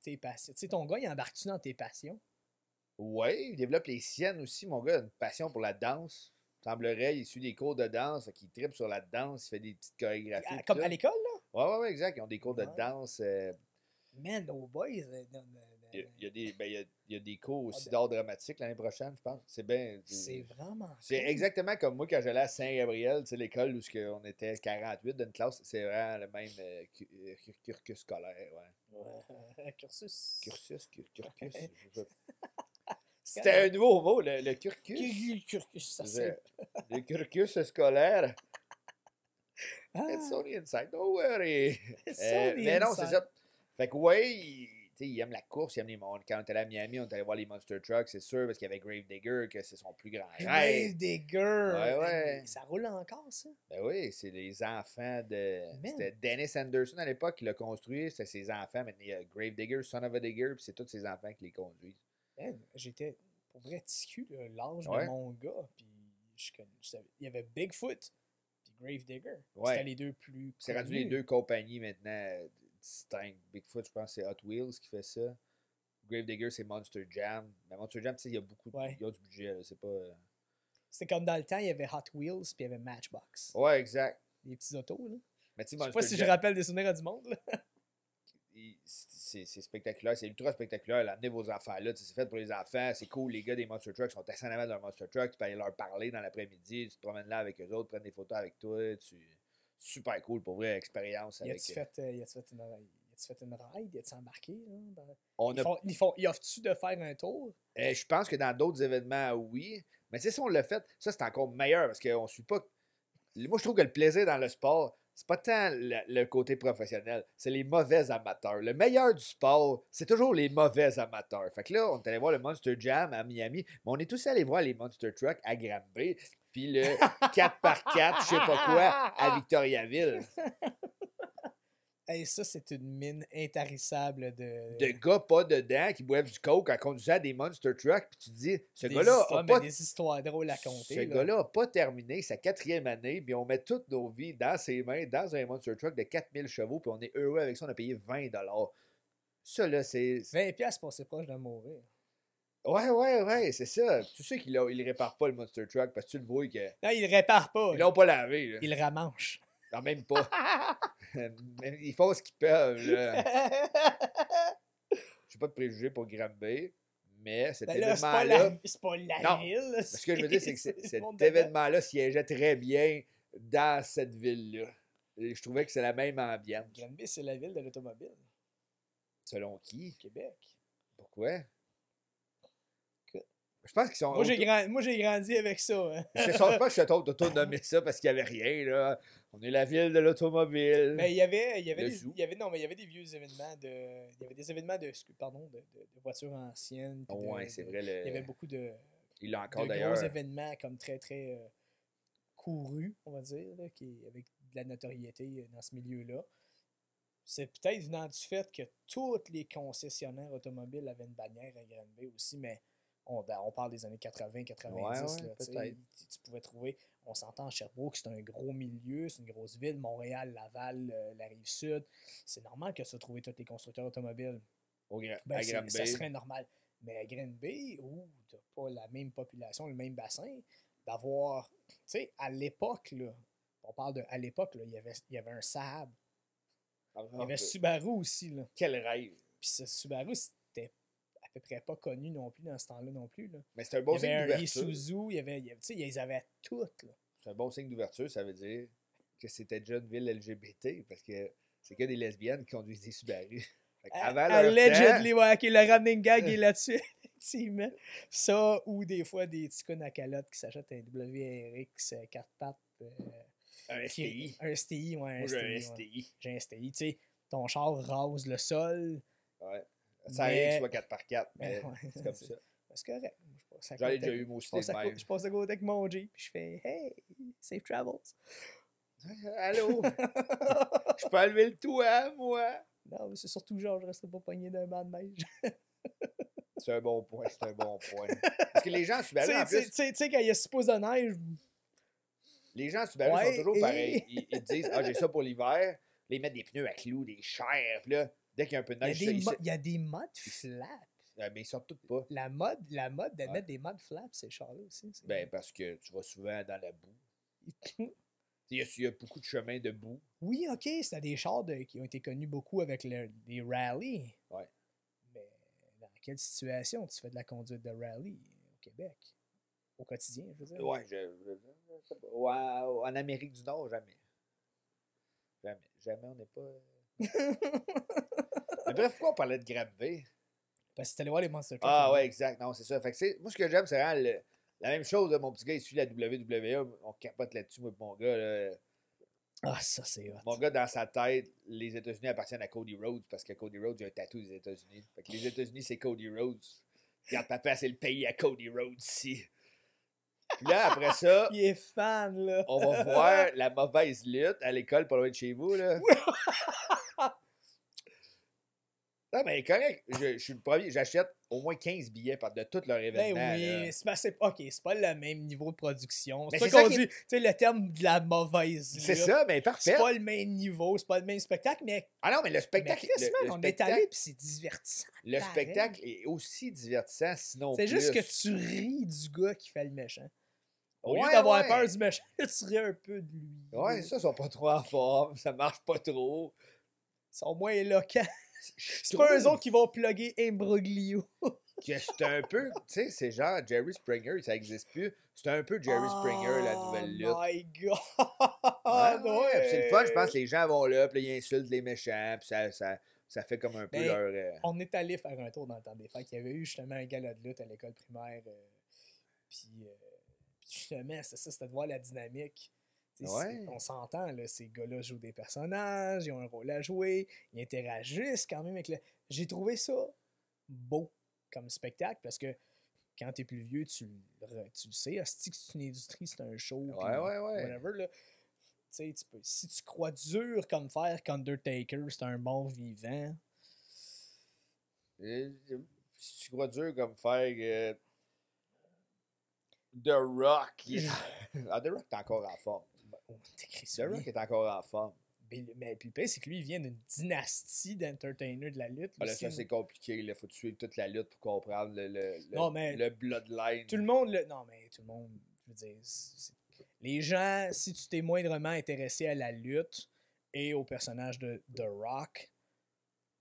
tes passions. Tu sais, ton gars, il embarque-tu dans tes passions? ouais, il développe les siennes aussi, mon gars, une passion pour la danse. Semblerait, il suit des cours de danse, fait qu'il tripe sur la danse, il fait des petites chorégraphies. Pis Comme tout. à l'école, là? Ouais, exact. Ils ont des cours de Ouais. danse. Man, no boys. Il y a des, ben, il y a des cours aussi ben, d'art dramatique l'année prochaine, je pense. C'est bien. c'est vraiment C'est cool. exactement comme moi quand j'allais à Saint-Gabriel, tu sais, l'école où on était 48 d'une classe. C'est vraiment le même cursus scolaire. Ouais. Cursus. Cursus. Je- C'est C'était un nouveau mot, le cursus. Cursus, ça c'est. Le cursus scolaire. Ah, It's only inside, don't worry. ça, Mais non, c'est ça. Fait que, ouais, il aime la course, il aime les mondes. Quand on était à Miami, on est allé voir les Monster Trucks, c'est sûr, parce qu'il y avait Grave Digger, que c'est son plus grand rêve. Grave Digger. Ouais. Ça roule encore, ça? Ben oui, c'est les enfants de. Man. C'était Dennis Anderson à l'époque qui l'a construit, c'était ses enfants. Maintenant, il y a Grave Digger, Son of a Digger, puis c'est tous ses enfants qui les conduisent. Man, j'étais pour vrai ticu, l'âge Ouais. de mon gars. Puis je savais. Il y avait Bigfoot puis Grave Digger. Ouais. C'était les deux plus. C'est rendu les deux compagnies maintenant distinctes. Bigfoot, je pense, c'est Hot Wheels qui fait ça. Grave Digger, c'est Monster Jam. Mais Monster Jam, tu sais, il y a beaucoup Ouais. il y a du budget, là, c'est pas. C'était comme dans le temps, il y avait Hot Wheels puis il y avait Matchbox. Ouais, exact. Les petits autos, là. Mais tu sais, Je sais pas si Jam, je rappelle des souvenirs à du monde, là. c'est spectaculaire, c'est ultra spectaculaire. Là, amenez vos enfants là, c'est fait pour les enfants, c'est cool. Les gars des Monster Trucks sont assis en avant d'un Monster Truck, tu peux aller leur parler dans l'après-midi, tu te promènes là avec eux autres, prennent des photos avec toi. Super cool pour vrai, expérience. Y avec. a-tu fait une ride? Y a-tu embarqué? Là, On a ils offrent-tu de faire un tour? Je pense que dans d'autres événements, oui. Mais tu sais, si on l'a fait, ça, c'est encore meilleur parce qu'on ne suit pas. Moi, je trouve que le plaisir dans le sport, c'est pas tant le côté professionnel, c'est les mauvais amateurs. Le meilleur du sport, c'est toujours les mauvais amateurs. Fait que là, on est allé voir le Monster Jam à Miami, mais on est aussi allé voir les Monster Trucks à Granby, puis le 4x4, je sais pas quoi, à Victoriaville. Hey, ça, c'est une mine intarissable De gars pas dedans qui boivent du coke en conduisant des Monster Trucks, puis tu te dis, ce des gars-là histoires, a pas. des histoires drôles à compter. Ce gars-là n'a pas terminé sa 4e année, puis on met toutes nos vies dans ses mains, dans un Monster Truck de 4000 chevaux, puis on est heureux avec ça, on a payé 20 $. Ça, là, c'est. 20$ pour ses proches de mourir. Ouais, c'est ça. Tu sais qu'il ne répare pas le Monster Truck parce que tu le vois que. Non, il le répare pas. Ils l'ont pas lavé. Là. Il le ramanche. Non, même pas. Ils font ce qu'ils peuvent. Là. Je n'ai pas de préjugés pour Granby, mais cet Ben là, événement-là. c'est pas la Non, ville. Ce que je veux dire, c'est que cet monde événement-là siégeait très bien dans cette ville-là. Et je trouvais que c'est la même ambiance. Granby, c'est la ville de l'automobile. Selon qui? Québec. Pourquoi? Que- Je pense qu'ils sont. Moi, j'ai grandi avec ça. Hein. Je pense pas que je suis d'autonommer ça parce qu'il n'y avait rien. Là. On est la ville de l'automobile. Mais il y avait des vieux événements il y avait des événements de voitures anciennes. Puis Ouais, c'est vrai. Il y avait beaucoup de Il l'a encore gros d'ailleurs. événements comme très, très courus, on va dire, là, avec de la notoriété dans ce milieu-là. C'est peut-être venant du fait que tous les concessionnaires automobiles avaient une bannière à Granby aussi, mais On parle des années 80-90. Ouais, Là, peut-être. tu pouvais trouver, on s'entend à Sherbrooke, c'est un gros milieu, c'est une grosse ville. Montréal, Laval, la Rive-Sud. C'est normal que ça trouver tous les constructeurs automobiles. À Granby. Ça serait normal. Mais à Granby, où tu n'as pas la même population, le même bassin, d'avoir. Tu sais, à l'époque, là, on parle de. À l'époque, là, il y avait un Saab. Il y avait Subaru aussi. Là. Quel rêve. Puis ce Subaru, c'était à peu près pas connu non plus dans ce temps-là non plus. Là. Mais c'est un bon signe d'ouverture. Il y avait un Isuzu, tu sais, ils avaient toutes. Là. C'est un bon signe d'ouverture, ça veut dire que c'était déjà une ville LGBT, parce que c'est que des lesbiennes qui conduisent des Subaru. Avant leur allegedly, temps, ouais, ok, le running gag est là-dessus, effectivement. Ça, ou des fois des petits cons à calotte qui s'achètent un WRX 4 pattes. un STI. Un STI, ouais. Moi, j'ai un STI. STI. J'ai un STI. Tu sais, ton char rase le sol. Ouais. Ça arrive que ce soit 4x4, mais ouais, c'est comme ça. C'est correct. J'en ai déjà eu, moi aussi, de même. Je passe à côté avec mon Jeep, puis je fais « Hey, safe travels! » Allô? Je peux enlever le toit, moi? Non, mais c'est surtout genre, je reste pas pogné d'un banc de neige. C'est un bon point, c'est un bon point. Parce que les gens à Subaru, en plus... Tu sais, quand il y a 6 pouces de neige... Les gens à Subaru sont toujours pareils. Ils disent « Ah, j'ai ça pour l'hiver. » Ils mettent des pneus à clous, des chairs. Puis là, dès qu'il y a un peu de neige... Il y a des modes flaps. Mais ils sortent toutes pas. La mode de mettre des modes flaps, ces chars-là aussi. Ben, parce que tu vas souvent dans la boue. Il y a beaucoup de chemins de boue. Oui, ok, c'était des chars qui ont été connus beaucoup avec des rallyes. Ouais. Mais dans quelle situation tu fais de la conduite de rallye au Québec? Au quotidien, je veux dire. Ouais, en Amérique du Nord, jamais. Jamais, on n'est pas... Mais bref, pourquoi on parlait de Granby? Parce que tu allé voir les Monster Trucks. Ah ouais, exact. Non, c'est ça. Fait que moi, ce que j'aime, c'est vraiment la même chose. Là, mon petit gars, il suit la WWE. On capote là-dessus, moi, mon gars. Là. Ah, ça, c'est hot. Mon gars, dans sa tête, les États-Unis appartiennent à Cody Rhodes parce que Cody Rhodes, il a un tatou des États-Unis. Fait que les États-Unis, c'est Cody Rhodes. Regarde, papa, c'est le pays à Cody Rhodes ici. Puis là, après ça, il est fan, là. On va voir la mauvaise lutte à l'école pas loin de chez vous, là. Non, mais correct. Je suis le premier. J'achète au moins 15 billets de tous leurs événements. Ben oui, c'est pas le même niveau de production. C'est c'est ça qu'on dit, tu sais, le terme de la mauvaise lutte. C'est ça, mais parfait. C'est pas le même niveau, c'est pas le même spectacle, mais... Ah non, mais le spectacle... Mais on est allé, puis c'est divertissant. Le spectacle est aussi divertissant, sinon c'est plus. juste que tu ris du gars qui fait le méchant. Au lieu Ouais, d'avoir peur du méchant, tu ris un peu de lui. Ouais, ça, ils sont pas trop en forme, ça marche pas trop. Ils sont moins éloquents. C'est pas eux autres qui vont plugger Imbroglio. Que c'est un peu, tu sais, c'est genre Jerry Springer, ça existe plus. C'est un peu Jerry Springer, la nouvelle lutte. Oh my god! Ouais. C'est le fun, je pense que les gens vont là, puis ils insultent les méchants, puis ça fait comme un peu leur... On est allé faire un tour dans le temps des fêtes. Il y avait eu justement un gala de lutte à l'école primaire. Puis justement, c'est ça, c'était de voir la dynamique. Ouais. On s'entend, là, ces gars-là jouent des personnages, ils ont un rôle à jouer, ils interagissent quand même avec le... J'ai trouvé ça beau comme spectacle parce que quand t'es plus vieux, tu le sais, hostie que c'est une industrie, c'est un show, Ouais. whatever, là. Tu peux, si tu crois dur comme faire qu'Undertaker, c'est un mort vivant. Si tu crois dur comme faire The Rock. The Rock est encore en forme. The Rock est encore en forme. Mais puis le pire, c'est que lui, il vient d'une dynastie d'entertainers de la lutte. Ah, là, ça, c'est compliqué. Il faut suivre toute la lutte pour comprendre le bloodline. Tout le monde... Non, mais tout le monde... Je veux dire... Les gens, si tu t'es moindrement intéressé à la lutte et au personnage de The Rock,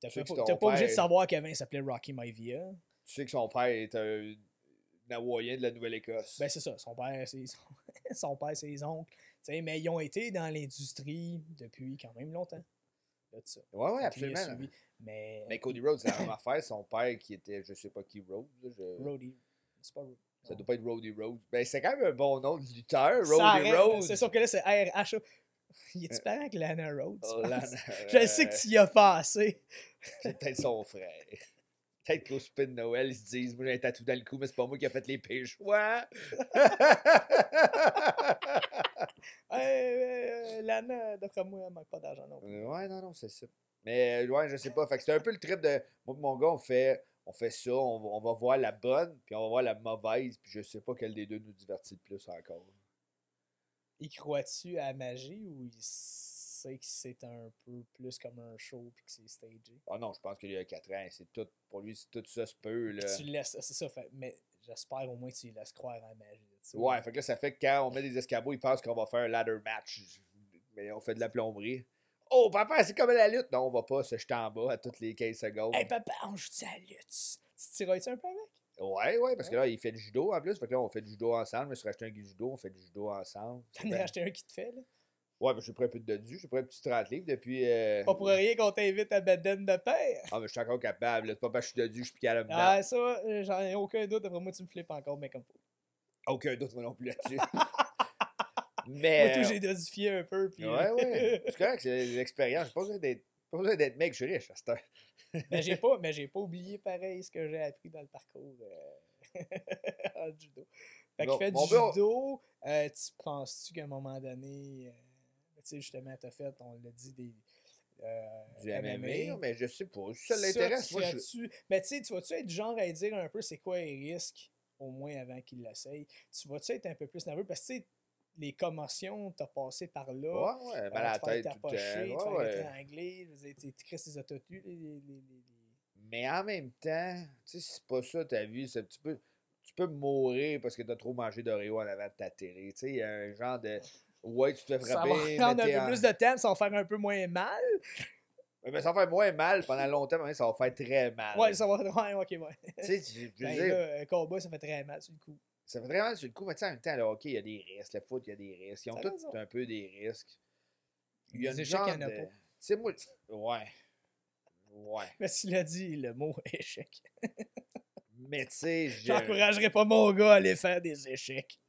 t'as pas obligé de savoir qu'avant il s'appelait Rocky Maivia. Tu sais que son père est un Hawaïen de la Nouvelle-Écosse. Ben c'est ça, son père, c'est ses oncles. T'sais, mais ils ont été dans l'industrie depuis quand même longtemps. Là, ça. Ouais, absolument. Mais Cody Rhodes, c'est la même affaire. Son père qui était, je sais pas qui, Rhodes. Roddy. C'est pas Roddy. Ça doit pas être Roddy Rhodes. Ben, c'est quand même un bon nom de lutteur, Roddy Rhodes. C'est sûr que là, c'est RH. Il est-tu parent avec Lana Rhodes? Lana, je sais que tu y as passé. C'est peut-être son frère. Peut-être qu'au spin de Noël, ils se disent, moi j'ai un tatou dans le cou, mais c'est pas moi qui a fait les pires choix. Lana, d'après moi, elle manque pas d'argent non plus. Ouais, non, c'est ça. Mais ouais, je sais pas. Fait que c'est un peu le trip de. Moi et mon gars, on fait ça, on va voir la bonne, puis on va voir la mauvaise, puis je sais pas quel des deux nous divertit le plus encore. Il croit-tu à la magie ou il sait que c'est un peu plus comme un show puis que c'est stagé? Ah non, je pense qu'il y a 4 ans, c'est tout, pour lui, tout ça se peut, Puis là. tu le laisses, c'est ça, mais j'espère au moins que tu lui laisses croire à la magie. Tu sais. Ouais, fait que là, ça fait que quand on met des escabeaux, ils pensent qu'on va faire un ladder match, mais on fait de la plomberie. Oh, papa, c'est comme la lutte! Non, on va pas se jeter en bas à toutes les 15 secondes. Hey papa, on joue-tu à la lutte? Tu tirailles-tu un peu avec? Ouais, parce que là, il fait du judo en plus. Fait que là, on fait du judo ensemble. Je me suis racheté un judo, on fait du judo ensemble. T'en as acheté un qui te fait, là? Ouais, mais j'ai pris un peu de dessus. J'ai pris un petit 30 livres depuis. Pas pour rien qu'on t'invite à Baden de père. Ah, mais je suis encore capable. Là. C'est pas parce que je suis dessus, je suis plus capable de me Ah, battre. ça, j'en ai aucun doute. Après moi, tu me flippes encore, mais comme faut. Aucun doute, moi non plus là-dessus. Moi, mais. tout, j'ai dosifié un peu. Puis, Ouais. C'est correct, c'est l'expérience. J'ai pas besoin d'être mec, je suis riche à cette heure. mais j'ai pas oublié pareil ce que j'ai appris dans le parcours en judo. Fait qu'il fait du judo. Tu penses-tu qu'à un moment donné, tu sais, justement, t'as fait, on l'a dit, Du MMA, mais je sais pas. Si ça ça l'intéresse, moi, Mais tu sais, tu vas-tu être du genre à dire un peu c'est quoi les risques, au moins avant qu'il l'essaye? Tu vas-tu être un peu plus nerveux? Parce que tu sais, les commotions, t'as passé par là. Ouais, mal à la tête tout le temps. Tu vas étrangler, je veux dire, tu crées ces autotues, Mais en même temps, tu sais, c'est pas ça ta vie. Tu peux mourir parce que t'as trop mangé d'Oreo en avant de ta télé. Tu sais, il y a un genre de. Ouais, tu te fais Ça va frapper. prendre un peu plus de temps, ça va faire un peu moins mal. Mais ça va faire moins mal pendant longtemps, mais ça va faire très mal. Ouais, ça va. Ouais, ok, ouais. Tu sais, je veux Ben dire. là, un combat, ça fait très mal sur le coup. Ça fait très mal sur le coup, mais tu sais, en même temps, le hockey, il y a des risques. Le foot, il y a des risques. Ils ont tous un peu des risques. Il y a des échecs, il y en a pas. Tu sais, moi. Ouais. Mais tu l'as dit, le mot échec. Mais tu sais, j'encouragerais pas mon gars à aller faire des échecs.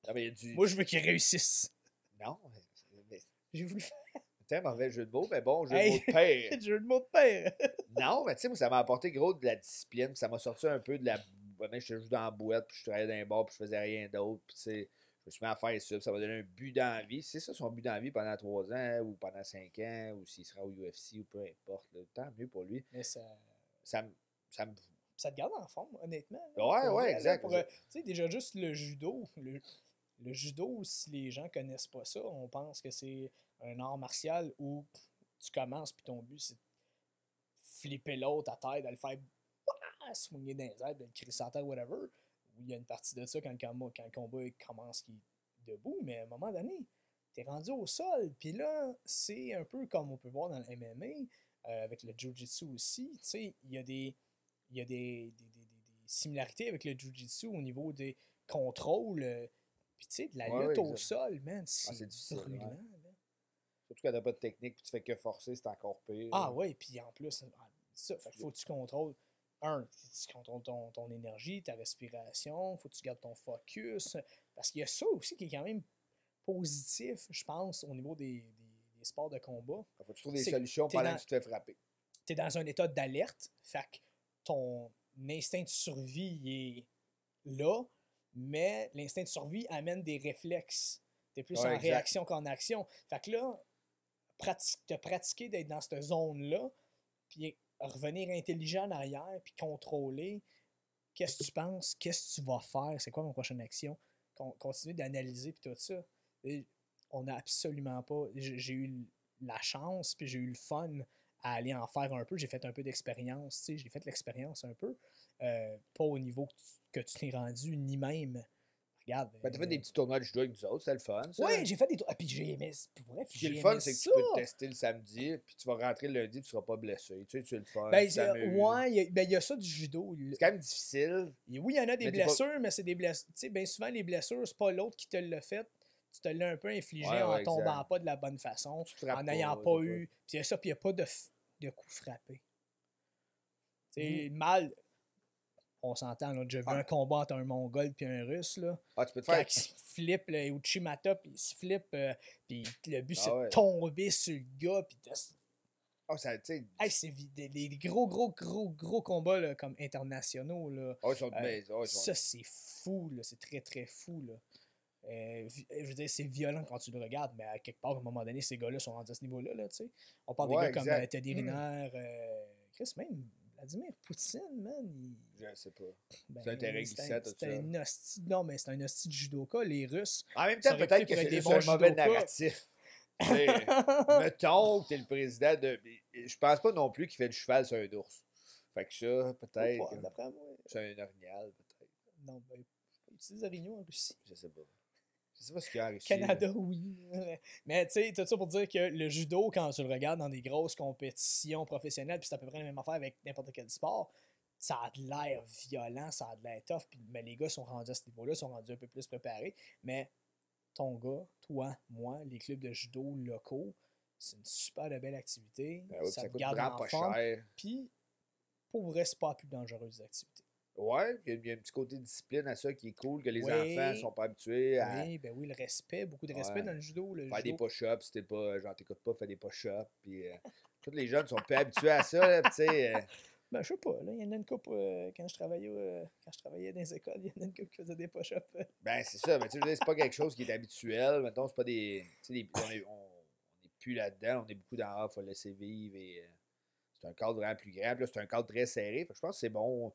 Ah, mais y a du... Moi, je veux qu'il réussisse. Non, mais... J'ai voulu faire. C'est un mauvais jeu de mots, mais bon, jeu de mots de père. Jeu de mots de père. Non, mais tu sais, moi, ça m'a apporté gros de la discipline. Ça m'a sorti un peu de la. Je suis juste dans la boîte, puis je travaillais dans les bars, puis je faisais rien d'autre. Puis tu sais, je me suis mis à faire ça, puis ça m'a donné un but dans la vie. C'est ça son but dans la vie pendant 3 ans, ou pendant 5 ans, ou s'il sera au UFC, ou peu importe. Là, tant mieux pour lui. Mais ça me. Ça te garde en forme, honnêtement. Là, ouais, exact. Tu sais, déjà juste le judo. Le judo, si les gens connaissent pas ça, on pense que c'est un art martial où tu commences puis ton but c'est de flipper l'autre à terre, de le faire swinger dans les airs, de le crisser à terre, whatever. Il y a une partie de ça quand le combat commence qui est debout, mais à un moment donné, t'es rendu au sol. Puis là, c'est un peu comme on peut voir dans le MMA, avec le Jiu-Jitsu aussi. Tu sais, il y a des similarités avec le Jiu-Jitsu au niveau des contrôles. Puis tu sais, de la lutte au sol, man, c'est brûlant. Ouais. Surtout quand t'as pas de technique puis tu fais que forcer, c'est encore pire. Ah ouais, puis en plus, ça, fait qu'il faut que tu contrôles. Tu contrôles ton énergie, ta respiration, faut que tu gardes ton focus. Parce qu'il y a ça aussi qui est quand même positif, je pense, au niveau des sports de combat. Faut que tu trouves des solutions pendant que tu te fais frapper. Tu es dans un état d'alerte, fait que ton instinct de survie est là, mais l'instinct de survie amène des réflexes. Tu es plus en réaction qu'en action. Fait que là, te pratiquer d'être dans cette zone-là, puis revenir intelligent en arrière, puis contrôler qu'est-ce que tu penses, qu'est-ce que tu vas faire, c'est quoi mon prochaine action, continuer d'analyser, puis tout ça. Et on n'a absolument pas. J'ai eu la chance, puis j'ai eu le fun à aller en faire un peu. J'ai fait un peu d'expérience, tu sais, j'ai fait l'expérience un peu. Pas au niveau que tu t'es rendu, ni même. Regarde. Ben, t'as fait des petits tournois de judo avec nous autres, c'était le fun. Oui, j'ai fait des tournois. Puis j'ai aimé. Pour vrai, puis le fun, c'est que tu peux te tester le samedi, puis tu vas rentrer le lundi, puis tu seras pas blessé. Tu sais, tu es le fun. Ben, il y a ça du judo. C'est quand même difficile. Et oui, il y en a des blessures, mais c'est des blessures. Tu sais, bien souvent, les blessures, c'est pas l'autre qui te l'a fait. Tu te l'as un peu infligé en tombant pas de la bonne façon, en n'ayant pas eu. Puis il y a ça, puis il n'y a pas de coup frappé. Tu sais, mal. On s'entend, on a déjà vu un combat entre un Mongol et un Russe. Là. Tu peux te faire. Quand il se flippe, là, Uchimata, puis il se flippe, puis le but, c'est de tomber sur le gars. Puis c'est des gros combats là, comme internationaux. Là. Ça, c'est fou. Là. C'est très, très fou. Là. Je veux dire, c'est violent quand tu le regardes, mais à quelque part, à un moment donné, ces gars-là sont rendus à ce niveau-là. Là, on parle des gars comme Teddy Riner, Chris, même Vladimir Poutine, man, Je sais pas. ben, C'est un terrain glissant, tout ça. un hostie, non, mais c'est un hostie de judoka. Les Russes En même sont temps, réputés peut-être que pour être c'est des juste bons un mauvais judokas. narratif. T'sais, mettons que t'es le président de. Je pense pas non plus qu'il fait du cheval sur un ours. Fait que ça, peut-être. D'après moi. C'est un orignal, peut-être. Non, ben, ils utilisent Origno en Russie. Je sais pas. Je sais pas ce qu'il y a en Russie. Canada, oui. Mais tu sais, tout ça pour dire que le judo, quand tu le regardes dans des grosses compétitions professionnelles, puis c'est à peu près la même affaire avec n'importe quel sport, ça a de l'air violent, ça a de l'air tough, puis mais les gars sont rendus à ce niveau-là, sont rendus un peu plus préparés. Mais ton gars, toi, moi, les clubs de judo locaux, c'est une super de belle activité. Ben oui, ça ça te coûte garde vraiment en pas forme. cher. Puis, pour vrai, c'est pas la plus dangereuse activité. Ouais, il y a un petit côté discipline à ça qui est cool, que les Oui. enfants sont pas habitués à Oui, ben oui, le respect, beaucoup de respect Ouais. dans le judo. Le faire des judo. push-ups. Si t'es pas, genre, t'écoutes pas, fais des push-ups. Puis tous les jeunes sont peu habitués à ça, là, tu sais. Ben, je sais pas, là, il y en a une couple, quand je travaillais dans les écoles, il y en a une couple qui faisait des push-ups. Ben, c'est ça. Mais tu sais, je veux dire, c'est pas quelque chose qui est habituel. Mettons, c'est pas des. Tu sais, on est plus là-dedans. On est beaucoup dans il faut laisser vivre. Et c'est un cadre vraiment plus grand. Puis là, c'est un cadre très serré. Fait que je pense que c'est bon.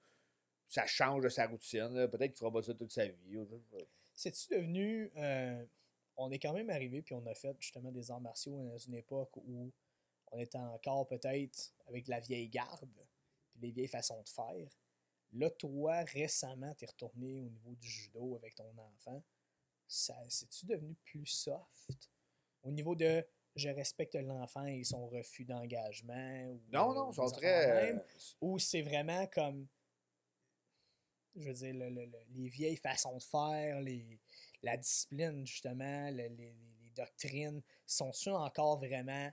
Ça change de sa routine. Là. Peut-être qu'il fera pas ça toute sa vie. C'est-tu devenu. On est quand même arrivé, puis on a fait justement des arts martiaux dans une époque où on était encore peut-être avec la vieille garde, puis les vieilles façons de faire. Là, toi, récemment, t'es retourné au niveau du judo avec ton enfant. C'est-tu devenu plus soft? Au niveau de je respecte l'enfant et son refus d'engagement? Ou, Non, non, ils ou sont des affaires de très. même, ou c'est vraiment comme, je veux dire, les vieilles façons de faire, la discipline, justement, les doctrines, sont-ils encore vraiment.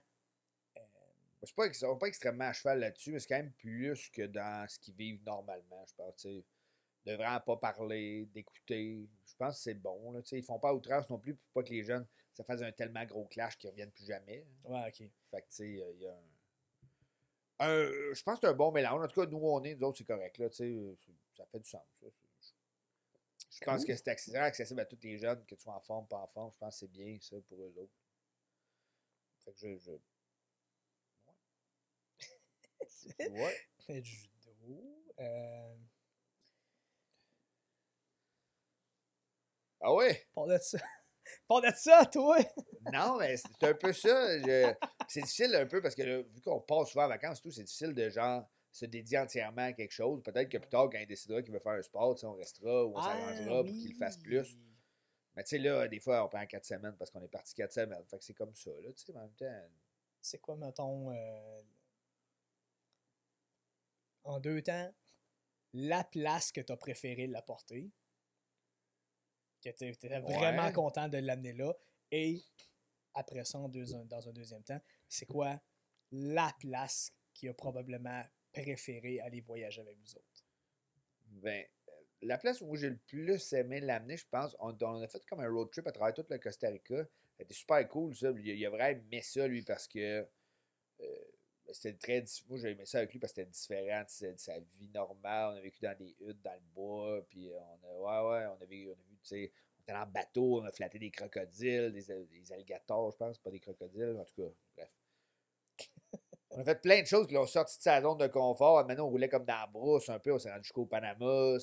Ils sont pas extrêmement à cheval là-dessus, mais c'est quand même plus que dans ce qu'ils vivent normalement, je pense. T'sais. De vraiment pas parler, d'écouter. Je pense que c'est bon. Là, ils font pas outrance non plus pour pas que les jeunes, ça fasse un tellement gros clash qu'ils reviennent plus jamais. Ouais, ok. Fait que, tu sais, il y a je pense que c'est un bon mélange. En tout cas, nous, nous autres, c'est correct. Là, ça fait du sens. Ça. Je pense que c'est accessible à tous les jeunes, que tu sois en forme, pas en forme. Je pense que c'est bien, ça, pour eux autres. Fait que Ouais. Fait du judo. Ah ouais? Parle de ça. Parle de ça, toi! Non, mais c'est un peu ça. C'est difficile un peu parce que là, vu qu'on passe souvent en vacances, tout, c'est difficile de genre se dédier entièrement à quelque chose. Peut-être que plus tard, quand il décidera qu'il veut faire un sport, on restera ou on s'arrangera pour qu'il le fasse plus. Mais tu sais, là, des fois, on prend 4 semaines parce qu'on est parti 4 semaines. Fait que c'est comme ça, là, tu sais, en même temps. C'est quoi, mettons, en 2 temps, la place que tu as préféré l'apporter, que tu étais vraiment content de l'amener là, et après ça, dans un deuxième temps, c'est quoi la place qui a probablement préféré aller voyager avec vous autres? Ben, la place où j'ai le plus aimé l'amener, je pense, on a fait comme un road trip à travers tout le Costa Rica. C'était super cool, ça. Il a vraiment aimé ça, lui, parce que c'était très difficile. Moi, j'ai aimé ça avec lui parce que c'était différent de sa vie normale. On a vécu dans des huttes, dans le bois, puis on a vu, tu sais, on était en bateau, on a flatté des crocodiles, des alligators, je pense, pas des crocodiles, en tout cas, bref. On a fait plein de choses qui l'ont sorti de sa zone de confort. Maintenant, on roulait comme dans la brousse un peu. On s'est rendu jusqu'au Panama. On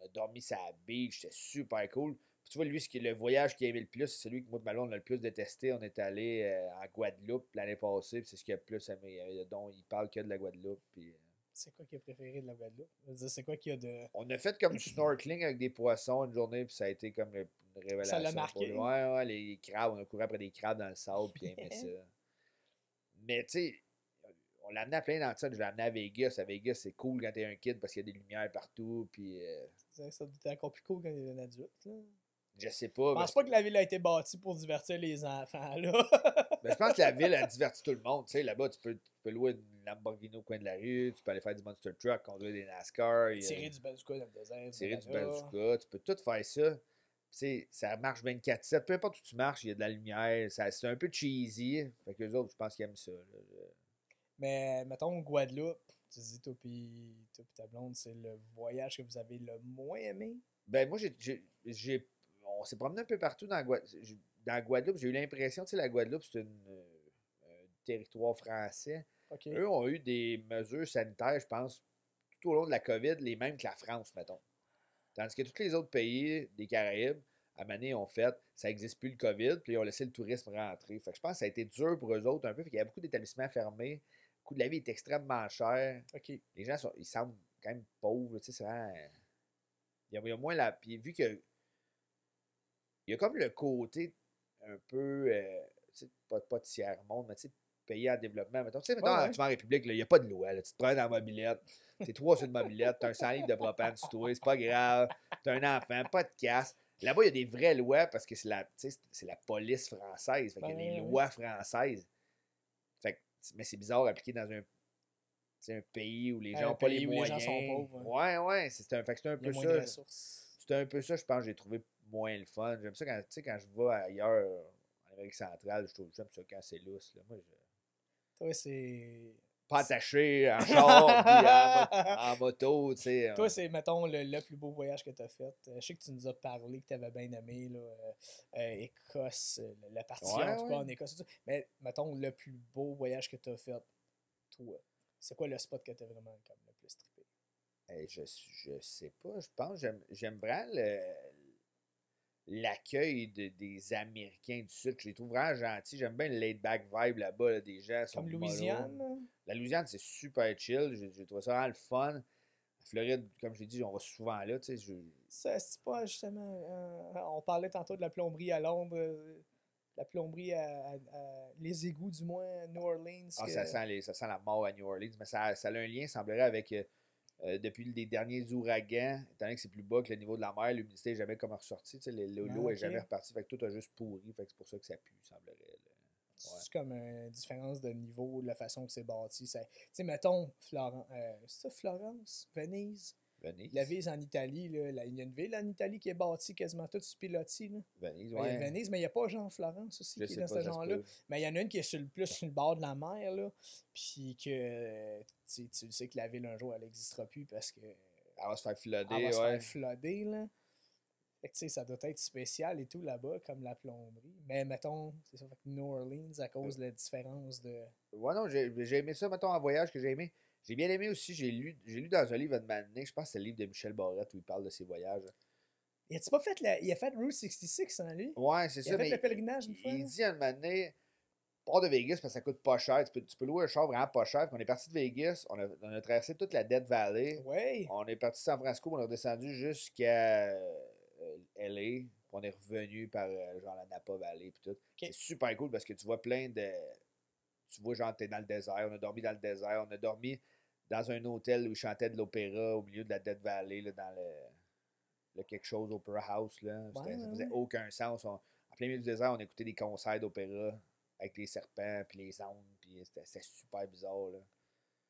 a dormi sur la beach. C'était super cool. Puis tu vois, lui, le voyage qu'il a aimé le plus, c'est celui que moi et Malone, on a le plus détesté. On est allé en Guadeloupe l'année passée. Puis c'est ce qu'il a le plus aimé. Donc, il parle que de la Guadeloupe. Puis, c'est quoi qu'il a préféré de la Guadeloupe? C'est quoi qu'il y a de. on a fait comme du snorkeling avec des poissons une journée. Puis ça a été comme une révélation. Ça l'a marqué. Ouais, les crabes. On a couru après des crabes dans le sable. Puis il aimait ça. Mais tu sais, on l'a amené à plein d'endroits. Je l'ai amené à Vegas. À Vegas, c'est cool quand t'es un kid parce qu'il y a des lumières partout. Puis, ça doit être encore plus cool quand il est un adulte. Là. je sais pas. Je pense pas que la ville a été bâtie pour divertir les enfants. Là. Mais je pense que la ville a diverti tout le monde. Tu sais, là-bas, tu peux louer une Lamborghini au coin de la rue. Tu peux aller faire du Monster Truck, conduire des NASCAR. Tirer du bazooka dans le désert. Tirer du bazooka. Tu peux tout faire ça. Tu sais, ça marche 24/7. Peu importe où tu marches, il y a de la lumière. C'est un peu cheesy. Fait que les autres, je pense qu'ils aiment ça. Là. Mais mettons Guadeloupe, tu dis toi pis ta blonde, c'est le voyage que vous avez le moins aimé? Ben moi, on s'est promené un peu partout dans Guadeloupe. J'ai eu l'impression, tu sais, la Guadeloupe, c'est un territoire français. OK. Eux ont eu des mesures sanitaires, je pense, tout au long de la COVID, les mêmes que la France, mettons. Tandis que tous les autres pays des Caraïbes, à un moment donné, ont fait, ça n'existe plus le COVID, puis ils ont laissé le tourisme rentrer. Fait que je pense que ça a été dur pour eux autres un peu, fait qu'il y a beaucoup d'établissements fermés. Le coût de la vie est extrêmement cher. OK. Les gens, ils semblent quand même pauvres, tu sais, c'est vraiment... Il y a moins la... Puis vu que... Il y a comme le côté un peu, tu sais, pas de tiers-monde, mais tu sais, pays en développement. Mettons, tu sais, mettons, Ouais. tu vas en République, il n'y a pas de loi. Là, tu te prends dans la mobilette, t'es 3 sur une mobilette, t'as un 100 litres de propane sur toi, c'est pas grave, t'as un enfant, pas de casse. Là-bas, il y a des vraies lois parce que c'est la police française. Fait qu'il y a des lois françaises. Fait que, mais c'est bizarre appliqué dans un pays où les gens n'ont pas les moyens. Les gens sont pauvres. Ouais, c'est un peu il y a moins ça. de ressources. C'est un peu ça, je pense, que j'ai trouvé moins le fun. J'aime ça quand je vais ailleurs, en Amérique centrale, j'aime ça quand c'est lousse. Là. Moi, Toi, c'est... pas attaché en char puis en moto, tu sais. Toi, c'est, mettons, le plus beau voyage que tu as fait. Je sais que tu nous as parlé, que tu avais bien aimé, là, Écosse, la partie en tout cas en Écosse. Tout ça. Mais, mettons, le plus beau voyage que tu as fait, toi, c'est quoi le spot que tu as vraiment comme, le plus trippé? Je sais pas, je pense j'aime vraiment l'accueil des Américains du Sud. Je les trouve vraiment gentils. J'aime bien le laid-back vibe là-bas, là, des gens sont comme Louisiane? La Louisiane, c'est super chill. J'ai trouvé ça vraiment le fun. La Floride, comme je l'ai dit, on va souvent là. Tu sais, Ça, c'est pas justement. On parlait tantôt de la plomberie à Londres, la plomberie les égouts, du moins, à New Orleans. Ah, ça sent la mort à New Orleans, mais ça a un lien, semblerait, avec depuis les derniers ouragans, étant donné que c'est plus bas que le niveau de la mer, l'humidité n'est jamais comme ressortie. L'eau n'est jamais repartie. Fait que tout a juste pourri. Fait que c'est pour ça que ça pue, semblerait. C'est comme une différence de niveau, de la façon que c'est bâti. Tu sais, mettons, c'est ça, Florence? Venise? La ville en Italie, là, il y a une ville en Italie qui est bâtie quasiment toute sur pilotis. Là. Venise, ouais. Il y a Venise, mais il n'y a pas genre Florence aussi qui est dans ce genre-là. Mais il y en a une qui est plus sur le bord de la mer, là, puis que tu sais que la ville un jour elle n'existera plus parce que elle va se faire flooder. Elle va se faire flooder, là. Fait que, ça doit être spécial et tout là-bas, comme la plomberie. Mais mettons, c'est ça, fait que New Orleans, à cause de la différence de. Ouais, non, j'ai aimé ça, mettons, en voyage que j'ai aimé. J'ai bien aimé aussi, j'ai lu dans un livre de Manet, je pense que c'est le livre de Michel Barrette où il parle de ses voyages. Il a-tu pas fait il a fait Route 66, hein, lui? Ouais, c'est ça. Il a fait le pèlerinage une fois. Il dit à un moment donné, pars de Vegas parce que ça coûte pas cher. Tu peux louer un char vraiment pas cher. Puis on est parti de Vegas, on a traversé toute la Death Valley. Ouais. On est parti de San Francisco, on est redescendu jusqu'à LA. Puis on est revenu par genre la Napa Valley. Puis tout. Okay. C'est super cool parce que tu vois plein de. Tu vois, genre, t'es dans le désert. On a dormi dans le désert. On a dormi dans un hôtel où ils chantaient de l'opéra au milieu de la Death Valley, là, dans le quelque chose Opera House. Là. Ça faisait aucun sens. En plein milieu du désert, on écoutait des concerts d'opéra avec les serpents puis les ondes. Puis c'était super bizarre. Là.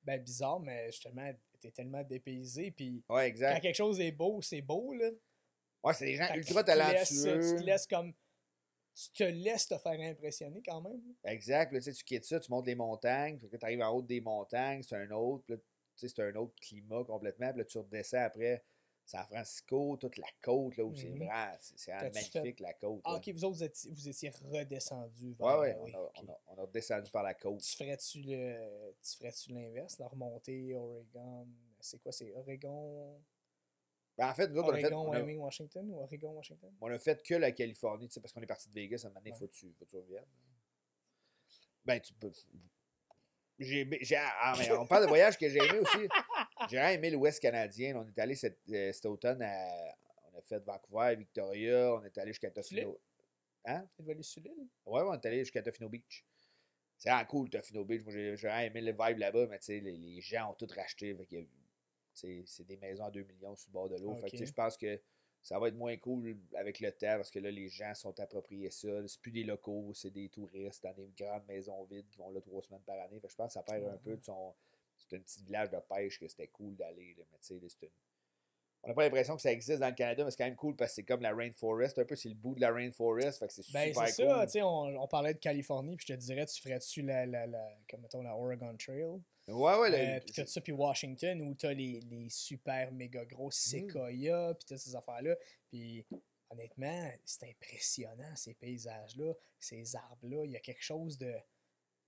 Ben, bizarre, mais justement, t'es tellement dépaysé. Puis ouais, exact. Quand quelque chose est beau, c'est beau. Là. Ouais, c'est des gens ultra talentueux. Tu te laisses comme. Tu te laisses te faire impressionner quand même. Exact. Là, tu quittes ça, tu montes les montagnes. Puis tu arrives en haut des montagnes, c'est un autre. Puis là, c'est un autre climat complètement. Puis là, tu redescends après San Francisco, toute la côte, là où c'est vrai. C'est magnifique, la côte. Ah, ok, vous autres, vous étiez redescendus vers. Ouais, on a redescendu par la côte. Tu ferais-tu l'inverse, la remontée, Oregon? C'est quoi, c'est Oregon? Ben, en fait, nous autres, Oregon, Wyoming, Washington ou Oregon, Washington? On a fait que la Californie, tu sais, parce qu'on est parti de Vegas, à un moment donné, il faut que tu reviennes. Ben, tu peux. On parle de voyage que j'ai aimé aussi. J'ai vraiment aimé l'Ouest canadien. On est allé cet automne on a fait Vancouver, Victoria, on est allé jusqu'à Tofino. Hein? Tu es allé sur l'île? Ouais, on est allé jusqu'à Tofino Beach. C'est vraiment cool, Tofino Beach. Moi, j'ai vraiment aimé le vibe là-bas, mais tu sais, les gens ont tout racheté. C'est des maisons à 2 millions sur le bord de l'eau. Okay. Fait que je pense que ça va être moins cool avec le temps parce que là, les gens sont appropriés ça. C'est plus des locaux, c'est des touristes dans des grandes maisons vides qui vont là 3 semaines par année. Fait que je pense que ça perd un peu de son. C'est un petit village de pêche que c'était cool d'aller. Mais tu sais, on n'a pas l'impression que ça existe dans le Canada, mais c'est quand même cool parce que c'est comme la Rainforest. Un peu, c'est le bout de la Rainforest. Fait que c'est super cool. C'est ça, tu sais, on parlait de Californie, puis je te dirais, tu ferais-tu comme mettons la Oregon Trail. Ouais. Puis t'as ça, puis Washington, où t'as les super méga gros séquoias, puis toutes ces affaires-là. Puis honnêtement, c'est impressionnant, ces paysages-là, ces arbres-là. Il y a quelque chose de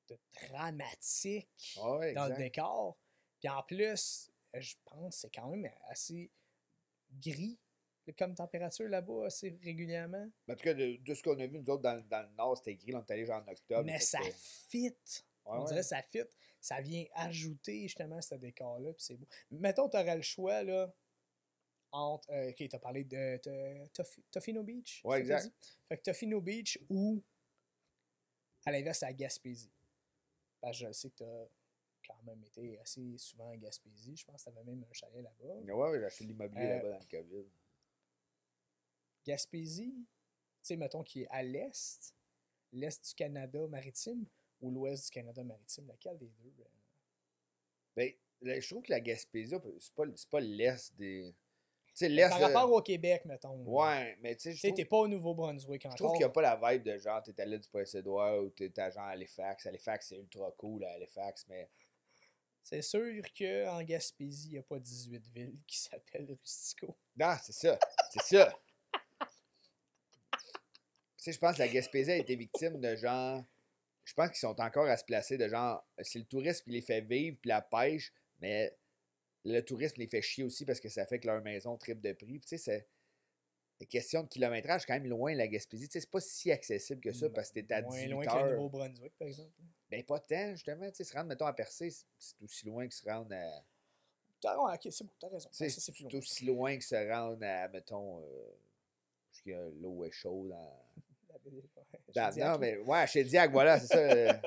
de dramatique Ah ouais, dans le exact. décor. Puis en plus, je pense que c'est quand même assez gris comme température là-bas, assez régulièrement. En tout cas, de ce qu'on a vu, nous autres, dans le Nord, c'était gris. On est allé genre en octobre. Mais fait ça que- fit. Ouais, On ouais. dirait que ça fit. Ça vient ajouter justement ce décor-là. Puis c'est beau. Mettons, tu aurais le choix là, entre. Ok, tu as parlé de Tofino Beach. Ouais, c'est ça que t'as exact. dit? Fait que Tofino Beach ou à l'inverse à Gaspésie. Parce que je sais que tu as quand même été assez souvent à Gaspésie. Je pense que tu avais même un chalet là-bas. Ouais, ouais, j'ai acheté de l'immobilier Euh, là-bas dans le COVID. Gaspésie, tu sais, mettons, qui est à l'est du Canada maritime ou l'ouest du Canada maritime, laquelle des deux? Ben, là, je trouve que la Gaspésie, c'est pas l'Est des. Tu sais, l'Est Par de. rapport au Québec, mettons. Ouais, mais tu sais, Tu sais, t'es pas au Nouveau-Brunswick je trouve qu'il encore. n'y a pas la vibe de genre, t'es allé du Prince-Édouard ou t'es à genre Halifax. Halifax, c'est ultra cool à Halifax, mais. C'est sûr qu'en Gaspésie, il n'y a pas 18 villes qui s'appellent Rustico. Non, c'est ça. C'est ça. Tu sais, je pense que la Gaspésie a été victime de genre. Je pense qu'ils sont encore à se placer de genre. C'est le tourisme qui les fait vivre, puis la pêche, mais le tourisme les fait chier aussi parce que ça fait que leur maison triple de prix. Puis, tu sais, c'est. Les questions de kilométrage, c'est quand même loin la Gaspésie. Tu sais, c'est pas si accessible que ça parce que t'es à Moins 18 loin que le heures. Nouveau-Brunswick, par exemple. Ben, pas tant, justement. Tu sais, se rendre, mettons, à Percé, c'est aussi loin que se rendre à. Ouais, ok, c'est bon, t'as raison. Tu Ouais, sais, ça, c'est plus c'est loin. aussi loin que se rendre à, mettons, parce que l'eau est chaude non, mais ouais, à Chediac, voilà, c'est ça.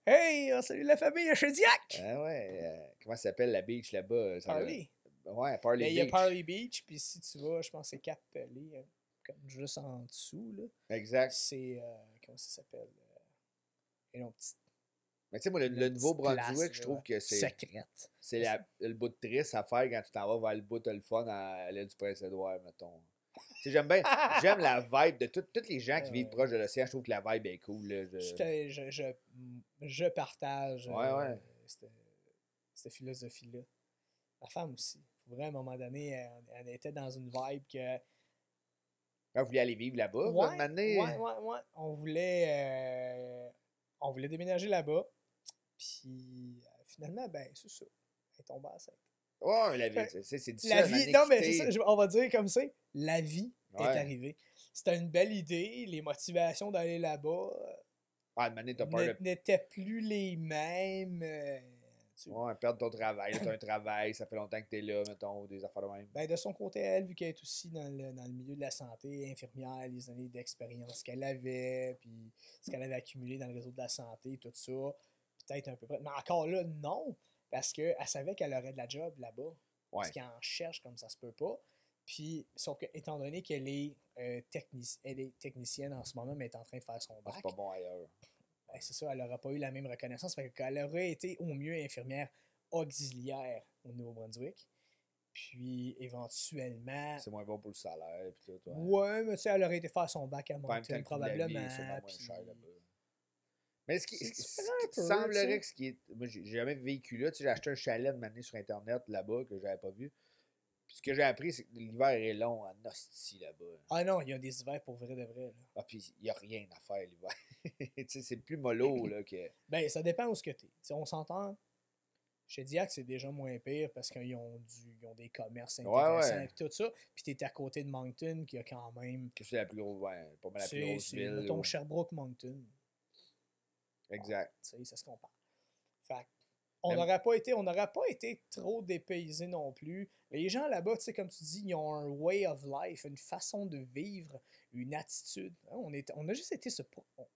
Hey, on salue la famille à Chediac! Ah ouais, comment ça s'appelle la beach là-bas? Parley. Ouais, Parley Ben, il y a Beach. Parley Beach, puis si tu vas, je pense que c'est Cap Pelé, comme juste en dessous, là. Exact. C'est, comment ça s'appelle? Une autre petite, Mais tu sais, moi, une le autre petite Nouveau-Brunswick, place, je là, trouve que c'est secrète. le bout de triste à faire quand tu t'en vas vers le bout de le fun à l'île du Prince-Édouard, mettons. Tu sais, j'aime la vibe de tous les gens qui vivent proche de l'océan. Je trouve que la vibe est cool. Là, Je partage Ouais, ouais. cette philosophie-là. Ma femme aussi. Pour vrai, à un moment donné, elle était dans une vibe que. Quand vous voulez aller vivre là-bas, vous, Ouais, à un moment donné? ouais. On voulait déménager là-bas. Puis finalement, ben, c'est ça. Elle est tombée enceinte. Ouais, la vie, Fait- c'est difficile. La à un vie, moment donné, non, mais c'est quitter. ça, on va dire comme ça. La vie est Ouais. arrivée. C'était une belle idée. Les motivations d'aller là-bas Ah, à un moment donné, t'as peur de n'étaient plus les mêmes. ouais, perdre ton travail. T'as un travail, ça fait longtemps que t'es là, mettons, des affaires de même. Ben, de son côté, elle, vu qu'elle est aussi dans le milieu de la santé, infirmière, les années d'expérience qu'elle avait, puis ce qu'elle avait accumulé dans le réseau de la santé, tout ça, peut-être un peu près. Mais encore là, non, parce qu'elle savait qu'elle aurait de la job là-bas. Ouais. Parce qu'elle en cherche comme ça se peut pas. Puis, sauf que, étant donné qu'elle est, elle est technicienne en ce moment, mais elle est en train de faire son Ah, bac, c'est pas bon ailleurs. ben, c'est ça, elle n'aurait pas eu la même reconnaissance. Fait qu'elle aurait été au mieux infirmière auxiliaire au Nouveau-Brunswick. Puis éventuellement. C'est moins bon pour le salaire. Puis tout, ouais. Ouais, mais tu sais, elle aurait été faire son bac à En même temps, Moncton, le coût de la vie probablement. est sûrement moins Puis... cher là-bas. Mais ce qui C'est différent un peu, semblerait tu sais. que ce qui est. Moi, j'ai jamais vécu là. Tu sais, j'ai acheté un chalet de m'amener sur Internet là-bas que j'avais pas vu. Puis ce que j'ai appris, c'est que l'hiver est long en hostie là-bas. Ah non, il y a des hivers pour vrai de vrai. Là. Ah, puis il n'y a rien à faire l'hiver. Tu sais, c'est plus mollo là, que. Ben, ça dépend où ce que t'es. T'sais, on s'entend. Chez Diac, c'est déjà moins pire parce qu'ils ont, ils ont des commerces intéressants Ouais. et tout ça. Puis t'es à côté de Moncton, qui a quand même. Que c'est la plus grosse. Ouais, pas mal la plus grosse ville. Mettons ou- Sherbrooke-Moncton. Exact. Tu sais, ça se compare. Fait on n'aurait pas été trop dépaysés non plus. Les gens là-bas, tu sais, comme tu dis, ils ont un way of life, une façon de vivre, une attitude. Hein, on a juste été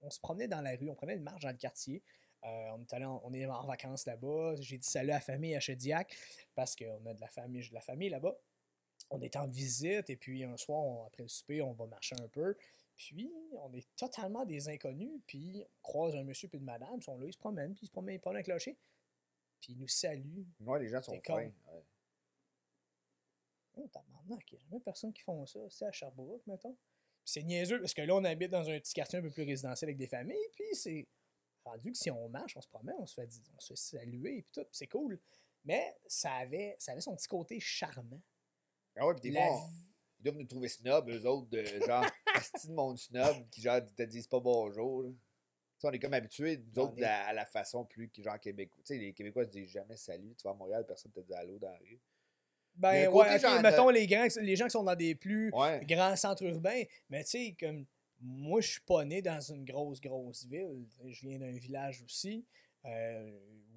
on se promenait dans la rue, on prenait une marche dans le quartier. On est en vacances là-bas. J'ai dit salut à la famille à Chediac parce qu'on a de la famille là-bas. On est en visite et puis un soir, après le souper, on va marcher un peu. Puis, on est totalement des inconnus. Puis, on croise un monsieur et une madame. Ils sont là, ils se promènent. Puis, ils prennent un clocher. Puis, ils nous saluent. Ouais, les gens sont T'es comme- fins. Ouais. Oh, tabarnak, il n'y a jamais personne qui font ça. C'est à Sherbrooke, mettons. Puis, c'est niaiseux parce que là, on habite dans un petit quartier un peu plus résidentiel avec des familles. Puis, c'est rendu que si on marche, on se promène, on se fait saluer. Puis tout. Puis, c'est cool. Mais ça avait son petit côté charmant. Ah ouais, puis des La fois, ils doivent nous trouver snob, eux autres, de genre, asti de monde snob, qui genre te disent pas bonjour. Là. sais, on est comme habitués, nous On autres, est- à la façon plus genre québécois. Tu sais, les Québécois se disent jamais salut. Tu vas à Montréal, personne te dit allô dans la rue. Il y a un Ben côté ouais, ok, genre mettons les gens qui sont dans des plus Ouais. grands centres urbains, mais tu sais, comme moi, je suis pas né dans une grosse ville. Je viens d'un village aussi.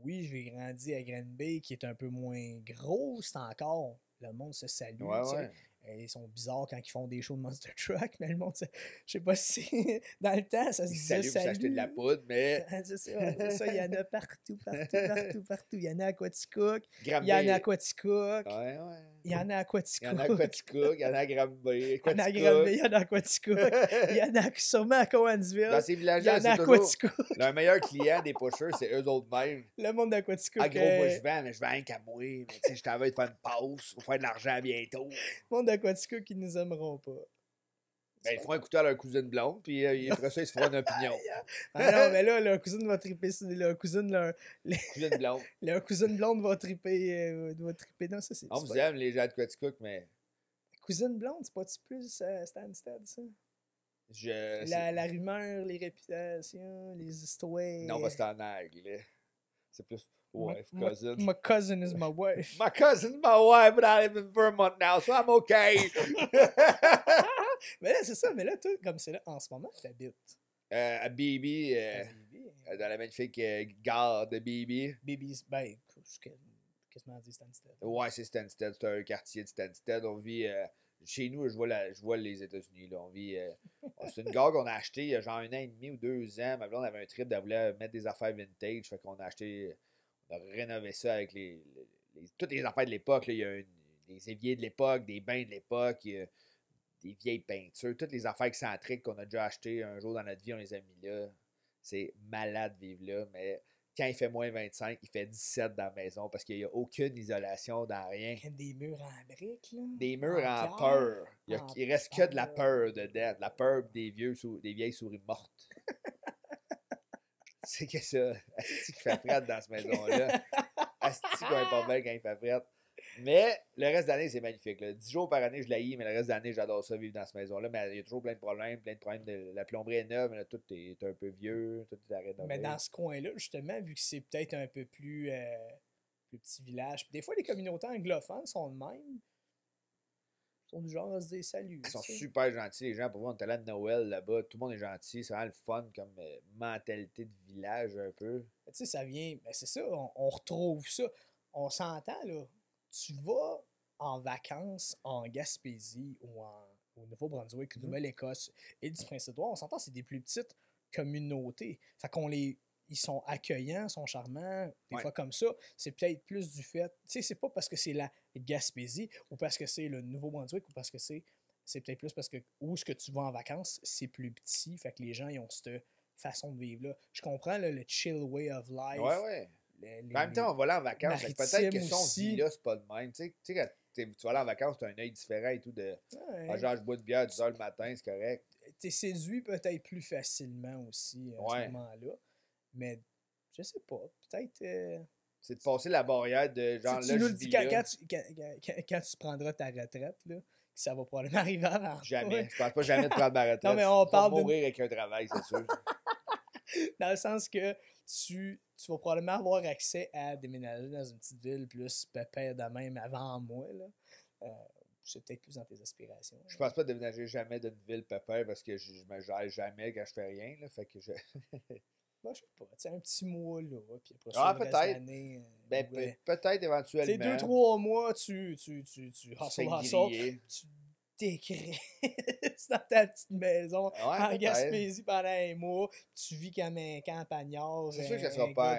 Oui, j'ai grandi à Granby, qui est un peu moins gros, c'est encore. Le monde se salue, Ouais, tu sais. ouais. Ils sont bizarres quand ils font des shows de Monster Truck, mais le monde, je sais pas si dans le temps, ça se Ils disait saluent pour s'acheter de la salut. poudre, mais. C'est ça, il y en a partout. Il y en a à Quaticook, il y en a à Granby. Quaticook, Ouais, ouais. il y en a à Il y en a à Quaticook. Quaticook, il y en a à Granby, Il y en a à Granby, Quaticook. il y en a à Quaticook, il y en a sûrement à Dans Cowansville, ces il y villages-là, en a c'est à toujours Quaticook. leur meilleur client des pushers, c'est eux autres mêmes. Le monde de Ah, Quaticook, gros, moi, je vends, mais je vends rien qu'à moi. Mais tu sais, je t'en veux de faire une pause. Faut faire de l'argent bientôt. le monde de Quaticook, ils nous aimeront pas. Ben, ils feront écouter à leur cousine blonde, puis après ça, ils se feront une opinion. Ah non, mais là, leur cousine va triper, Cousine blonde. leur cousine blonde va triper, non, ça c'est On c'est vous pas... aime, les gens de Quaticook, mais Cousine blonde, c'est pas-tu plus Stansted, ça? je. La rumeur, les réputations, les histoires... Non, parce que c'est en anglais. C'est plus wife, cousin. My cousin is my wife. My cousin's my wife, but I live in Vermont now, so I'm okay. Mais là, c'est ça. Mais là, toi, comme c'est là, en ce moment, t'habites À BB, à Lévis. dans la magnifique gare de BB. Baby's, ben, qu'est-ce qu'on dit, Stansted? Ouais, c'est Stansted, c'est un quartier de Stansted. On vit chez nous, je vois les États-Unis. Là. On vit. C'est une gare qu'on a acheté il y a genre 1 an et demi ou 2 ans. Ma blonde avait un trip, elle voulait mettre des affaires vintage. Fait qu'on a acheté. On a rénové ça avec toutes les affaires de l'époque. Là. Il y a des éviers de l'époque, des bains de l'époque, des vieilles peintures, toutes les affaires excentriques qu'on a déjà achetées un jour dans notre vie, on les a mis là. C'est malade de vivre là, mais quand il fait moins 25, il fait 17 dans la maison parce qu'il n'y a aucune isolation dans rien. Des murs en briques, là. Des murs en pierre. peur. En Il reste que de la peur. peur dedans, de la peur des vieilles souris mortes. C'est que ça. Asti qui fait frette dans cette maison-là. Asti qu'on est pas bien quand il fait frette. Mais le reste de l'année, c'est magnifique. Là. 10 jours par année, je l'haïs, mais le reste de l'année, j'adore ça, vivre dans cette maison-là. Mais il y a toujours plein de problèmes. La plomberie est neuve, mais là, tout est un peu vieux, tout est à rénover. Mais dans ce coin-là, justement, vu que c'est peut-être un peu plus petit village, puis des fois, les communautés anglophones sont de même. Ils sont du genre à se dire salut. Ils sont tu sais. super gentils, les gens. Pour voir, on est allé à Noël là-bas. Tout le monde est gentil. C'est vraiment le fun comme mentalité de village, un peu. Tu sais, ça vient. Ben c'est ça, on retrouve ça. On s'entend, là. Tu vas en vacances en Gaspésie ou au Nouveau-Brunswick, Nouvelle-Écosse et du Prince-Édouard, on s'entend, c'est des plus petites communautés. Fait qu'on ils sont accueillants, sont charmants, des Ouais. fois comme ça. C'est peut-être plus du fait. Tu sais, c'est pas parce que c'est la Gaspésie ou parce que c'est le Nouveau-Brunswick ou parce que c'est peut-être plus parce que où est-ce que tu vas en vacances, c'est plus petit. Fait que les gens, ils ont cette façon de vivre-là. Je comprends là, le chill way of life. Ouais, ouais. En même temps, on va aller en vacances. Fait que peut-être que maritimes si on aussi. vit là, c'est pas de même. Tu sais, quand tu vas aller en vacances, tu as un œil différent et tout. Ouais. Genre, je bois de bière à 10 h le matin, c'est correct. T'es séduit peut-être plus facilement aussi à Ouais. ce moment-là. Mais je sais pas. Peut-être. C'est de passer la barrière de genre tu là, nous je le dis vis quand, là. quand tu prendras ta retraite, là, ça va probablement arriver avant. Jamais. Ouais. Je pense pas jamais de prendre ma retraite. Non, mais Je on vais parle mourir avec un travail, c'est sûr. Dans le sens que tu vas probablement avoir accès à déménager dans une petite ville plus pépère de même avant moi. Là. C'est peut-être plus dans tes aspirations. Je pense pas déménager jamais d'une ville pépère parce que je me gère jamais quand je fais rien. Là, fait que je. Moi, je sais pas. Tu sais, un petit mois, là. Puis après Ah, ça, le reste de peut-être. l'année, Ben, ouais. peut-être Tu éventuellement. sais, 2-3 mois, tu Tu hustle, fais hustle, griller. tu t'écris dans ta petite maison Ouais, en peut-être. Gaspésie pendant un mois, tu vis comme un campagnard. C'est sûr que ça un sera gars pas.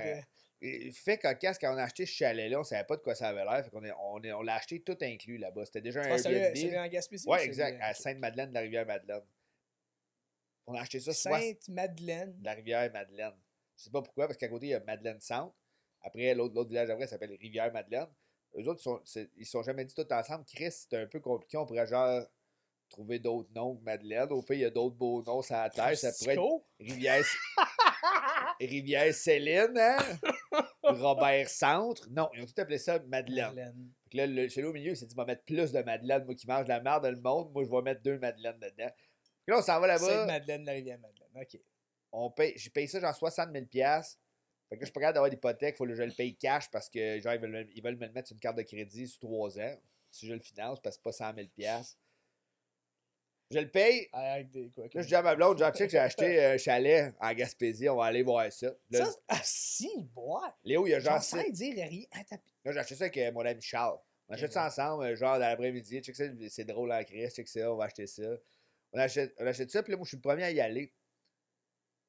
de- Fait cocasse, quand on a acheté ce chalet-là, on savait pas de quoi ça avait l'air. Fait qu'on on l'a acheté tout inclus là-bas. C'était déjà un Ah, celui Airbnb. en Gaspésie? Ouais, exact. À Sainte-Madeleine de la Rivière-Madeleine. On a acheté ça Sainte-Madeleine. de la Rivière-Madeleine. Je sais pas pourquoi, parce qu'à côté, il y a Madeleine-Centre. Après, l'autre village après s'appelle Rivière-Madeleine. Eux autres, ils se sont jamais dit tout ensemble. Chris, c'est un peu compliqué. On pourrait genre trouver d'autres noms que Madeleine. Au pire, il y a d'autres beaux noms sur la terre. Ça pourrait être Stico? Rivière-Céline, hein? Robert-Centre. Non, ils ont tout appelé ça Madeleine. Madeleine. Fait que là, celui au milieu, il s'est dit, je vais mettre plus de Madeleine. Moi qui mange de la merde dans le monde, moi, je vais mettre 2 Madeleines dedans. Puis là, on s'en va là-bas. Sainte-Madeleine, la Rivière-Madeleine. OK. j'ai payé ça genre 60 000 $. Fait que là, je suis pas capable d'avoir d'hypothèque. Il faut que je le paye cash parce que genre, ils veulent me le mettre sur une carte de crédit sur 3 ans. Si je le finance, parce que c'est pas 100 000 $. Je le paye. Avec des quoi. Là, je dis à ma blonde, genre, check, j'ai acheté un chalet en Gaspésie. On va aller voir ça. Là, Ça, si, boire. Léo, il y a genre. Genre, sans dire rien. Attends. Là, j'ai acheté ça avec mon ami Charles. On achète ça ensemble, genre dans l'après-midi. Check ça, c'est drôle en crise. Check ça, on va acheter ça. On achète ça, puis là, moi, je suis le premier à y aller.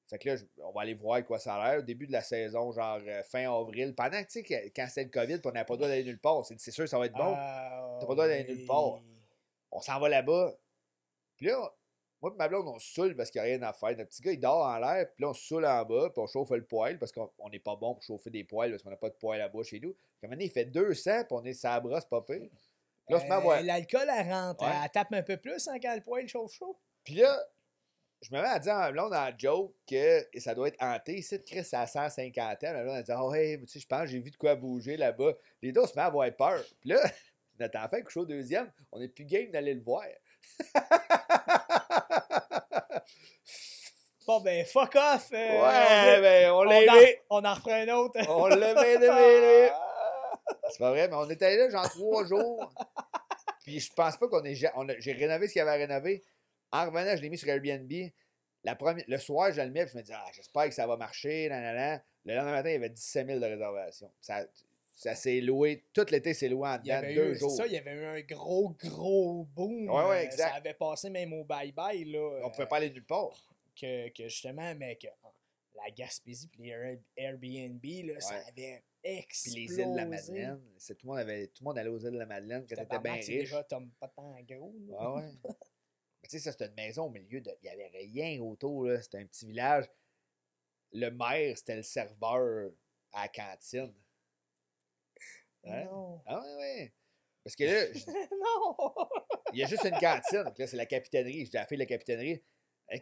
Fait que là, on va aller voir quoi ça a l'air. Au début de la saison, genre fin avril. Pendant que, tu sais, quand c'était le COVID, puis on n'avait pas le droit d'aller nulle part. C'est sûr que ça va être bon. T'as pas le droit d'aller nulle part. On s'en va là-bas. Puis là, moi et ma blonde, on se saoule parce qu'il n'y a rien à faire. Notre petit gars, il dort en l'air, puis là, on se saoule en bas, puis on chauffe le poêle parce qu'on n'est pas bon pour chauffer des poêles parce qu'on n'a pas de poêle là-bas chez nous. Puis à un moment donné, il fait 200, puis on est sur la brosse, pas pire. Puis là, on se met à voir. L'alcool, elle rentre. Ouais. Elle tape un peu plus hein, quand le poêle chauffe chaud. Puis là, je me mets à dire à ma blonde dans la joke que ça doit être hanté. Ici, Chris, c'est à 150 ans. Ma blonde, elle dit, oh, hey, tu sais, je pense que j'ai vu de quoi bouger là-bas. Les deux, on se met à avoir peur. Puis là, notre enfant couche au deuxième, on n'est plus game d'aller le voir. Bon, ben, fuck off. On l'a aimé. On en refait un autre. On l'a aimé. C'est pas vrai, mais on était là genre 3 jours. Puis je pense pas qu'on ait. J'ai rénové ce qu'il y avait à rénover. En revenant, je l'ai mis sur Airbnb. Le soir, je le mets, puis je me dis, j'espère que ça va marcher. Nanana. Le lendemain matin, il y avait 17 000 de réservation. Ça s'est loué. Tout l'été, c'est loué en dedans 2 jours. C'est ça, il y avait eu un gros boom. Ouais, exact. Ça avait passé même au bye-bye. Là, on pouvait pas aller nulle part. Que justement, mais que la Gaspésie et les Airbnb, là, ça avait explosé. Puis les îles de la Madeleine. Tout le monde allait aux îles de la Madeleine quand t'étais bien riche. Déjà, pas tant gros. Là. Ouais. Mais tu sais, ça, c'était une maison au milieu de. Il n'y avait rien autour, là. C'était un petit village. Le maire, c'était le serveur à la cantine. Hein? Non. Ah ouais. Parce que là. Non! Il y a juste une cantine. Là, c'est la capitainerie. Je dis à la fille de la capitainerie.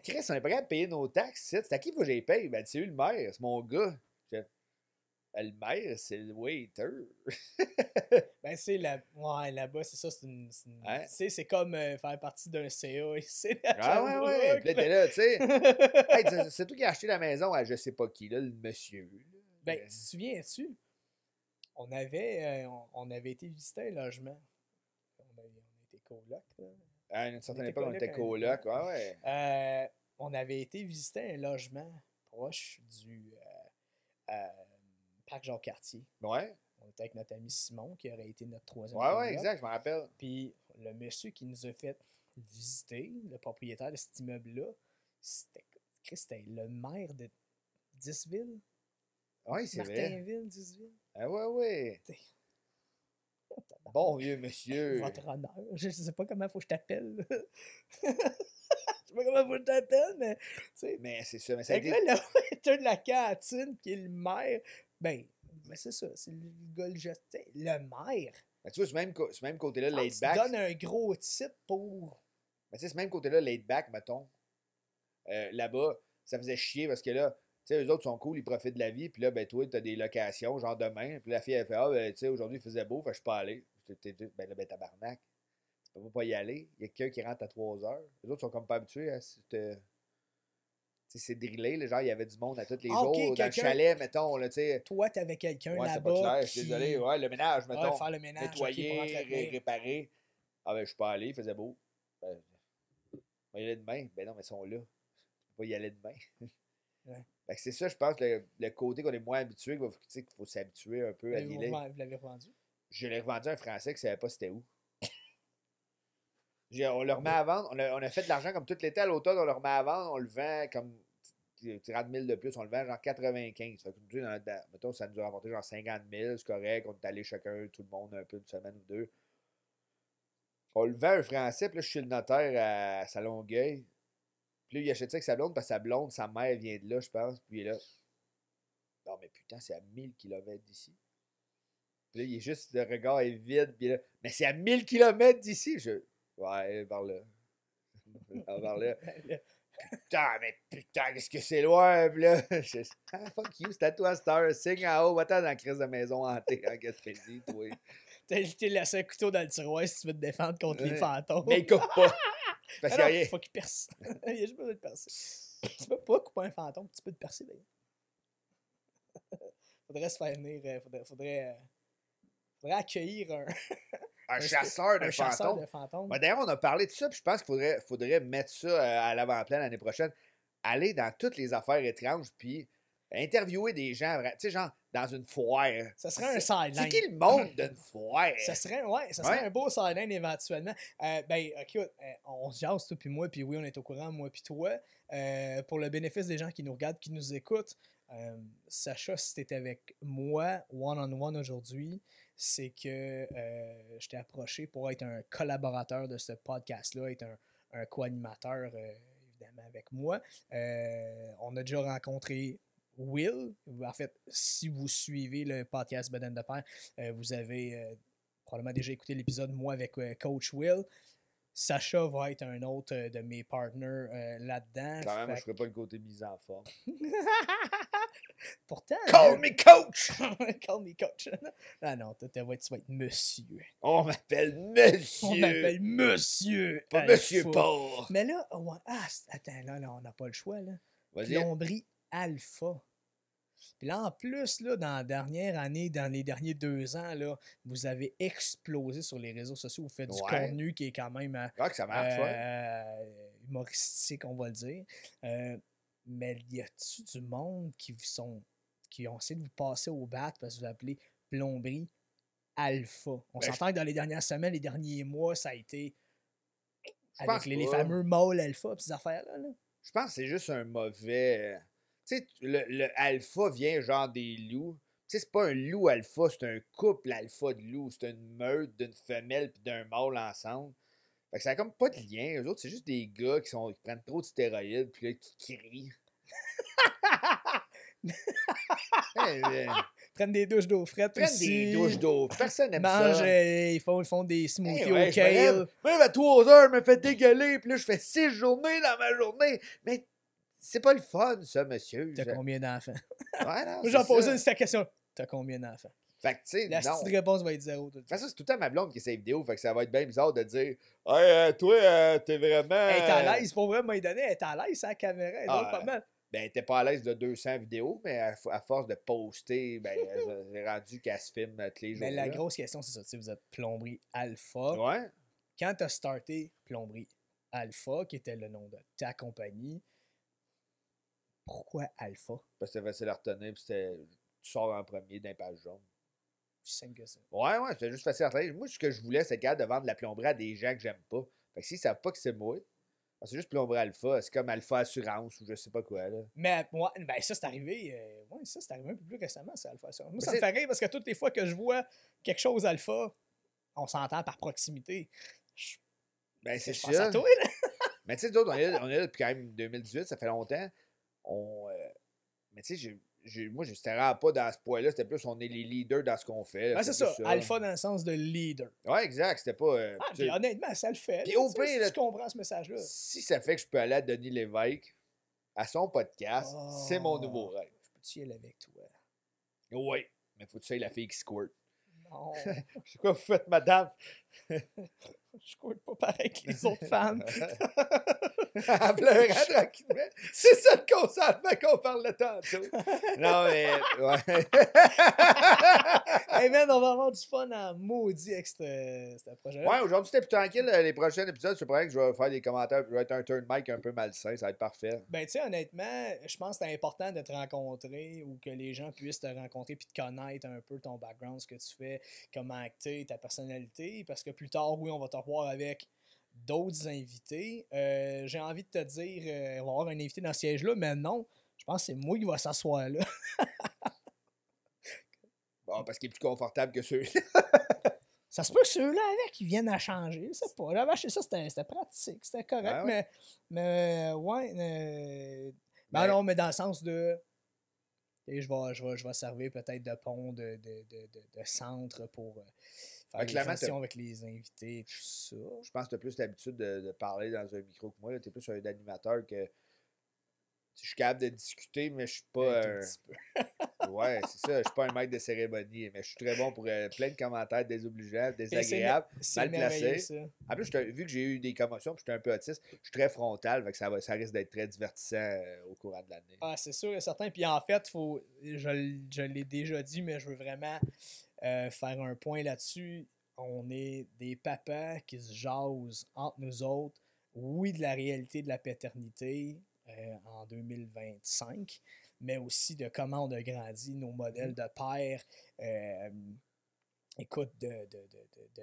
Chris, on est pas capable de payer nos taxes. C'est à qui faut que j'y paye? Ben, c'est lui le maire, c'est mon gars. Le maire, c'est le waiter. Ben, c'est là-bas, c'est ça. Hein? C'est comme faire partie d'un CA. Ouais. Puis là, t'es là, tu sais. Hey, c'est toi qui as acheté la maison à je sais pas qui, là, le monsieur. Là. Ben, te souviens-tu? On avait été visiter un logement. On était coloc, là. À une certaine époque, on était coloc. Ouais. On avait été visiter un logement proche du parc Jean-Cartier. Ouais. On était avec notre ami Simon, qui aurait été notre troisième coloc. coloc. Ouais, exact, je m'en rappelle. Puis le monsieur qui nous a fait visiter, le propriétaire de cet immeuble-là, c'était le maire de 10ville. Oui, c'est vrai. Martinville, 10ville. Ah ouais. Bon vieux monsieur. Votre honneur. Je sais pas comment faut que je t'appelle. Je sais pas comment faut que je t'appelle, mais. Mais c'est ça. Mais ça a été... le waiter de la cantine, qui est le maire, ben c'est ça. C'est le gars le gestion. Le maire. Mais tu vois, ce même côté-là, laid Tu back. donnes un gros type pour. Mais tu sais, ce même côté-là, laid back, mettons. Là-bas, ça faisait chier parce que là, tu sais, eux autres sont cool, ils profitent de la vie. Puis là, ben, toi, t'as des locations, genre demain. Puis la fille, elle fait, ben, tu sais, aujourd'hui, il faisait beau, fait que je peux pas aller. Ben là, ben, tabarnak. Tu peux pas y aller. Il y a quelqu'un qui rentre à 3 heures. Les autres sont comme pas habitués à c'est drillé, là, genre, il y avait du monde à tous les jours. Dans le chalet, mettons, là, tu sais. Toi, t'avais quelqu'un là-bas. C'est pas clair, je suis désolé. Ouais, le ménage, mettons. Faire le ménage. Nettoyer, réparer. Ah, ben, je suis pas allé, il faisait beau. Ben, on va y aller demain. Ben non, mais ils sont là. Tu peux pas y aller demain. Ouais. Fait que c'est ça, je pense, le côté qu'on est moins habitué, qu'il faut s'habituer un peu à dealer. Vous l'avez revendu? Je l'ai revendu à un Français qui savait pas c'était où. On le remet à vendre. On a fait de l'argent comme tout l'été à l'automne, on le remet à vendre, on le vend comme. Tu rentres 1000 de plus, on le vend genre 95. Fait que, mettons, ça nous a rapporté genre 50 000, c'est correct. On est allé chacun, tout le monde, un peu une semaine ou deux. On le vend à un Français, puis là, je suis le notaire à sa Longueuil. Puis là, il achète ça avec sa blonde, parce que sa blonde, sa mère vient de là, je pense. Puis il est là. Non, mais putain, c'est à 1000 km d'ici. Puis là, il est juste, le regard est vide. Puis là, mais c'est à 1000 km d'ici. Ouais, par là. Par là. Putain, qu'est-ce que c'est loin, puis là. Fuck you, c'est à toi, Star. Signe en haut, va-t'en dans la crise de maison hantée en Gaspésie, toi. T'as laissé un couteau dans le tiroir si tu veux te défendre contre les fantômes. Mais il coupe pas. Parce qu'il y a rien. Faut qu'il perce. Il y a juste besoin de percer. Tu peux pas couper un fantôme, tu peux te percer d'ailleurs. Faudrait se faire venir. Faudrait accueillir Un chasseur de un chasseur fantômes. de fantômes. Ben, d'ailleurs, on a parlé de ça, puis je pense qu'il faudrait mettre ça à l'avant-plan l'année prochaine. Aller dans toutes les affaires étranges, puis interviewer des gens, tu sais, genre dans une foire. Ça serait un sideline. C'est qui le monde d'une foire? Ça serait un beau sideline éventuellement. Ben, écoute, on se jase, toi puis moi, puis oui, on est au courant, moi puis toi. Pour le bénéfice des gens qui nous regardent, qui nous écoutent, Sacha, si t'es avec moi, one-on-one aujourd'hui, c'est que je t'ai approché pour être un collaborateur de ce podcast-là, être un co-animateur, évidemment, avec moi. On a déjà rencontré Will. En fait, si vous suivez le podcast Bedaine de Père, vous avez probablement déjà écouté l'épisode moi avec Coach Will. Sacha va être un autre de mes partners là-dedans. Quand même, je ne ferai pas le côté mise en forme. Pourtant. Call me coach! Call me coach. Ah non, tu vas être monsieur. On m'appelle monsieur. On m'appelle monsieur. Pas monsieur Paul. Mais là, attends, là, on n'a pas le choix. Là. Vas-y. Plomberie Alpha. Puis là, en plus, là, dans la dernière année, dans les derniers 2 ans, là, vous avez explosé sur les réseaux sociaux. Vous faites du contenu qui est quand même que ça marche, humoristique, on va le dire. Mais y a-tu du monde qui ont essayé de vous passer au bat parce que vous appelez Plomberie Alpha? On s'entend que dans les dernières semaines, les derniers mois, ça a été avec les fameux mâles alpha et ces affaires-là. Là. Je pense que c'est juste un mauvais... Tu sais, le alpha vient genre des loups. Tu sais, c'est pas un loup alpha, c'est un couple alpha de loups. C'est une meute d'une femelle puis d'un mâle ensemble. Fait que ça a comme pas de lien. Eux autres, c'est juste des gars qui prennent trop de stéroïdes puis là, qui crient. Prennent des douches d'eau frette aussi. Des douches d'eau. Personne n'aime ça. Ils font des smoothies au kale. Même à 3 heures, je me fais dégueuler. Puis là, je fais 6 journées dans ma journée. Mais c'est pas le fun, ça, monsieur. T'as combien d'enfants? Ouais, non, moi, j'en posais cette question. T'as combien d'enfants? Fait que, tu sais, la petite réponse va être 0. Ça, c'est tout le temps ma blonde qui essaie vidéo. Fait que ça va être bien bizarre de dire hey, toi, t'es vraiment. Elle est à l'aise. Pour vrai, m'a donné, elle est à l'aise à la caméra. Elle est pas mal. Ben, t'es pas à l'aise de 200 vidéos, mais à force de poster, ben, j'ai rendu qu'elle se filme tous les jours. Mais la grosse question, c'est ça. Tu sais, vous êtes Plomberie Alpha. Ouais. Quand t'as starté Plomberie Alpha, qui était le nom de ta compagnie, pourquoi Alpha? Parce que c'était facile à retenir, puis tu sors en premier d'un page jaune. Plus simple que ça. Ouais, c'était juste facile à retenir. Moi, ce que je voulais, c'est de vendre de la plomberie à des gens que j'aime pas. Fait que s'ils savent pas que c'est moi, c'est juste Plomberie Alpha, c'est comme Alpha Assurance ou je sais pas quoi, là. Mais moi, ben ça, c'est arrivé. Ça, c'est arrivé un peu plus récemment, c'est Alpha Assurance. Moi, ça me fait rire parce que toutes les fois que je vois quelque chose Alpha, on s'entend par proximité. Ben, c'est ça. À toi, là. Mais tu sais, d'autres, on est là depuis quand même 2018, ça fait longtemps. Mais tu sais, moi, je n'étais vraiment pas dans ce point-là. C'était plus, on est les leaders dans ce qu'on fait. Ben, c'est ça. Alpha dans le sens de leader. Ouais, exact. C'était pas. Puis honnêtement, ça le fait. Puis au pire, tu comprends ce message-là. Si ça fait que je peux aller à Denis Lévesque, à son podcast, c'est mon nouveau rêve. Je peux-tu y aller avec toi? Oui. Mais faut que tu sois la fille qui squirt. Non. C'est quoi vous faites, madame? Je squirt pas pareil que les autres femmes. En pleurant tranquillement. C'est ça le consentement qu'on parle de tantôt. Non, mais. Ouais. Hey man, on va avoir du fun en maudit avec ce projet-là. Ouais, aujourd'hui c'était plus tranquille. Les prochains épisodes, c'est vrai que je vais faire des commentaires. Je vais être un turn mic un peu malsain. Ça va être parfait. Ben, tu sais, honnêtement, je pense que c'est important de te rencontrer ou que les gens puissent te rencontrer puis te connaître un peu ton background, ce que tu fais, comment acter, ta personnalité. Parce que plus tard, oui, on va te revoir avec d'autres invités. J'ai envie de te dire, on va avoir un invité dans ce siège-là, mais non, je pense que c'est moi qui va s'asseoir là. Bon, parce qu'il est plus confortable que ceux-là. Ça se peut que ceux-là avec, ils viennent à changer. Je sais pas. J'avais acheté ça, c'était pratique, c'était correct, ouais. mais ouais. Ben non, mais dans le sens de. Je vais servir peut-être de pont, de centre pour faire des relations avec les invités et tout ça. Je pense que tu as plus l'habitude de parler dans un micro que moi. Tu es plus un animateur que. Je suis capable de discuter, mais je suis Un pas tout un... petit peu. Ouais, c'est ça. Je suis pas un maître de cérémonie, mais je suis très bon pour plein de commentaires désobligeables, Mais désagréables, c'est mal merveilleux, placés. ça. En plus, vu que j'ai eu des commotions, puis j'étais un peu autiste, je suis très frontal, fait que ça risque d'être très divertissant au courant de l'année. Ah, c'est sûr et certain. Puis en fait, je l'ai déjà dit, mais je veux vraiment faire un point là-dessus. On est des papas qui se jasent entre nous autres. Oui, de la réalité de la paternité en 2025, mais aussi de comment on a grandi, nos modèles de père. Écoute, de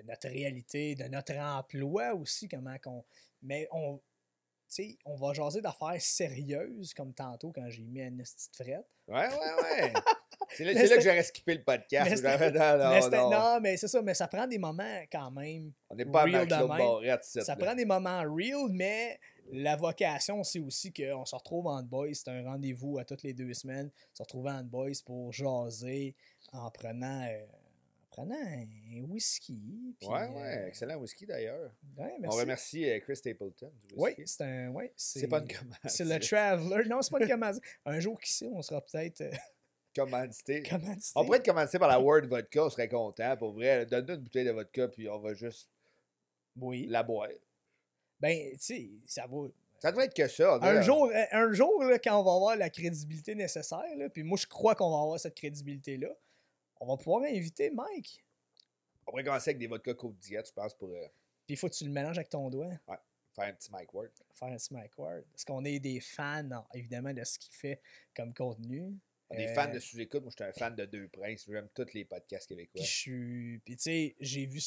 notre réalité, de notre emploi aussi, comment qu'on. Mais on va jaser d'affaires sérieuses, comme tantôt quand j'ai mis une petite frette. Ouais. C'est là, Mais que j'aurais skippé le podcast. Non, mais c'est ça, mais ça prend des moments quand même. On n'est pas à Real de Marc-Claude même. Barrette, Ça prend des moments real, mais la vocation, c'est aussi qu'on se retrouve en boys. C'est un rendez-vous à toutes les 2 semaines. Se retrouver en boys pour jaser en prenant un whisky. Puis, Ouais, excellent whisky d'ailleurs. Ouais, On merci. remercie Chris Stapleton du Oui, whisky. c'est un. Ouais, C'est pas une commande. C'est le Traveler. Non, c'est pas une commande. Un jour qui sait, on sera peut-être Commandité. commandité. On pourrait être commandité par la Word Vodka, on serait content. Pour vrai, donne-nous une bouteille de vodka, puis on va juste la boire. Ben, tu sais, ça va. Ça devrait être que ça. Un jour là, quand on va avoir la crédibilité nécessaire, là, puis moi, je crois qu'on va avoir cette crédibilité-là, on va pouvoir inviter Mike. On pourrait commencer avec des vodkas Côte Diète, je pense, pour Puis il faut que tu le mélanges avec ton doigt. ouais, faire un petit Mike Ward. Faire un petit Mike Ward. Parce qu'on est des fans, évidemment, de ce qu'il fait comme contenu. On est fans de sous-écoute. Moi, je suis un fan de Deux Princes. J'aime tous les podcasts québécois. Puis tu sais, j'ai vu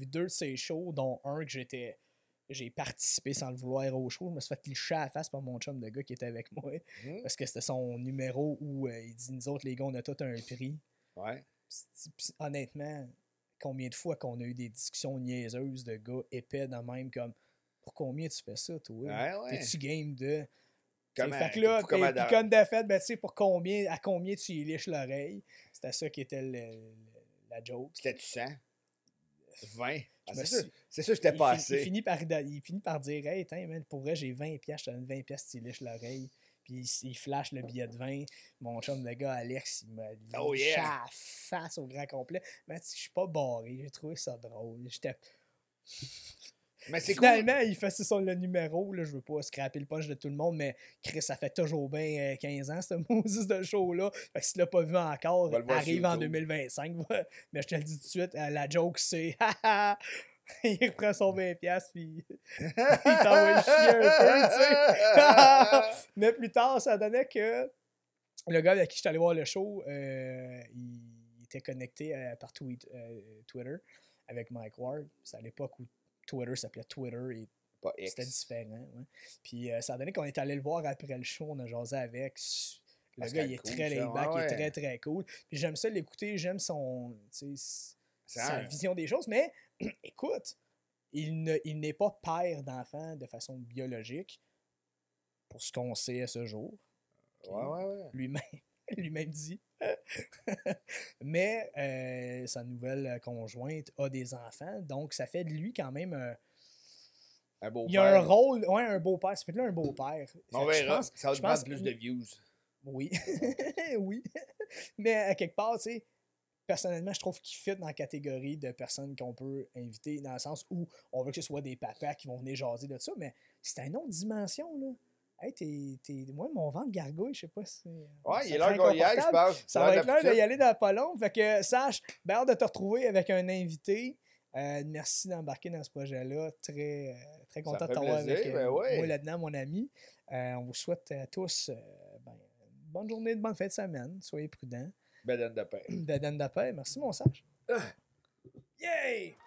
2 de ses shows, dont un que j'ai participé sans le vouloir au show. Je me suis fait licher à la face par mon chum de gars qui était avec moi. Parce que c'était son numéro où il dit nous autres, les gars, on a tout un prix. Ouais. Pis, honnêtement, combien de fois qu'on a eu des discussions niaiseuses de gars épais de même comme pour combien tu fais ça, toi? Ouais. T'es-tu game de. Comment, fait que là, comment puis comme de fait, ben, tu sais, à combien tu y liches l'oreille? C'était ça qui était la joke. C'était-tu 100? 20? Ah, c'est sûr, sûr que j'étais pas assez. Il finit par dire hey, man, pour vrai, j'ai 20$, je te donne 20$, tu y liches l'oreille. Puis il flash le billet de 20. Mon chum de gars, Alex, il m'a liché à la face au grand complet. Mais je suis pas barré, j'ai trouvé ça drôle. Mais c'est Finalement, il fait le numéro. Là, je veux pas scraper le punch de tout le monde, mais Chris, ça fait toujours bien 15 ans, ce Moses de show-là. Fait que si tu l'as pas vu encore, arrive en 2025. Mais je te le dis tout de suite, la joke, c'est il reprend son 20$, puis il t'envoie chier un peu, tu sais. Mais plus tard, ça donnait que le gars avec qui je suis allé voir le show, il était connecté par Twitter avec Mike Ward. C'est à l'époque où Twitter s'appelait Twitter et c'était différent. Ouais. Puis ça a donné qu'on est allé le voir après le show, on a jasé avec. Le gars, il est cool, très laid-back, il est très très cool. Puis j'aime ça l'écouter, j'aime sa vision des choses, mais écoute, il n'est pas père d'enfants de façon biologique, pour ce qu'on sait à ce jour. Ouais. Lui-même dit. Mais sa nouvelle conjointe a des enfants, donc ça fait de lui quand même un beau-père. Il a un rôle, un beau-père. Ça fait de lui un beau-père. On verra, ça va demander plus de views. Oui. Oui. Mais à quelque part, tu sais, personnellement, je trouve qu'il fit dans la catégorie de personnes qu'on peut inviter, dans le sens où on veut que ce soit des papas qui vont venir jaser de ça, mais c'est une autre dimension, là. Hey, moi, mon ventre gargouille, je sais pas si. Ouais, il est l'heure qu'on y aille, je pense. Ça va être l'heure d'y aller dans la pas long. Fait que, sache, hâte de te retrouver avec un invité. Merci d'embarquer dans ce projet-là. Très, très content de t'avoir avec moi là-dedans, mon ami. On vous souhaite à tous bonne journée, bonne fin de semaine. Soyez prudents. Bedaine de paix. Bedaine de paix. Merci, mon sage. Yay!